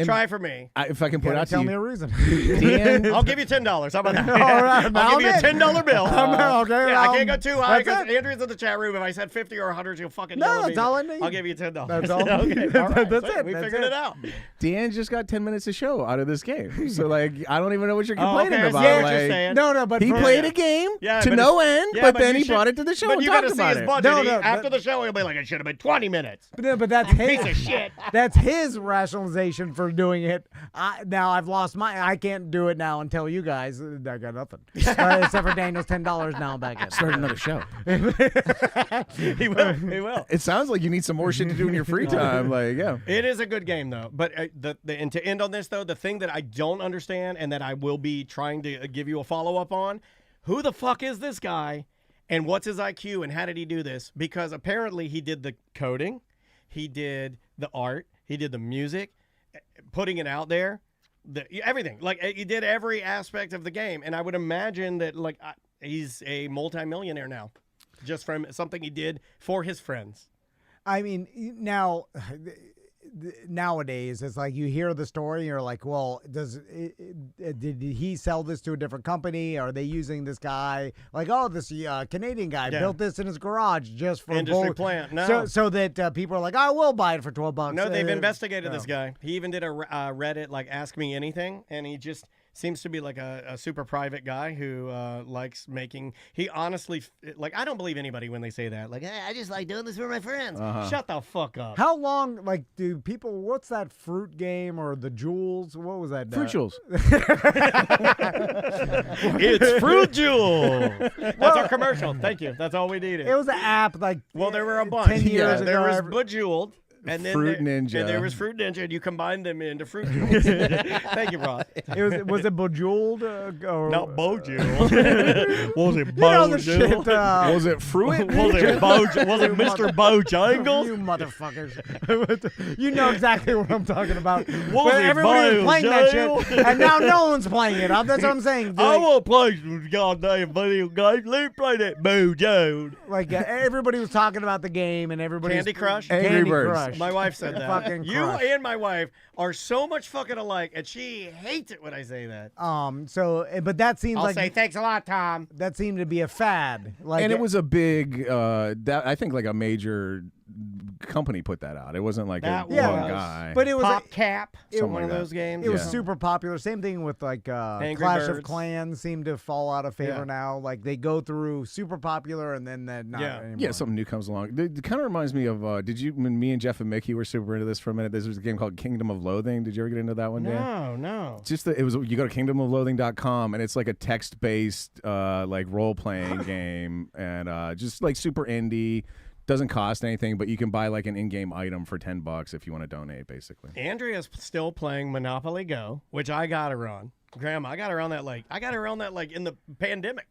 Speaker 5: Try it for me.
Speaker 6: If I can point out to
Speaker 1: tell
Speaker 6: you,
Speaker 1: me a reason.
Speaker 6: Dan,
Speaker 5: I'll give you $10. How about that?
Speaker 1: All right,
Speaker 5: I'll give you a $10 bill.
Speaker 1: Okay,
Speaker 5: Yeah, I can't go too high
Speaker 1: that's
Speaker 5: because Andrew's in the chat room. If I said 50 or 100, he'll fucking
Speaker 1: No,
Speaker 5: yell at
Speaker 1: that's
Speaker 5: me.
Speaker 1: all I need.
Speaker 5: I'll give you $10.
Speaker 1: That's all.
Speaker 5: Okay, all right.
Speaker 1: That's
Speaker 5: So
Speaker 1: it.
Speaker 5: We
Speaker 1: That's
Speaker 5: figured
Speaker 1: it.
Speaker 5: it out.
Speaker 6: Dan just got 10 minutes of show out of this game. So, like, I don't even know what you're complaining
Speaker 5: okay, I see
Speaker 6: about.
Speaker 5: what you're
Speaker 6: like,
Speaker 5: saying.
Speaker 1: No, but
Speaker 6: he
Speaker 1: for-
Speaker 6: played a game
Speaker 5: Yeah,
Speaker 6: to
Speaker 5: but
Speaker 6: no
Speaker 5: it's-
Speaker 6: end,
Speaker 5: yeah,
Speaker 6: but
Speaker 5: but
Speaker 6: then
Speaker 5: you
Speaker 6: he
Speaker 5: should-
Speaker 6: brought it to the show
Speaker 5: But
Speaker 6: and
Speaker 5: you
Speaker 6: talked
Speaker 5: got to see
Speaker 6: about
Speaker 5: his
Speaker 6: it.
Speaker 5: budget.
Speaker 1: No,
Speaker 5: After the show, he'll be like, it should have been 20 minutes.
Speaker 1: But that's his
Speaker 5: Piece of shit.
Speaker 1: That's his rationalization for doing it. Now I've lost my. I can't do it now and tell you guys. I got nothing except for Daniel's $10 now. I'm back in.
Speaker 6: Start another show.
Speaker 5: He will. He will.
Speaker 6: It sounds like you need some more shit to do in your free time. Like, yeah.
Speaker 5: It is a good game, though. But and to end on this, though, the thing that I don't understand and that I will be trying to give you a follow-up on, who the fuck is this guy and what's his IQ and how did he do this? Because apparently he did the coding, he did the art, he did the music, putting it out there, everything. Like, he did every aspect of the game. And I would imagine that, like, he's a multimillionaire now just from something he did for his friends.
Speaker 1: I mean, nowadays it's like you hear the story and you're like, well, did he sell this to a different company? Are they using this guy? Like, oh, this Canadian guy built this in his garage just for
Speaker 5: Industry plant. No.
Speaker 1: so that people are like, I will buy it for $12.
Speaker 5: No, they've investigated this guy. He even did a Reddit, like, Ask Me Anything, and he just seems to be like a super private guy who likes making. He honestly, like, I don't believe anybody when they say that. Like, hey, I just like doing this for my friends. Shut the fuck up.
Speaker 1: How long, like, do people, what's that fruit game or the Jewels? What was that?
Speaker 6: Fruit Jewels.
Speaker 5: It's Fruit Jewels. That's our commercial. Thank you. That's all we needed.
Speaker 1: It was an app, like,
Speaker 5: Well, there were a bunch.
Speaker 1: 10 years ago.
Speaker 5: There was Bejeweled. And then
Speaker 6: Fruit Ninja.
Speaker 5: And there was Fruit Ninja, and you combined them into Fruit Jewels. Thank you, Ross.
Speaker 1: was it Bejeweled? Or,
Speaker 5: Not Bojeweled. Was it
Speaker 1: you know the shit.
Speaker 5: Bojeweled?
Speaker 6: Was it Fruit?
Speaker 5: Was it Mr. Bojangles?
Speaker 1: You motherfuckers. You know exactly what I'm talking about.
Speaker 5: Was
Speaker 1: But
Speaker 5: it
Speaker 1: everybody was playing that
Speaker 5: Bojangles?
Speaker 1: shit, and now no one's playing it. That's what I'm saying.
Speaker 5: I
Speaker 1: Like,
Speaker 5: want to play some goddamn video games. Let me play that Mojo.
Speaker 1: everybody was talking about the game, and everybody
Speaker 5: Candy Crush?
Speaker 1: Candy
Speaker 6: Angry Birds.
Speaker 1: Crush.
Speaker 5: My wife said that.
Speaker 1: Fucking
Speaker 5: you
Speaker 1: crush.
Speaker 5: and my wife are so much fucking alike, and she hates it when I say that.
Speaker 1: But that seems
Speaker 5: I'll
Speaker 1: like
Speaker 5: say thanks a lot, Tom.
Speaker 1: that seemed to be a fad. Like,
Speaker 6: And it was a big, I think like a major company put that out. It wasn't like
Speaker 5: That
Speaker 6: one
Speaker 5: was.
Speaker 6: guy.
Speaker 1: but it was
Speaker 5: Pop Cap.
Speaker 6: Something
Speaker 5: One
Speaker 6: like
Speaker 5: of
Speaker 6: that.
Speaker 5: those games.
Speaker 1: It was
Speaker 6: Yeah.
Speaker 1: super popular. Same thing with like
Speaker 5: Angry
Speaker 1: Clash of
Speaker 5: Birds.
Speaker 1: Clans seemed to fall out of favor
Speaker 5: Yeah.
Speaker 1: now. Like they go through super popular and then not
Speaker 5: Yeah.
Speaker 1: anymore.
Speaker 6: Yeah, something new comes along. It kind of reminds me of, when me and Jeff and Mickey were super into this for a minute, there was a game called Kingdom of Loathing. Did you ever get into that one, Dan?
Speaker 5: No.
Speaker 6: You go to kingdomofloathing.com and it's like a text-based like role-playing game and just like super indie. Doesn't cost anything, but you can buy like an in-game item for $10 if you want to donate, basically.
Speaker 5: Andrea's still playing Monopoly Go, which I got her on. Grandma, I got her on that in the pandemic.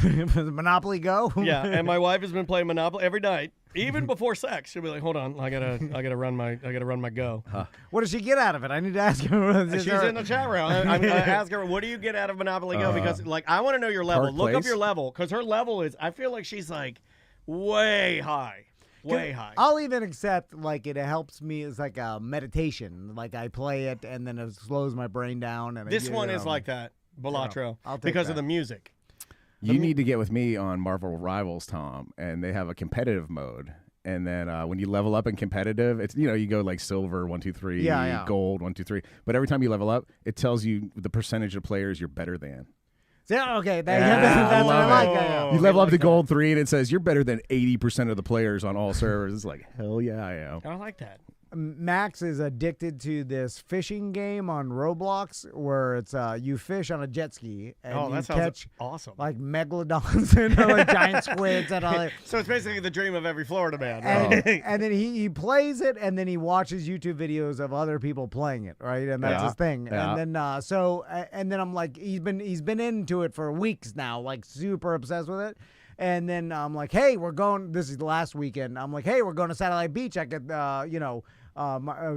Speaker 1: Monopoly Go.
Speaker 5: Yeah, and my wife has been playing Monopoly every night, even before sex. She'll be like, "Hold on, I gotta run my Go."
Speaker 1: What does she get out of it? I need to ask her.
Speaker 5: She's in the chat room. I ask her, "What do you get out of Monopoly Go?" Because like I want to know your level.
Speaker 6: Park
Speaker 5: Look up
Speaker 6: Place?
Speaker 5: your level, because her level is. I feel like she's like way high. Way high.
Speaker 1: I'll even accept like it helps me as like a meditation. Like I play it and then it slows my brain down. And
Speaker 5: This one is like that, Balatro,
Speaker 1: I'll take
Speaker 5: because
Speaker 1: that.
Speaker 5: of the music.
Speaker 6: You need to get with me on Marvel Rivals, Tom, and they have a competitive mode. And then when you level up in competitive, it's you go like silver 1, 2, 3,
Speaker 1: Yeah.
Speaker 6: gold 1, 2, 3. But every time you level up, it tells you the percentage of players you're better than.
Speaker 1: Yeah, okay,
Speaker 6: I
Speaker 1: that's what I
Speaker 6: love
Speaker 1: like.
Speaker 6: it.
Speaker 1: Yeah.
Speaker 6: You level up to gold 3, and it says you're better than 80% of the players on all servers. It's like hell yeah, I am.
Speaker 5: I like that.
Speaker 1: Max is addicted to this fishing game on Roblox where it's you fish on a jet ski and
Speaker 5: Oh,
Speaker 1: you
Speaker 5: that sounds
Speaker 1: catch
Speaker 5: awesome.
Speaker 1: like megalodons and like giant squids and all that.
Speaker 5: So it's basically the dream of every Florida man.
Speaker 1: And then he plays it and then he watches YouTube videos of other people playing it, right? And that's
Speaker 6: Yeah.
Speaker 1: his thing.
Speaker 6: Yeah.
Speaker 1: And then and then I'm like he's been into it for weeks now, like super obsessed with it. And then I'm like, hey, this is the last weekend. I'm like, hey, we're going to Satellite Beach. I could,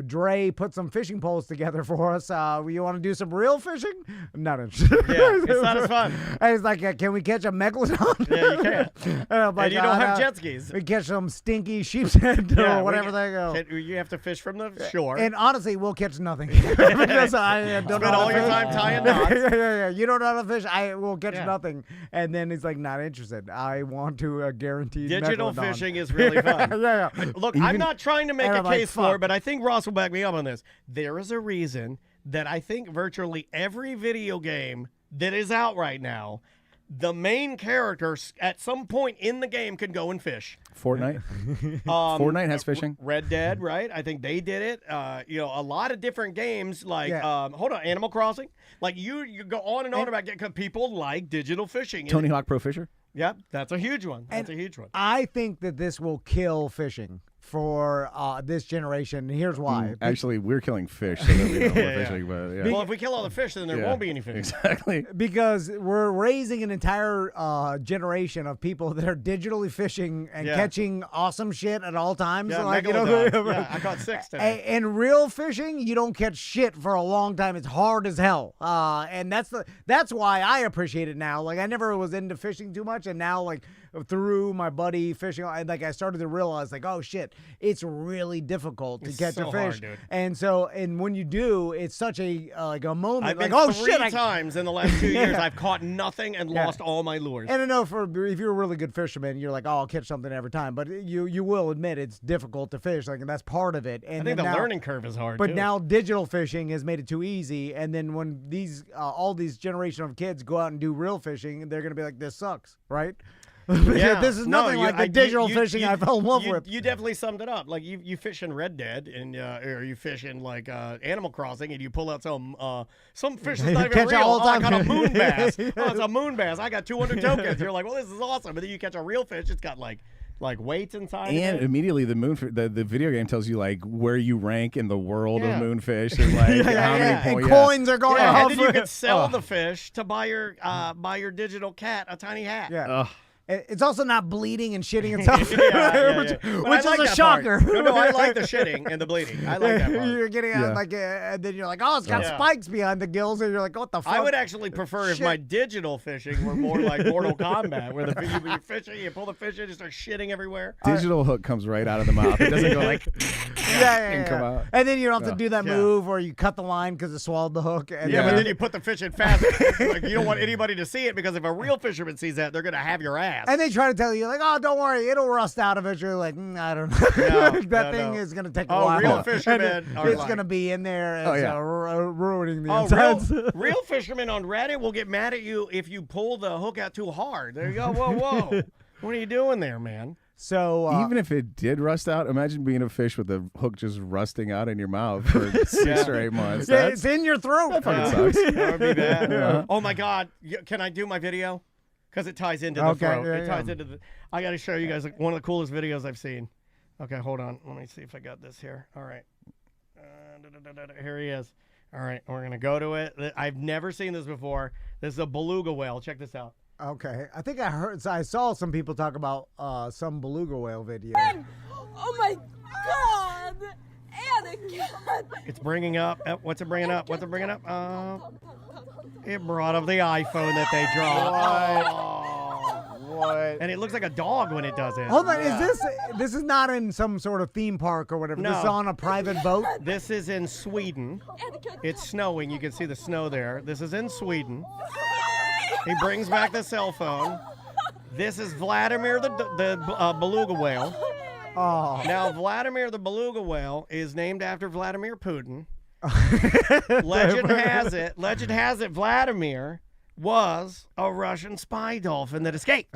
Speaker 1: Dre put some fishing poles together for us. You want to do some real fishing? I'm not interested.
Speaker 5: Yeah, it's not as fun.
Speaker 1: And he's like, can we catch a megalodon?
Speaker 5: Yeah, you can't.
Speaker 1: And I'm like,
Speaker 5: And you don't have
Speaker 1: no.
Speaker 5: jet skis.
Speaker 1: We catch some stinky sheep's head or whatever they go.
Speaker 5: You have to fish from the shore.
Speaker 1: And honestly, we'll catch nothing because I don't know
Speaker 5: Spend
Speaker 1: how
Speaker 5: all
Speaker 1: to
Speaker 5: your
Speaker 1: fish.
Speaker 5: time tying knots.
Speaker 1: yeah. You don't know how to fish. I will catch
Speaker 5: Yeah.
Speaker 1: nothing. And then he's like, not interested. I want to guarantee
Speaker 5: Digital
Speaker 1: megalodon.
Speaker 5: fishing is really fun.
Speaker 1: yeah.
Speaker 5: Look, I'm not trying to make
Speaker 1: And
Speaker 5: a
Speaker 1: I'm like,
Speaker 5: case for it,
Speaker 1: fuck.
Speaker 5: but I think Ross will back me up on this. There is a reason that I think virtually every video game that is out right now, the main character at some point in the game can go and fish.
Speaker 6: Fortnite. Fortnite has fishing.
Speaker 5: Red Dead, right? I think they did it. A lot of different games like
Speaker 1: Yeah.
Speaker 5: Animal Crossing. Like you go on and on about because people like digital fishing.
Speaker 6: Tony Hawk Pro Fisher.
Speaker 5: Yep, that's a huge one. That's a huge one.
Speaker 1: I think that this will kill fishing for this generation. And here's why.
Speaker 6: Actually, we're killing fish. So there'll be no more
Speaker 5: Yeah.
Speaker 6: fishing, but yeah.
Speaker 5: Well, if we kill all the fish, then there
Speaker 6: Yeah.
Speaker 5: won't be any fish.
Speaker 6: Exactly.
Speaker 1: Because we're raising an entire generation of people that are digitally fishing and
Speaker 5: Yeah.
Speaker 1: catching awesome shit at all times.
Speaker 5: Yeah,
Speaker 1: Like,
Speaker 5: megalodon. Yeah, I caught 6 today.
Speaker 1: And real fishing, you don't catch shit for a long time. It's hard as hell. And that's why I appreciate it now. Like I never was into fishing too much, and now like through my buddy fishing, I started to realize like, oh shit, it's really difficult to
Speaker 5: It's
Speaker 1: catch
Speaker 5: so
Speaker 1: a fish.
Speaker 5: hard, dude.
Speaker 1: And when you do, it's such a a moment.
Speaker 5: I've
Speaker 1: like,
Speaker 5: been
Speaker 1: oh
Speaker 5: 3
Speaker 1: shit,
Speaker 5: times in the last 2 years.
Speaker 1: Yeah.
Speaker 5: I've caught nothing and lost all my lures.
Speaker 1: And I know if you're a really good fisherman, you're like, oh, I'll catch something every time. But you will admit it's difficult to fish, like, and that's part of it. And
Speaker 5: I think the
Speaker 1: then now,
Speaker 5: learning curve is hard.
Speaker 1: But
Speaker 5: too.
Speaker 1: now digital fishing has made it too easy. And then when these all these generation of kids go out and do real fishing, they're gonna be like, this sucks, right?
Speaker 5: Yeah.
Speaker 1: This is
Speaker 5: No,
Speaker 1: nothing
Speaker 5: you-
Speaker 1: like the
Speaker 5: I-
Speaker 1: digital
Speaker 5: you-
Speaker 1: fishing
Speaker 5: you-
Speaker 1: I fell in love
Speaker 5: you-
Speaker 1: with.
Speaker 5: You definitely summed it up. Like you fish in Red Dead and or you fish in like Animal Crossing and you pull out some fish that's not even
Speaker 1: Catch it
Speaker 5: real.
Speaker 1: all the
Speaker 5: Oh, I
Speaker 1: time.
Speaker 5: caught a moon bass. Oh, it's a moon bass. I got 200 tokens. You're like, well, this is awesome. But then you catch a real fish. It's got like weights inside.
Speaker 6: And
Speaker 5: of it.
Speaker 6: immediately the video game tells you like where you rank in the world
Speaker 5: Yeah.
Speaker 6: of moonfish and like how many
Speaker 1: And
Speaker 6: points.
Speaker 1: coins are going
Speaker 5: Yeah,
Speaker 1: off.
Speaker 5: and then you can sell the fish to buy your digital cat a tiny hat.
Speaker 1: Yeah.
Speaker 6: Ugh.
Speaker 1: It's also not bleeding and shitting itself,
Speaker 5: But
Speaker 1: which
Speaker 5: I
Speaker 1: is
Speaker 5: like
Speaker 1: a
Speaker 5: that
Speaker 1: shocker.
Speaker 5: part. No, I like the shitting and the bleeding. I like that part.
Speaker 1: You're getting and then you're like, oh, it's got spikes behind the gills, and you're like, what the fuck?
Speaker 5: I would actually prefer if my digital fishing were more like Mortal Kombat, where you're fishing, you pull the fish in, you start shitting everywhere.
Speaker 6: Digital hook comes right out of the mouth. It doesn't go like and come out.
Speaker 1: And then you don't have to do that move where you cut the line because it swallowed the hook. And
Speaker 5: but then you put the fish in fast. Like, you don't want anybody to see it, because if a real fisherman sees that, they're gonna have your ass.
Speaker 1: And they try to tell you, like, oh, don't worry, it'll rust out eventually. Like, I don't know. That thing is going to take a while.
Speaker 5: Real fishermen are
Speaker 1: it's going to be in there and ruining the insides.
Speaker 5: Real fishermen on Reddit will get mad at you if you pull the hook out too hard. There you go. Whoa. What are you doing there, man?
Speaker 1: So
Speaker 6: even if it did rust out, imagine being a fish with the hook just rusting out in your mouth for 6 or 8 months.
Speaker 1: Yeah, it's in your throat.
Speaker 6: That fucking sucks.
Speaker 5: That would be bad. Oh my God. Can I do my video? Because it ties into the throat. It ties into the. I got to show you guys one of the coolest videos I've seen. Okay, hold on. Let me see if I got this here. All right. Here he is. All right, we're going to go to it. I've never seen this before. This is a beluga whale. Check this out.
Speaker 1: Okay. I think I saw some people talk about some beluga whale video.
Speaker 8: Oh my God! Anakin!
Speaker 5: It's bringing up. What's it bringing up? It brought up the iPhone that they dropped.
Speaker 6: What?
Speaker 5: And it looks like a dog when it does it.
Speaker 1: Hold on, this is not in some sort of theme park or whatever.
Speaker 5: No.
Speaker 1: This is on a private boat?
Speaker 5: This is in Sweden. It's snowing. You can see the snow there. This is in Sweden. He brings back the cell phone. This is Vladimir the beluga whale.
Speaker 1: Oh.
Speaker 5: Now, Vladimir the beluga whale is named after Vladimir Putin. Legend has it Vladimir was a Russian spy dolphin that escaped.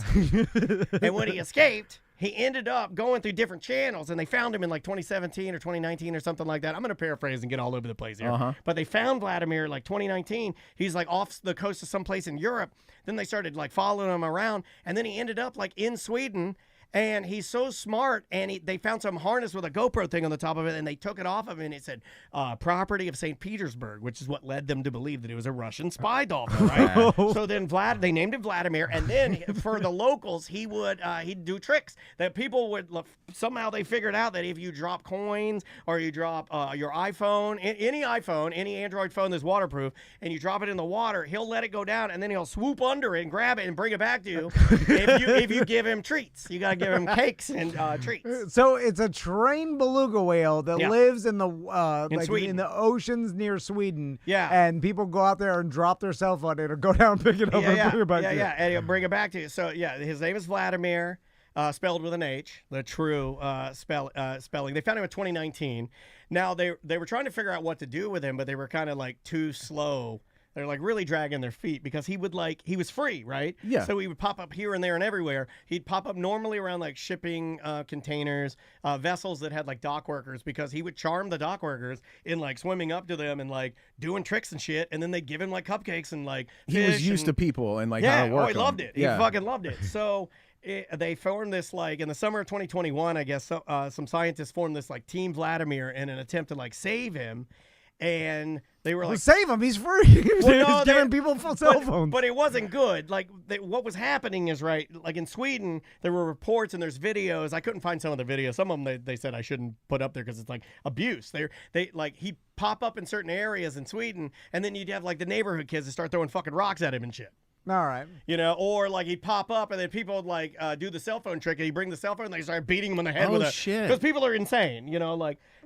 Speaker 5: And when he escaped, he ended up going through different channels, and they found him in like 2017 or 2019 or something like that. I'm going to paraphrase and get all over the place here. But they found Vladimir like 2019. He's like off the coast of someplace in Europe. Then they started like following him around, and then he ended up like in Sweden. And he's so smart, and they found some harness with a GoPro thing on the top of it, and they took it off of him, and it said, property of St. Petersburg, which is what led them to believe that it was a Russian spy dolphin, right? So then they named him Vladimir, and then for the locals, he'd do tricks that people would, somehow they figured out that if you drop coins or you drop your iPhone, any Android phone that's waterproof, and you drop it in the water, he'll let it go down, and then he'll swoop under it and grab it and bring it back to you if you give him treats. You got to give him cakes and treats.
Speaker 1: So it's a trained beluga whale that lives in the
Speaker 5: Sweden.
Speaker 1: in the oceans near Sweden.
Speaker 5: Yeah.
Speaker 1: And people go out there and drop their cell phone and go down and pick it up and bring it back to you.
Speaker 5: And he'll bring it back to you. So his name is Vladimir, spelled with an H, the true spelling. They found him in 2019. Now they were trying to figure out what to do with him, but they were kind of like too slow. They're like really dragging their feet because he was free, right?
Speaker 6: Yeah.
Speaker 5: So he would pop up here and there and everywhere. He'd pop up normally around like shipping containers, vessels that had like dock workers, because he would charm the dock workers in like swimming up to them and like doing tricks and shit. And then they'd give him like cupcakes and like
Speaker 6: He was used to people and like how to work
Speaker 5: he
Speaker 6: them.
Speaker 5: loved it.
Speaker 6: Yeah.
Speaker 5: He fucking loved it. So they formed this like in the summer of 2021, I guess some scientists formed this like Team Vladimir in an attempt to like save him. And they were like,
Speaker 1: save him, he's free.
Speaker 5: Well,
Speaker 1: he's giving people cell phones.
Speaker 5: But it wasn't good. Like what was happening is like in Sweden, there were reports and there's videos. I couldn't find some of the videos. Some of them they said I shouldn't put up there because it's like abuse. They like he'd pop up in certain areas in Sweden, and then you'd have like the neighborhood kids that start throwing fucking rocks at him and shit.
Speaker 1: All right.
Speaker 5: Or like he'd pop up and then people would like do the cell phone trick, and he'd bring the cell phone and they start beating him on the head with it.
Speaker 6: Shit.
Speaker 5: Because people are insane,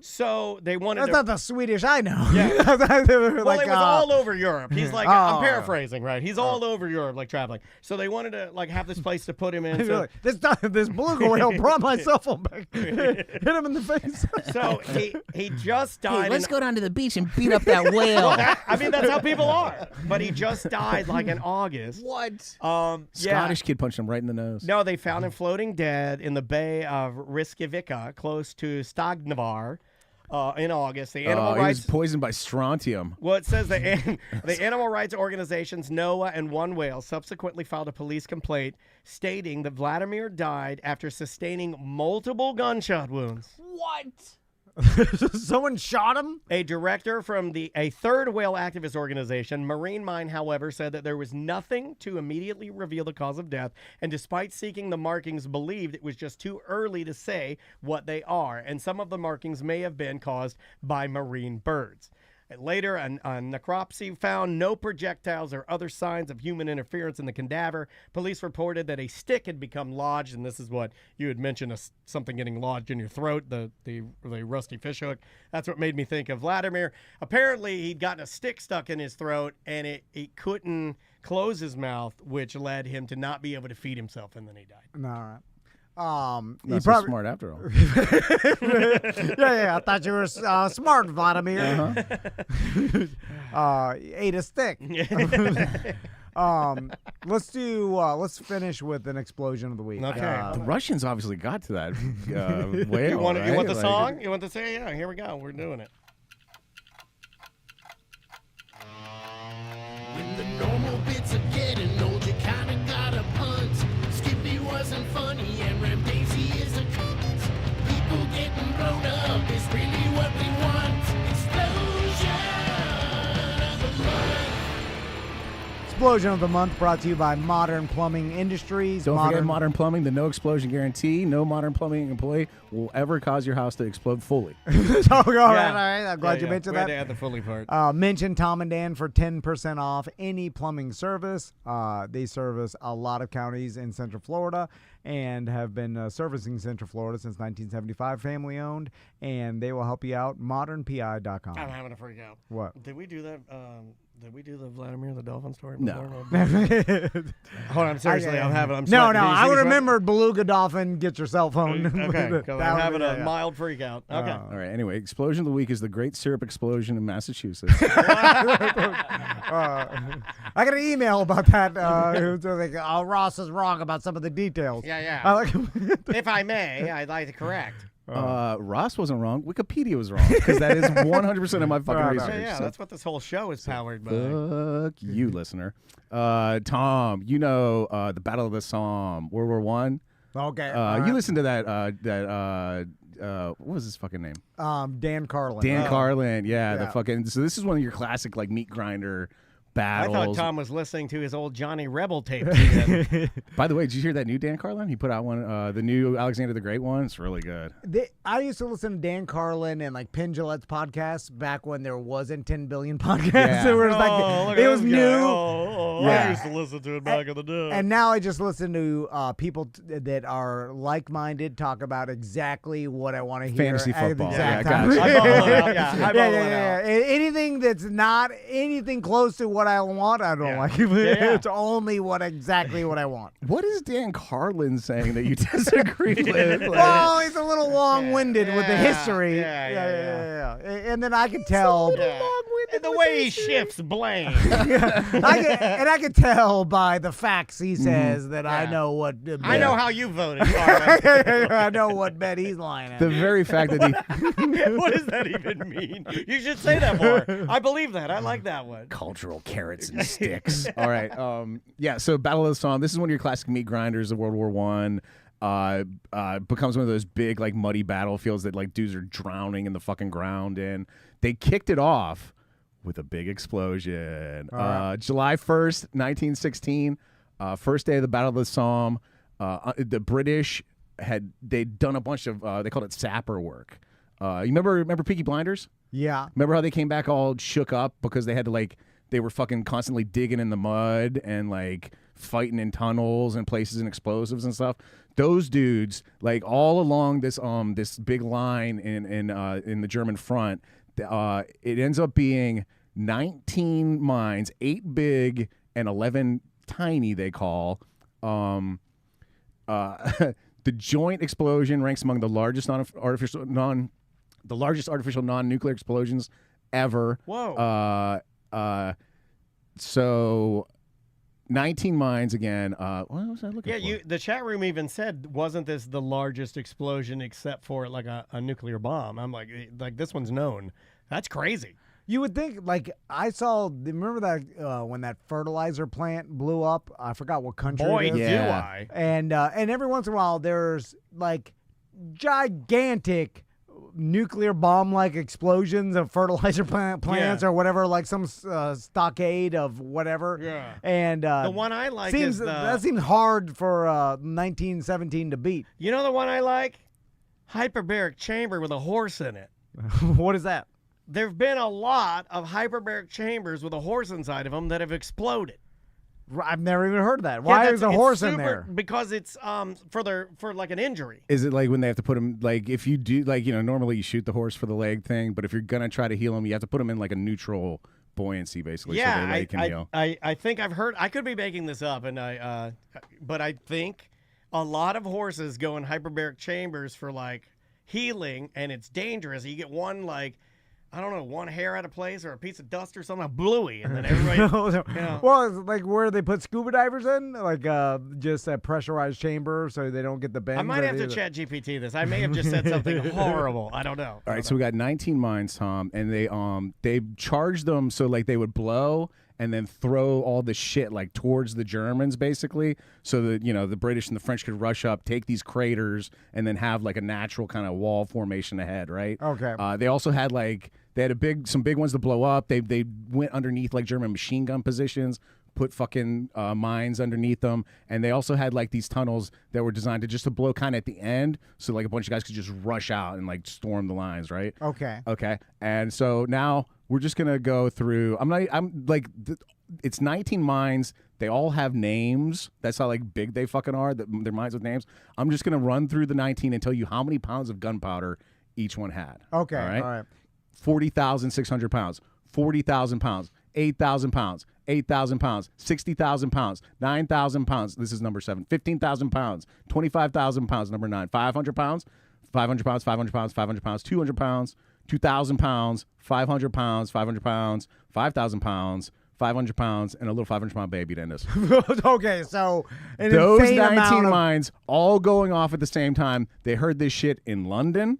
Speaker 5: so they wanted
Speaker 1: That's not the Swedish I know.
Speaker 5: Yeah.
Speaker 1: Well,
Speaker 5: Well, it was all over Europe. He's like,
Speaker 1: Oh.
Speaker 5: I'm paraphrasing, right? He's all over Europe, like traveling. So they wanted to like have this place to put him in. So,
Speaker 1: this beluga whale brought my cell phone back. Hit him in the face.
Speaker 5: so he just died.
Speaker 6: Let's go down to the beach and beat up that whale.
Speaker 5: That's how people are. But he just died like in August.
Speaker 6: What?
Speaker 5: Scottish
Speaker 6: kid punched him right in the nose.
Speaker 5: No, they found him floating dead in the Bay of Reykjavik, close to Stagnavar. In August, the animal
Speaker 6: he
Speaker 5: rights
Speaker 6: was poisoned by strontium.
Speaker 5: Well, it says the animal rights organizations NOAA and One Whale subsequently filed a police complaint stating that Vladimir died after sustaining multiple gunshot wounds.
Speaker 6: What?
Speaker 1: Someone shot him?
Speaker 5: A director from a third whale activist organization, Marine Mind, however, said that there was nothing to immediately reveal the cause of death, and despite seeking the markings, believed it was just too early to say what they are, and some of the markings may have been caused by marine birds. Later, a necropsy found no projectiles or other signs of human interference in the cadaver. Police reported that a stick had become lodged, and this is what you had mentioned, something getting lodged in your throat, the rusty fishhook. That's what made me think of Vladimir. Apparently, he'd gotten a stick stuck in his throat, and it couldn't close his mouth, which led him to not be able to feed himself, and then he died.
Speaker 1: All right.
Speaker 6: Not so smart after all.
Speaker 1: Yeah, I thought you were smart, Vladimir. Ate a stick. Let's finish with an explosion of the week.
Speaker 5: Okay.
Speaker 6: The Russians obviously got to that whale.
Speaker 5: You want
Speaker 6: right?
Speaker 5: the song? You want to say? Yeah, here we go. We're doing it.
Speaker 9: When the normal bits are getting old, you kinda gotta punt. Skippy wasn't funny and Ram Daisy is a cunt. People getting blown up is really what we want.
Speaker 1: Explosion of the month brought to you by Modern Plumbing Industries.
Speaker 6: Don't forget Modern Plumbing, the no explosion guarantee. No Modern Plumbing employee will ever cause your house to explode fully.
Speaker 1: All right. I'm glad you mentioned that.
Speaker 5: We had to add the fully part.
Speaker 1: Mention Tom and Dan for 10% off any plumbing service. They service a lot of counties in Central Florida and have been servicing Central Florida since 1975, family owned, and they will help you out. modernpi.com.
Speaker 5: I'm having a freak out.
Speaker 1: What?
Speaker 5: Did we do that? Did we do the Vladimir the Dolphin story?
Speaker 6: No.
Speaker 5: Hold on, seriously, I'm having.
Speaker 1: No, I would remember Beluga Dolphin. Get your cell phone.
Speaker 5: Okay, because I'm having a mild freak out. Okay.
Speaker 6: All right. Anyway, explosion of the week is the Great Syrup Explosion in Massachusetts.
Speaker 1: I got an email about that. Like, Ross is wrong about some of the details.
Speaker 5: Yeah. If I may, I'd like to correct.
Speaker 6: Ross wasn't wrong. Wikipedia was wrong because that is 100% of my fucking research.
Speaker 5: Yeah,
Speaker 6: so
Speaker 5: that's what this whole show is powered by.
Speaker 6: Fuck you, listener. Tom, you know the Battle of the Somme, World War I.
Speaker 1: Okay.
Speaker 6: You listened to that. What was his fucking name?
Speaker 1: Dan Carlin.
Speaker 6: Dan Carlin. Yeah, the fucking. So this is one of your classic like meat grinder battles.
Speaker 5: I thought Tom was listening to his old Johnny Rebel tape.
Speaker 6: By the way, did you hear that new Dan Carlin? He put out one, the new Alexander the Great one. It's really good.
Speaker 1: I used to listen to Dan Carlin and like Penn Jillette's podcasts back when there wasn't 10 billion podcasts.
Speaker 6: Yeah.
Speaker 1: It was like it was new.
Speaker 5: I used to listen to it back in the day.
Speaker 1: And now I just listen to people that are like-minded talk about exactly what I want to hear.
Speaker 6: Fantasy
Speaker 1: at the
Speaker 6: football.
Speaker 1: exact
Speaker 6: Yeah,
Speaker 1: time.
Speaker 6: gotcha.
Speaker 5: I bubble it out.
Speaker 1: Yeah. Anything that's not anything close to what I want, I don't like. It's only exactly what I want.
Speaker 6: What is Dan Carlin saying that you disagree with? Like,
Speaker 1: Well, he's a little long-winded with the history.
Speaker 5: Yeah.
Speaker 1: And then I could tell.
Speaker 5: The way he shifts blame.
Speaker 1: I could tell by the facts he says that I know what.
Speaker 5: I know how you voted, Carlin.
Speaker 1: I know what bet he's lying at.
Speaker 6: the very fact that he
Speaker 5: What does that even mean? You should say that more. I believe that. I like that one.
Speaker 6: cultural carrots and sticks. All right. So Battle of the Somme. This is one of your classic meat grinders of World War I. Becomes one of those big like muddy battlefields that like dudes are drowning in the fucking ground in. They kicked it off with a big explosion. July 1st, 1916, first day of the Battle of the Somme. The British they'd done a bunch of they called it sapper work. You remember Peaky Blinders?
Speaker 1: Yeah.
Speaker 6: Remember how they came back all shook up because they had to they were fucking constantly digging in the mud and like fighting in tunnels and places and explosives and stuff. Those dudes, like all along this big line in the German front, it ends up being 19 mines, 8 big and 11 tiny. They call the joint explosion ranks among the largest artificial non-nuclear explosions ever.
Speaker 5: Whoa.
Speaker 6: So 19 mines again. What was I looking for?
Speaker 5: The chat room even said, wasn't this the largest explosion except for like a nuclear bomb? I'm like this one's known. That's crazy.
Speaker 1: You would think, like, remember that when that fertilizer plant blew up? I forgot what country
Speaker 5: Boy,
Speaker 1: it is.
Speaker 5: do I.
Speaker 1: And every once in a while, there's, like, gigantic nuclear bomb-like explosions of fertilizer plants or whatever, like some stockade of whatever.
Speaker 5: Yeah.
Speaker 1: And
Speaker 5: the one I like
Speaker 1: that seems hard for 1917 to beat.
Speaker 5: You know the one I like? Hyperbaric chamber with a horse in it.
Speaker 1: What is that?
Speaker 5: There have been a lot of hyperbaric chambers with a horse inside of them that have exploded.
Speaker 1: I've never even heard of that. Why is a horse in there?
Speaker 5: Because it's for like an injury.
Speaker 6: Is it like when they have to put him, like if you do, like, normally you shoot the horse for the leg thing, but if you're going to try to heal him, you have to put him in like a neutral buoyancy, basically, so their leg can heal.
Speaker 5: I think I've heard, I could be making this up, and but I think a lot of horses go in hyperbaric chambers for like healing, and it's dangerous. You get one like, I don't know, one hair out of place or a piece of dust or something, a bluey, and then everybody.
Speaker 1: Well, it's like where they put scuba divers in, like just a pressurized chamber so they don't get the bends.
Speaker 5: I might have to chat GPT this. I may have just said something horrible. I don't know.
Speaker 6: All right, so we got 19 mines, Tom, and they charged them so like they would blow and then throw all the shit like towards the Germans, basically, so that the British and the French could rush up, take these craters, and then have like a natural kind of wall formation ahead, right?
Speaker 1: Okay.
Speaker 6: They also had they had some big ones to blow up. They went underneath like German machine gun positions, put fucking mines underneath them, and they also had like these tunnels that were designed to blow kind of at the end, so like a bunch of guys could just rush out and like storm the lines, right? Okay. And so now we're just gonna go through. It's 19 mines. They all have names. That's how like big they fucking are. They're mines with names. I'm just gonna run through the 19 and tell you how many pounds of gunpowder each one had.
Speaker 1: Okay.
Speaker 6: All right.
Speaker 1: 40,600
Speaker 6: pounds, 40,000 pounds, 8,000 pounds, 8,000 pounds, 60,000 pounds, 9,000 pounds. This is number 7. 15,000 pounds, 25,000 pounds, number 9. 500 pounds, 500 pounds, 500 pounds, 500 pounds, 200 pounds, 2,000 pounds, 500 pounds, 500 pounds, 5,000 pounds, 500 pounds, and a little 500-pound baby to end us.
Speaker 1: Okay, so
Speaker 6: those 19 mines all going off at the same time. They heard this shit in London.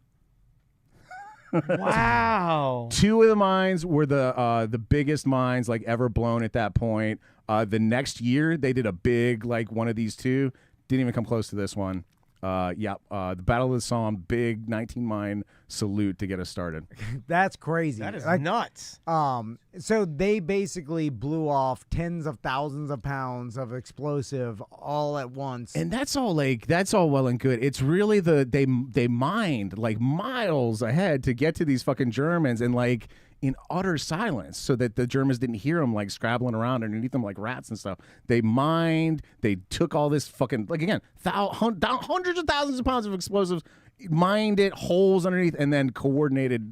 Speaker 5: Wow.
Speaker 6: 2 of the mines were the biggest mines like ever blown at that point. The next year they did a big like one of these 2. Didn't even come close to this one. The Battle of the Somme, big 19 mine salute to get us started.
Speaker 1: That's crazy.
Speaker 5: That is nuts.
Speaker 1: So they basically blew off tens of thousands of pounds of explosive all at once.
Speaker 6: And that's all well and good. It's really they mined like miles ahead to get to these fucking Germans and like in utter silence so that the Germans didn't hear them like scrabbling around underneath them like rats and stuff. They mined, they took all this fucking, like again, hundreds of thousands of pounds of explosives, mined it, holes underneath, and then coordinated.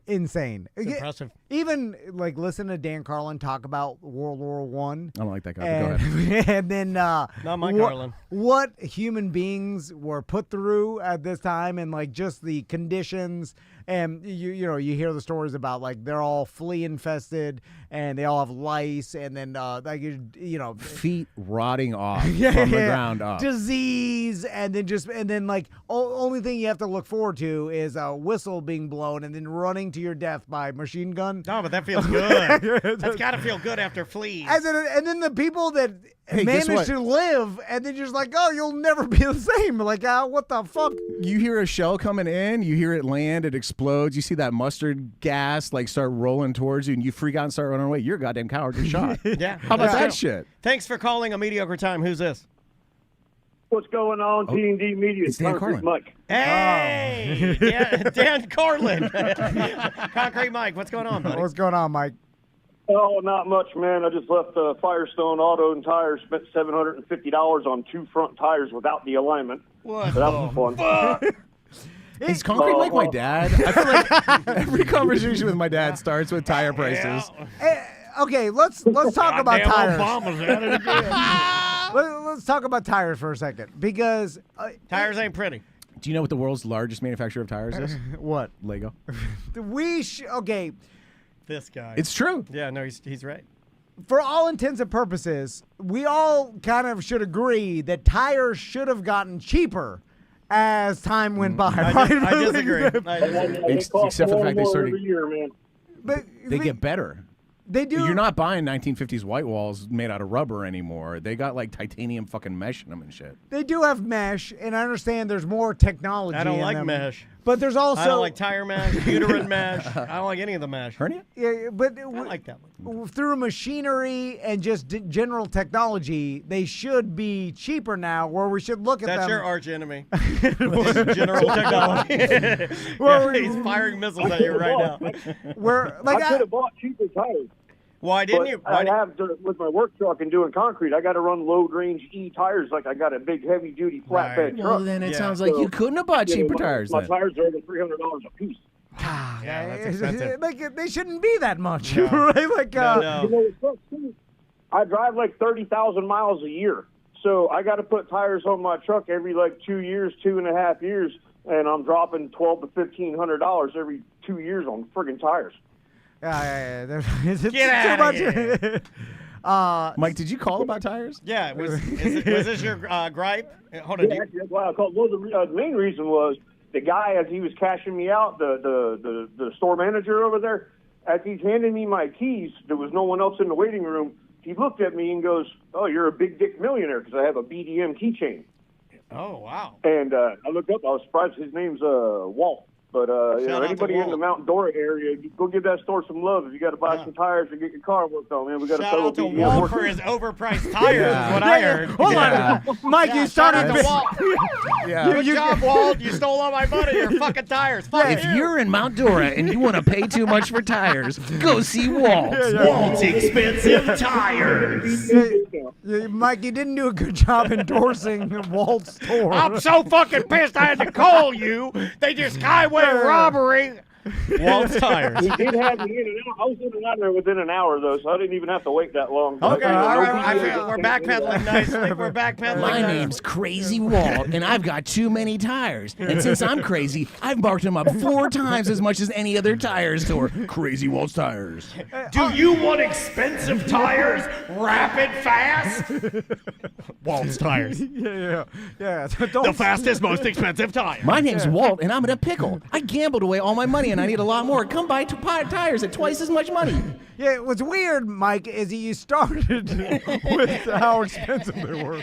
Speaker 1: Insane.
Speaker 5: It's impressive.
Speaker 1: Even like listen to Dan Carlin talk about World War I.
Speaker 6: I don't like that guy. Go ahead.
Speaker 1: And then
Speaker 5: not my Carlin.
Speaker 1: What human beings were put through at this time, and like just the conditions. And you hear the stories about like they're all flea infested and they all have lice, and then
Speaker 6: feet rotting off from the ground up,
Speaker 1: disease, and then like only thing you have to look forward to is a whistle being blown and then running to your death by machine gun.
Speaker 5: No, but that feels good. That's got to feel good after fleas.
Speaker 1: And then the people that manage to live, and then just like, oh, you'll never be the same. Like, what the fuck?
Speaker 6: You hear a shell coming in, you hear it land, it explodes, you see that mustard gas like start rolling towards you, and you freak out and start running away. You're a goddamn coward. You're shot.
Speaker 5: Yeah.
Speaker 6: How about that shit?
Speaker 5: Thanks for calling A Mediocre Time. Who's this?
Speaker 10: What's going on, T&D Media?
Speaker 6: It's Dan Carlin.
Speaker 10: Mike.
Speaker 5: Hey, Dan Carlin. Concrete Mike, what's going on, buddy?
Speaker 1: What's going on, Mike?
Speaker 10: Oh, not much, man. I just left Firestone Auto and Tires, spent $750 on 2 front tires without the alignment.
Speaker 5: What?
Speaker 10: So that was fun.
Speaker 6: Is Concrete like my dad? I feel like every conversation with my dad starts with tire prices.
Speaker 1: Okay, let's talk about tires.
Speaker 5: Obama's at it again.
Speaker 1: Let's talk about tires for a second, because
Speaker 5: tires ain't pretty.
Speaker 6: Do you know what the world's largest manufacturer of tires is?
Speaker 1: What?
Speaker 6: Lego.
Speaker 1: Okay.
Speaker 5: This guy.
Speaker 6: It's true.
Speaker 5: Yeah, no, he's right.
Speaker 1: For all intents and purposes, we all kind of should agree that tires should have gotten cheaper as time went by.
Speaker 5: I disagree.
Speaker 6: Except for the fact they started.
Speaker 10: Every year, man.
Speaker 1: But
Speaker 6: they get better.
Speaker 1: They do.
Speaker 6: You're not buying 1950s white walls made out of rubber anymore. They got like titanium fucking mesh in them and shit.
Speaker 1: They do have mesh, and I understand there's more technology.
Speaker 5: I don't
Speaker 1: in
Speaker 5: like
Speaker 1: them,
Speaker 5: mesh.
Speaker 1: But there's also
Speaker 5: I don't like tire mash, uterine mash. I don't like any of the mash.
Speaker 6: Hernia?
Speaker 1: Yeah, but
Speaker 5: I like that one.
Speaker 1: through machinery and just general technology, they should be cheaper now. Where we should look at
Speaker 5: That's
Speaker 1: them.
Speaker 5: your arch enemy. General technology.
Speaker 1: Well,
Speaker 5: he's firing missiles at you right now.
Speaker 1: Where like
Speaker 10: I could have bought cheaper tires.
Speaker 5: Why didn't
Speaker 10: But
Speaker 5: you?
Speaker 10: I have with my work truck and doing concrete. I got to run low range E tires like I got a big heavy duty flatbed truck.
Speaker 6: Well, then it sounds like you couldn't have bought cheaper tires.
Speaker 10: My
Speaker 6: Then.
Speaker 10: tires are over $300 a piece.
Speaker 5: Yeah, that's expensive.
Speaker 1: Like they shouldn't be that much,
Speaker 5: No.
Speaker 1: right? Like
Speaker 5: No.
Speaker 10: You know, it sucks, too. I drive like 30,000 miles a year, so I got to put tires on my truck every like 2 years, 2.5 years, and I'm dropping $1,200 to $1,500 every 2 years on friggin' tires.
Speaker 1: Yeah. It's
Speaker 5: Get outta here.
Speaker 1: Mike,
Speaker 6: did you call about tires?
Speaker 5: Yeah. Was this your gripe? Hold on.
Speaker 10: Yeah, actually, that's why I called. Well, the main reason was the guy, as he was cashing me out, the store manager over there, as he's handing me my keys, there was no one else in the waiting room. He looked at me and goes, "Oh, you're a big dick millionaire," because I have a BDM keychain.
Speaker 5: Oh, wow.
Speaker 10: And I looked up. I was surprised. His name's Walt. But you know,
Speaker 5: out to
Speaker 10: anybody in the
Speaker 5: Walt.
Speaker 10: Mount Dora area, go give that store some love. If you got to buy some tires to get your car worked on, man, we got
Speaker 5: Shout
Speaker 10: to
Speaker 5: out to
Speaker 10: BDM
Speaker 5: Walt
Speaker 10: work.
Speaker 5: for his overpriced tires, is what I heard.
Speaker 1: Hold on, Mike.
Speaker 5: Yeah,
Speaker 1: You
Speaker 5: shout
Speaker 1: started.
Speaker 5: out to Walt.
Speaker 6: Yeah.
Speaker 5: Good job, Walt. You stole all my money. Your fucking tires. Fuck
Speaker 6: If
Speaker 5: you.
Speaker 6: you're in Mount Dora and you want to pay too much for tires, go see Walt. Walt's expensive tires.
Speaker 1: Mike, you didn't do a good job endorsing Walt's store.
Speaker 5: I'm so fucking pissed I had to call you. They just highway robbery. Walt's tires.
Speaker 10: He did have me in and out. I was in and out there within an hour, though, so I didn't even have to wait that long.
Speaker 5: Okay, all
Speaker 10: No
Speaker 5: right.
Speaker 10: BDM.
Speaker 5: We're backpedaling nicely. We're backpedaling.
Speaker 6: My
Speaker 5: nicely.
Speaker 6: name's Crazy Walt, and I've got too many tires. And since I'm crazy, I've marked them up 4 times as much as any other tire store. Crazy Walt's Tires.
Speaker 5: Do you want expensive tires? Rapid fast? Walt's tires.
Speaker 1: Yeah.
Speaker 5: The fastest, most expensive tire.
Speaker 6: My name's Walt, and I'm in a pickle. I gambled away all my money, and I need a lot more. Come buy tires at twice as much money.
Speaker 1: Yeah, what's weird, Mike, is you started with how expensive they were.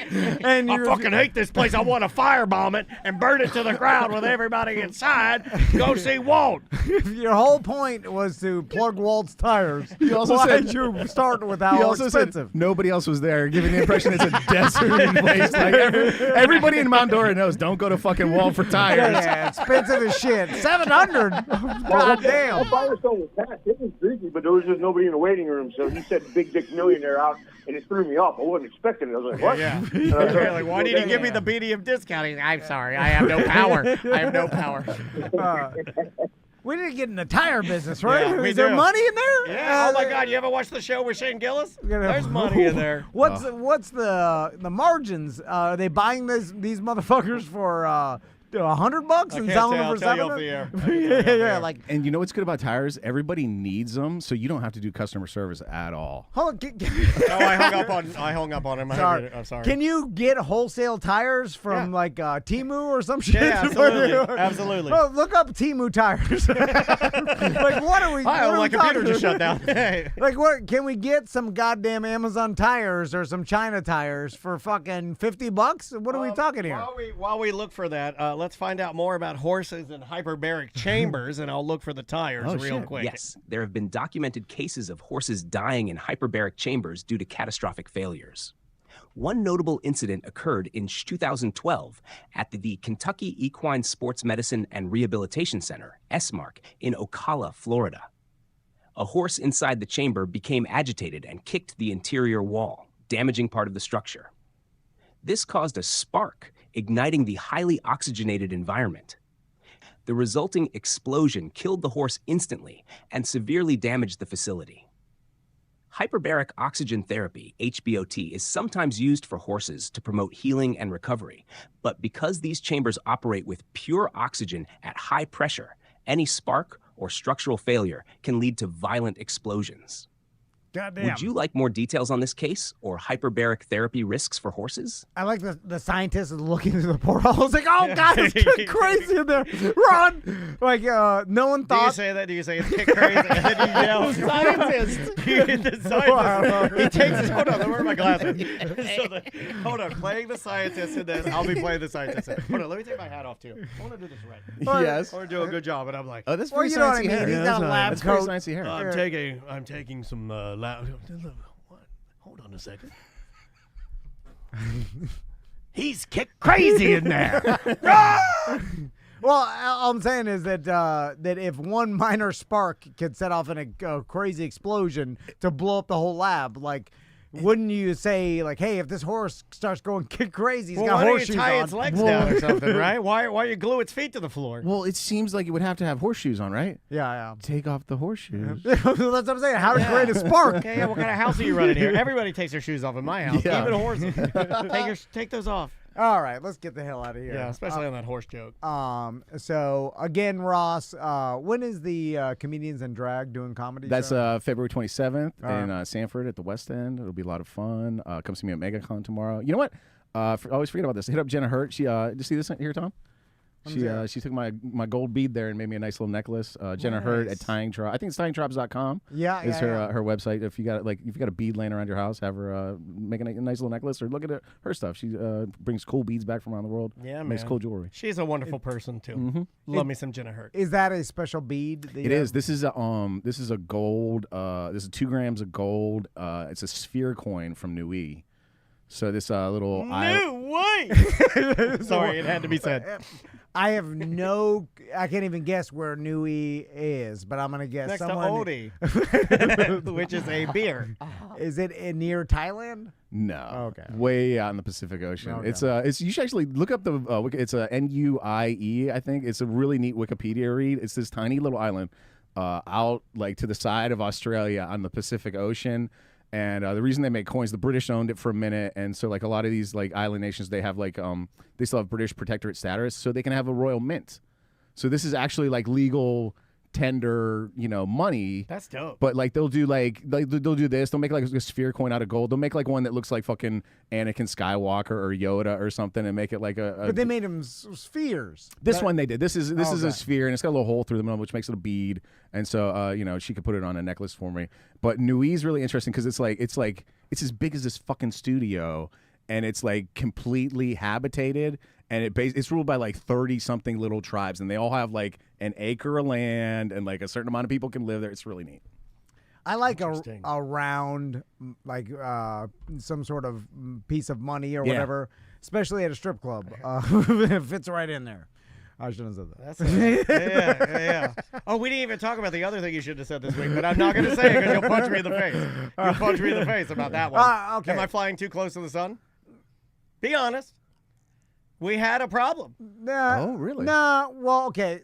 Speaker 1: And
Speaker 5: I fucking hate this place. I want to firebomb it and burn it to the ground with everybody inside. Go see Walt.
Speaker 1: Your whole point was to plug Walt's tires.
Speaker 6: He also
Speaker 1: Why
Speaker 6: said-
Speaker 1: did you start with
Speaker 6: He
Speaker 1: how
Speaker 6: also
Speaker 1: expensive?
Speaker 6: said nobody else was there, giving the impression it's a desert place. Like everybody in Mount Dora knows, don't go to fucking Walt for tires.
Speaker 1: Yeah, expensive as shit. $700. God damn.
Speaker 10: That Firestone was packed. It was busy, but there was just nobody in the waiting room. So he said "big dick millionaire" out, and it threw me off. I wasn't expecting it. I was like, "What?"
Speaker 5: Yeah.
Speaker 10: And I was
Speaker 5: You're like, why did he give me the BDM discount? He's like, I'm sorry. I have no power. I have no power.
Speaker 1: We didn't get in the tire business, right?
Speaker 5: Yeah, we
Speaker 1: Is there
Speaker 5: do.
Speaker 1: money in there?
Speaker 5: Yeah. Oh my God! You ever watch the show with Shane Gillis? There's money in there.
Speaker 1: What's the margins? Are they buying these motherfuckers for $100 and selling them for
Speaker 5: tell you off
Speaker 1: $700?
Speaker 5: the air.
Speaker 1: Yeah, like
Speaker 6: And you know what's good about tires? Everybody needs them, so you don't have to do customer service at all.
Speaker 1: hold on.
Speaker 5: No, I hung up on him. I'm sorry.
Speaker 1: Can you get wholesale tires from like Temu or some shit?
Speaker 5: Yeah, absolutely. Absolutely.
Speaker 1: Oh, look up Temu tires. Like what are we?
Speaker 5: Hi,
Speaker 1: what are
Speaker 5: my
Speaker 1: we
Speaker 5: computer
Speaker 1: talking
Speaker 5: just shut
Speaker 1: about?
Speaker 5: down.
Speaker 1: Like what? Can we get some goddamn Amazon tires or some China tires for fucking $50? What are we talking here?
Speaker 5: While we look for that, let's find out more about horses and hyperbaric chambers, and I'll look for the tires real quick.
Speaker 11: Yes, there have been documented cases of horses dying in hyperbaric chambers due to catastrophic failures. One notable incident occurred in 2012 at the Kentucky Equine Sports Medicine and Rehabilitation Center, SMARC, in Ocala, Florida. A horse inside the chamber became agitated and kicked the interior wall, damaging part of the structure. This caused a spark, igniting the highly oxygenated environment. The resulting explosion killed the horse instantly and severely damaged the facility. Hyperbaric oxygen therapy, HBOT, is sometimes used for horses to promote healing and recovery, but because these chambers operate with pure oxygen at high pressure, any spark or structural failure can lead to violent explosions.
Speaker 1: Goddamn.
Speaker 11: Would you like more details on this case or hyperbaric therapy risks for horses?
Speaker 1: I like the scientist is looking through the porthole. I was like, oh, God, it's getting crazy in there. Run! Like, no one thought.
Speaker 5: Do you say that? Do you say it's get crazy? And then you yell, scientist! The scientist. He takes his, hold on, where are my glasses? Hold on, playing the scientist, and then I'll be playing the scientist. Hold on, let me take my hat off, too. I want to do this right.
Speaker 6: Yes.
Speaker 5: Or do a good job, and I'm like,
Speaker 6: oh, that's
Speaker 1: Well,
Speaker 6: pretty
Speaker 1: you know what I
Speaker 6: sciencey
Speaker 1: mean.
Speaker 6: hair.
Speaker 1: He's got a lab
Speaker 6: That's pretty
Speaker 1: coat.
Speaker 6: sciencey hair.
Speaker 5: I'm taking some lab. What? Hold on a second. He's kicked crazy in there.
Speaker 1: Well, all I'm saying is that that if one minor spark could set off in a crazy explosion to blow up the whole lab, like, wouldn't you say, like, hey, if this horse starts going kick crazy, he's got
Speaker 5: why don't
Speaker 1: horseshoes
Speaker 5: you tie
Speaker 1: on.
Speaker 5: its legs down or something, right? Why you glue its feet to the floor?
Speaker 6: Well, it seems like it would have to have horseshoes on, right?
Speaker 1: Yeah.
Speaker 6: Take off the horseshoes.
Speaker 1: That's what I'm saying. How to create a spark.
Speaker 5: Okay, yeah, what kind of house are you running here? Everybody takes their shoes off in my house,
Speaker 6: Yeah.
Speaker 5: even horses. Take those off.
Speaker 1: All right, let's get the hell out of here.
Speaker 5: Yeah, especially on that horse joke.
Speaker 1: So again, Ross, when is the Comedians and Drag doing comedy?
Speaker 6: That's
Speaker 1: show?
Speaker 6: February 27th in Sanford at the West End. It'll be a lot of fun. Come see me at MegaCon tomorrow. You know what? I always forget about this. Hit up Jenna Hurt. She did you see this here, Tom? She took my gold bead there and made me a nice little necklace. Jenna Hurt at Tying Tribe. I think it's tyingtribes.com.
Speaker 1: Yeah,
Speaker 6: is her website. If you got a bead laying around your house, have her make a nice little necklace or look at her stuff. She brings cool beads back from around the world.
Speaker 5: Yeah,
Speaker 6: makes
Speaker 5: man.
Speaker 6: cool jewelry.
Speaker 5: She's a wonderful person too.
Speaker 6: Mm-hmm.
Speaker 5: Love me some Jenna Hurt.
Speaker 1: Is that a special bead?
Speaker 6: It is. This is a gold. This is 2 grams of gold. It's a sphere coin from Nui. So this little
Speaker 5: Sorry, it had to be said.
Speaker 1: I can't even guess where Nui is, but I'm gonna guess
Speaker 5: Next
Speaker 1: someone.
Speaker 5: to Odie, which is a beer.
Speaker 1: Is it near Thailand?
Speaker 6: No.
Speaker 1: Okay.
Speaker 6: Way out in the Pacific Ocean.
Speaker 1: Okay.
Speaker 6: It's you should actually look up the it's a NUIE, I think. It's a really neat Wikipedia read. It's this tiny little island out like to the side of Australia on the Pacific Ocean. And the reason they make coins, the British owned it for a minute, and so like a lot of these like island nations, they have like they still have British protectorate status, so they can have a royal mint. So this is actually like legal tender, money.
Speaker 5: That's dope.
Speaker 6: But like they'll do they'll do this. They'll make like a sphere coin out of gold. They'll make like one that looks like fucking Anakin Skywalker or Yoda or something, and make it like a
Speaker 1: But they made them spheres.
Speaker 6: This one they did. This is a sphere, and it's got a little hole through the middle, which makes it a bead. And so, she could put it on a necklace for me. But Nui's really interesting because it's as big as this fucking studio, and it's like completely habitated, and it's ruled by like 30 something little tribes, and they all have like an acre of land, and like a certain amount of people can live there. It's really neat.
Speaker 1: I like a round, like some sort of piece of money or whatever, especially at a strip club. It fits right in there. I shouldn't have said
Speaker 5: that. Yeah. Oh, we didn't even talk about the other thing you should have said this week, but I'm not going to say it because you'll punch me in the face. You'll punch me in the face about that one.
Speaker 1: Okay.
Speaker 5: Am I flying too close to the sun? Be honest. We had a problem.
Speaker 1: Oh,
Speaker 6: really?
Speaker 1: Nah, well, okay.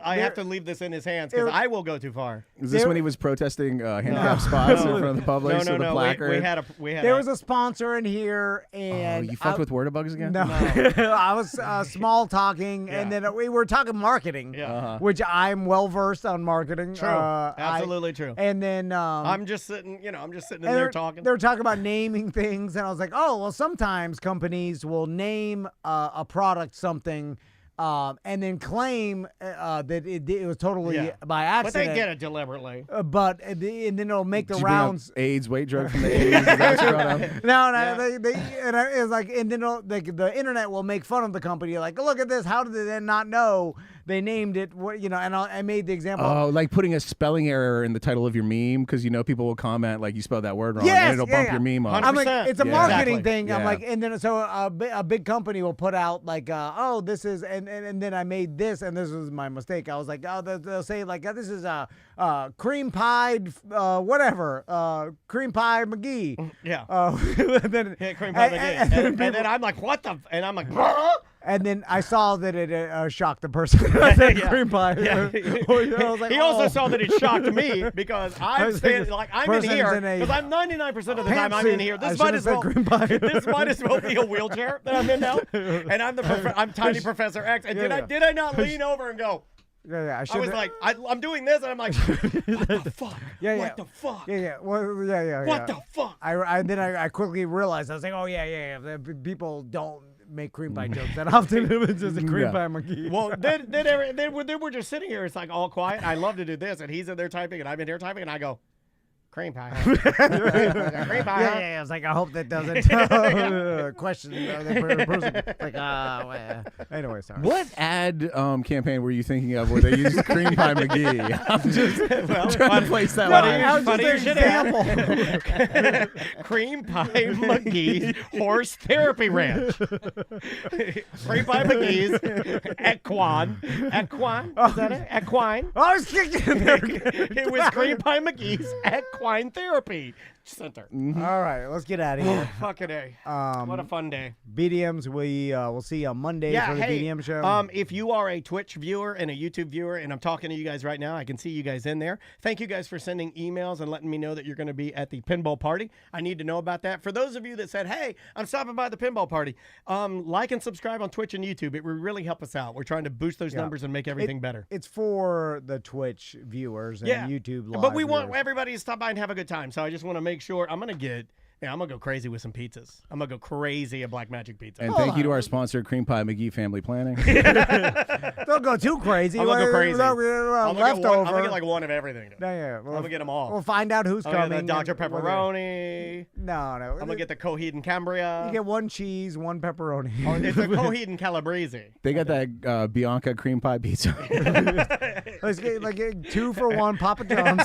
Speaker 5: I have to leave this in his hands because I will go too far.
Speaker 6: Is this when he was protesting handicap spots in front of the public?
Speaker 5: No.
Speaker 6: The placard?
Speaker 1: There was a sponsor in here, and
Speaker 6: you fucked with Word-A-Bugs again?
Speaker 1: No. I was small talking, and then we were talking marketing, which I'm well versed on marketing.
Speaker 5: True, absolutely true.
Speaker 1: And then
Speaker 5: I'm just sitting, in there talking.
Speaker 1: They were talking about naming things, and I was like, oh, well, sometimes companies will name a product something and then claim that it was totally by accident.
Speaker 5: But they did it deliberately.
Speaker 1: And then it'll make the
Speaker 6: Did you bring up
Speaker 1: rounds.
Speaker 6: AIDS weight drug from the 80s. Is that what you brought up?
Speaker 1: No. It's like, and then the internet will make fun of the company. Like, look at this. How did they then not know they named it? And I made the example.
Speaker 6: Oh, like putting a spelling error in the title of your meme because people will comment like you spelled that word wrong, and it'll bump your meme up.
Speaker 1: I'm like, it's a marketing thing.
Speaker 6: Yeah.
Speaker 1: I'm like, and then so a big company will put out like, oh, this is, and then I made this, and this was my mistake. I was like, oh, they'll say like, this is cream pied, whatever, cream pie McGee.
Speaker 5: Yeah.
Speaker 1: Cream pie
Speaker 5: McGee. And then I'm like, what the? And I'm like,
Speaker 1: and then I saw that it shocked the person. Cream pie.
Speaker 5: Yeah.
Speaker 1: I was like,
Speaker 5: he also saw that it shocked me because I'm in here because I'm 99% of the time I'm in here. This might as well be a wheelchair that I'm in now, and I'm Tiny Professor X. And did I not lean over and go?
Speaker 1: Yeah.
Speaker 5: I was like, I'm doing this, and I'm like, what the fuck? What the fuck?
Speaker 1: Yeah. Well, yeah.
Speaker 5: What the fuck?
Speaker 1: Then I quickly realized, I was like, oh, yeah. People don't make cream pie jokes that often. It's just a cream pie monkey.
Speaker 5: Well, then we're just sitting here. It's like all quiet. I love to do this, and he's in there typing, and I'm in here typing, and I go, cream pie. Cream pie.
Speaker 1: Yeah. I was like, I hope that doesn't question the person. Like, anyway, sorry.
Speaker 6: What ad campaign were you thinking of where they used Cream Pie McGee? I'm just trying to place that one.
Speaker 5: Funny example. Cream Pie McGee's Horse Therapy Ranch. Cream Pie McGee's Equine. Is that it? Equine.
Speaker 1: I was kicking there.
Speaker 5: It was Cream Pie McGee's Equine Therapy Center.
Speaker 1: All right, let's get out of here.
Speaker 5: Fucking A. What a fun day.
Speaker 1: BDMs, we'll see you on Monday for the BDM show.
Speaker 5: If you are a Twitch viewer and a YouTube viewer, and I'm talking to you guys right now, I can see you guys in there. Thank you guys for sending emails and letting me know that you're going to be at the pinball party. I need to know about that. For those of you that said, hey, I'm stopping by the pinball party, like and subscribe on Twitch and YouTube. It would really help us out. We're trying to boost those numbers and make everything better.
Speaker 1: It's for the Twitch viewers and YouTube live
Speaker 5: but we want
Speaker 1: viewers.
Speaker 5: everybody to stop by and have a good time. So I just want to make sure I'm going to go crazy with some pizzas. I'm going to go crazy at Black Magic Pizza.
Speaker 6: And thank you to our sponsor, Cream Pie McGee Family Planning.
Speaker 1: Don't go too crazy.
Speaker 5: I'm going to go crazy. I'm
Speaker 1: Leftover.
Speaker 5: going to get like one of everything.
Speaker 1: Yeah.
Speaker 5: I'm going to get them all.
Speaker 1: We'll find out who's coming.
Speaker 5: The Dr. Pepperoni.
Speaker 1: No.
Speaker 5: I'm going to get the Coheed and Cambria.
Speaker 1: You get one cheese, one pepperoni.
Speaker 5: It's a Coheed and Calabrese.
Speaker 6: They got that Bianca Cream Pie Pizza.
Speaker 1: Let's get like 2 for 1 Papa John's.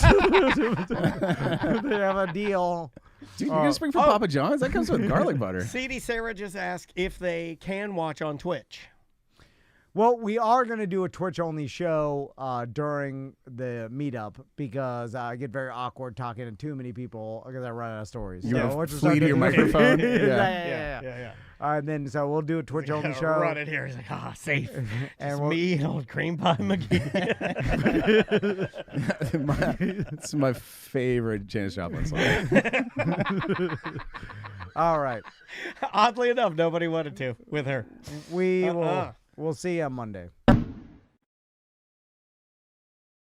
Speaker 1: They have a deal.
Speaker 6: Dude, you're going to spring for Papa John's? That comes with garlic butter.
Speaker 5: CD Sarah just asked if they can watch on Twitch.
Speaker 1: Well, we are going to do a Twitch-only show during the meetup because I get very awkward talking to too many people because I run out of stories.
Speaker 6: You want to flee to your microphone?
Speaker 1: Yeah. And then so we'll do a Twitch-only show.
Speaker 5: Run it here. He's like, safe. And me and old Cream Pie McGee.
Speaker 6: It's my favorite Janis Joplin song.
Speaker 1: All right.
Speaker 5: Oddly enough, nobody wanted to with her.
Speaker 1: We'll see you on Monday.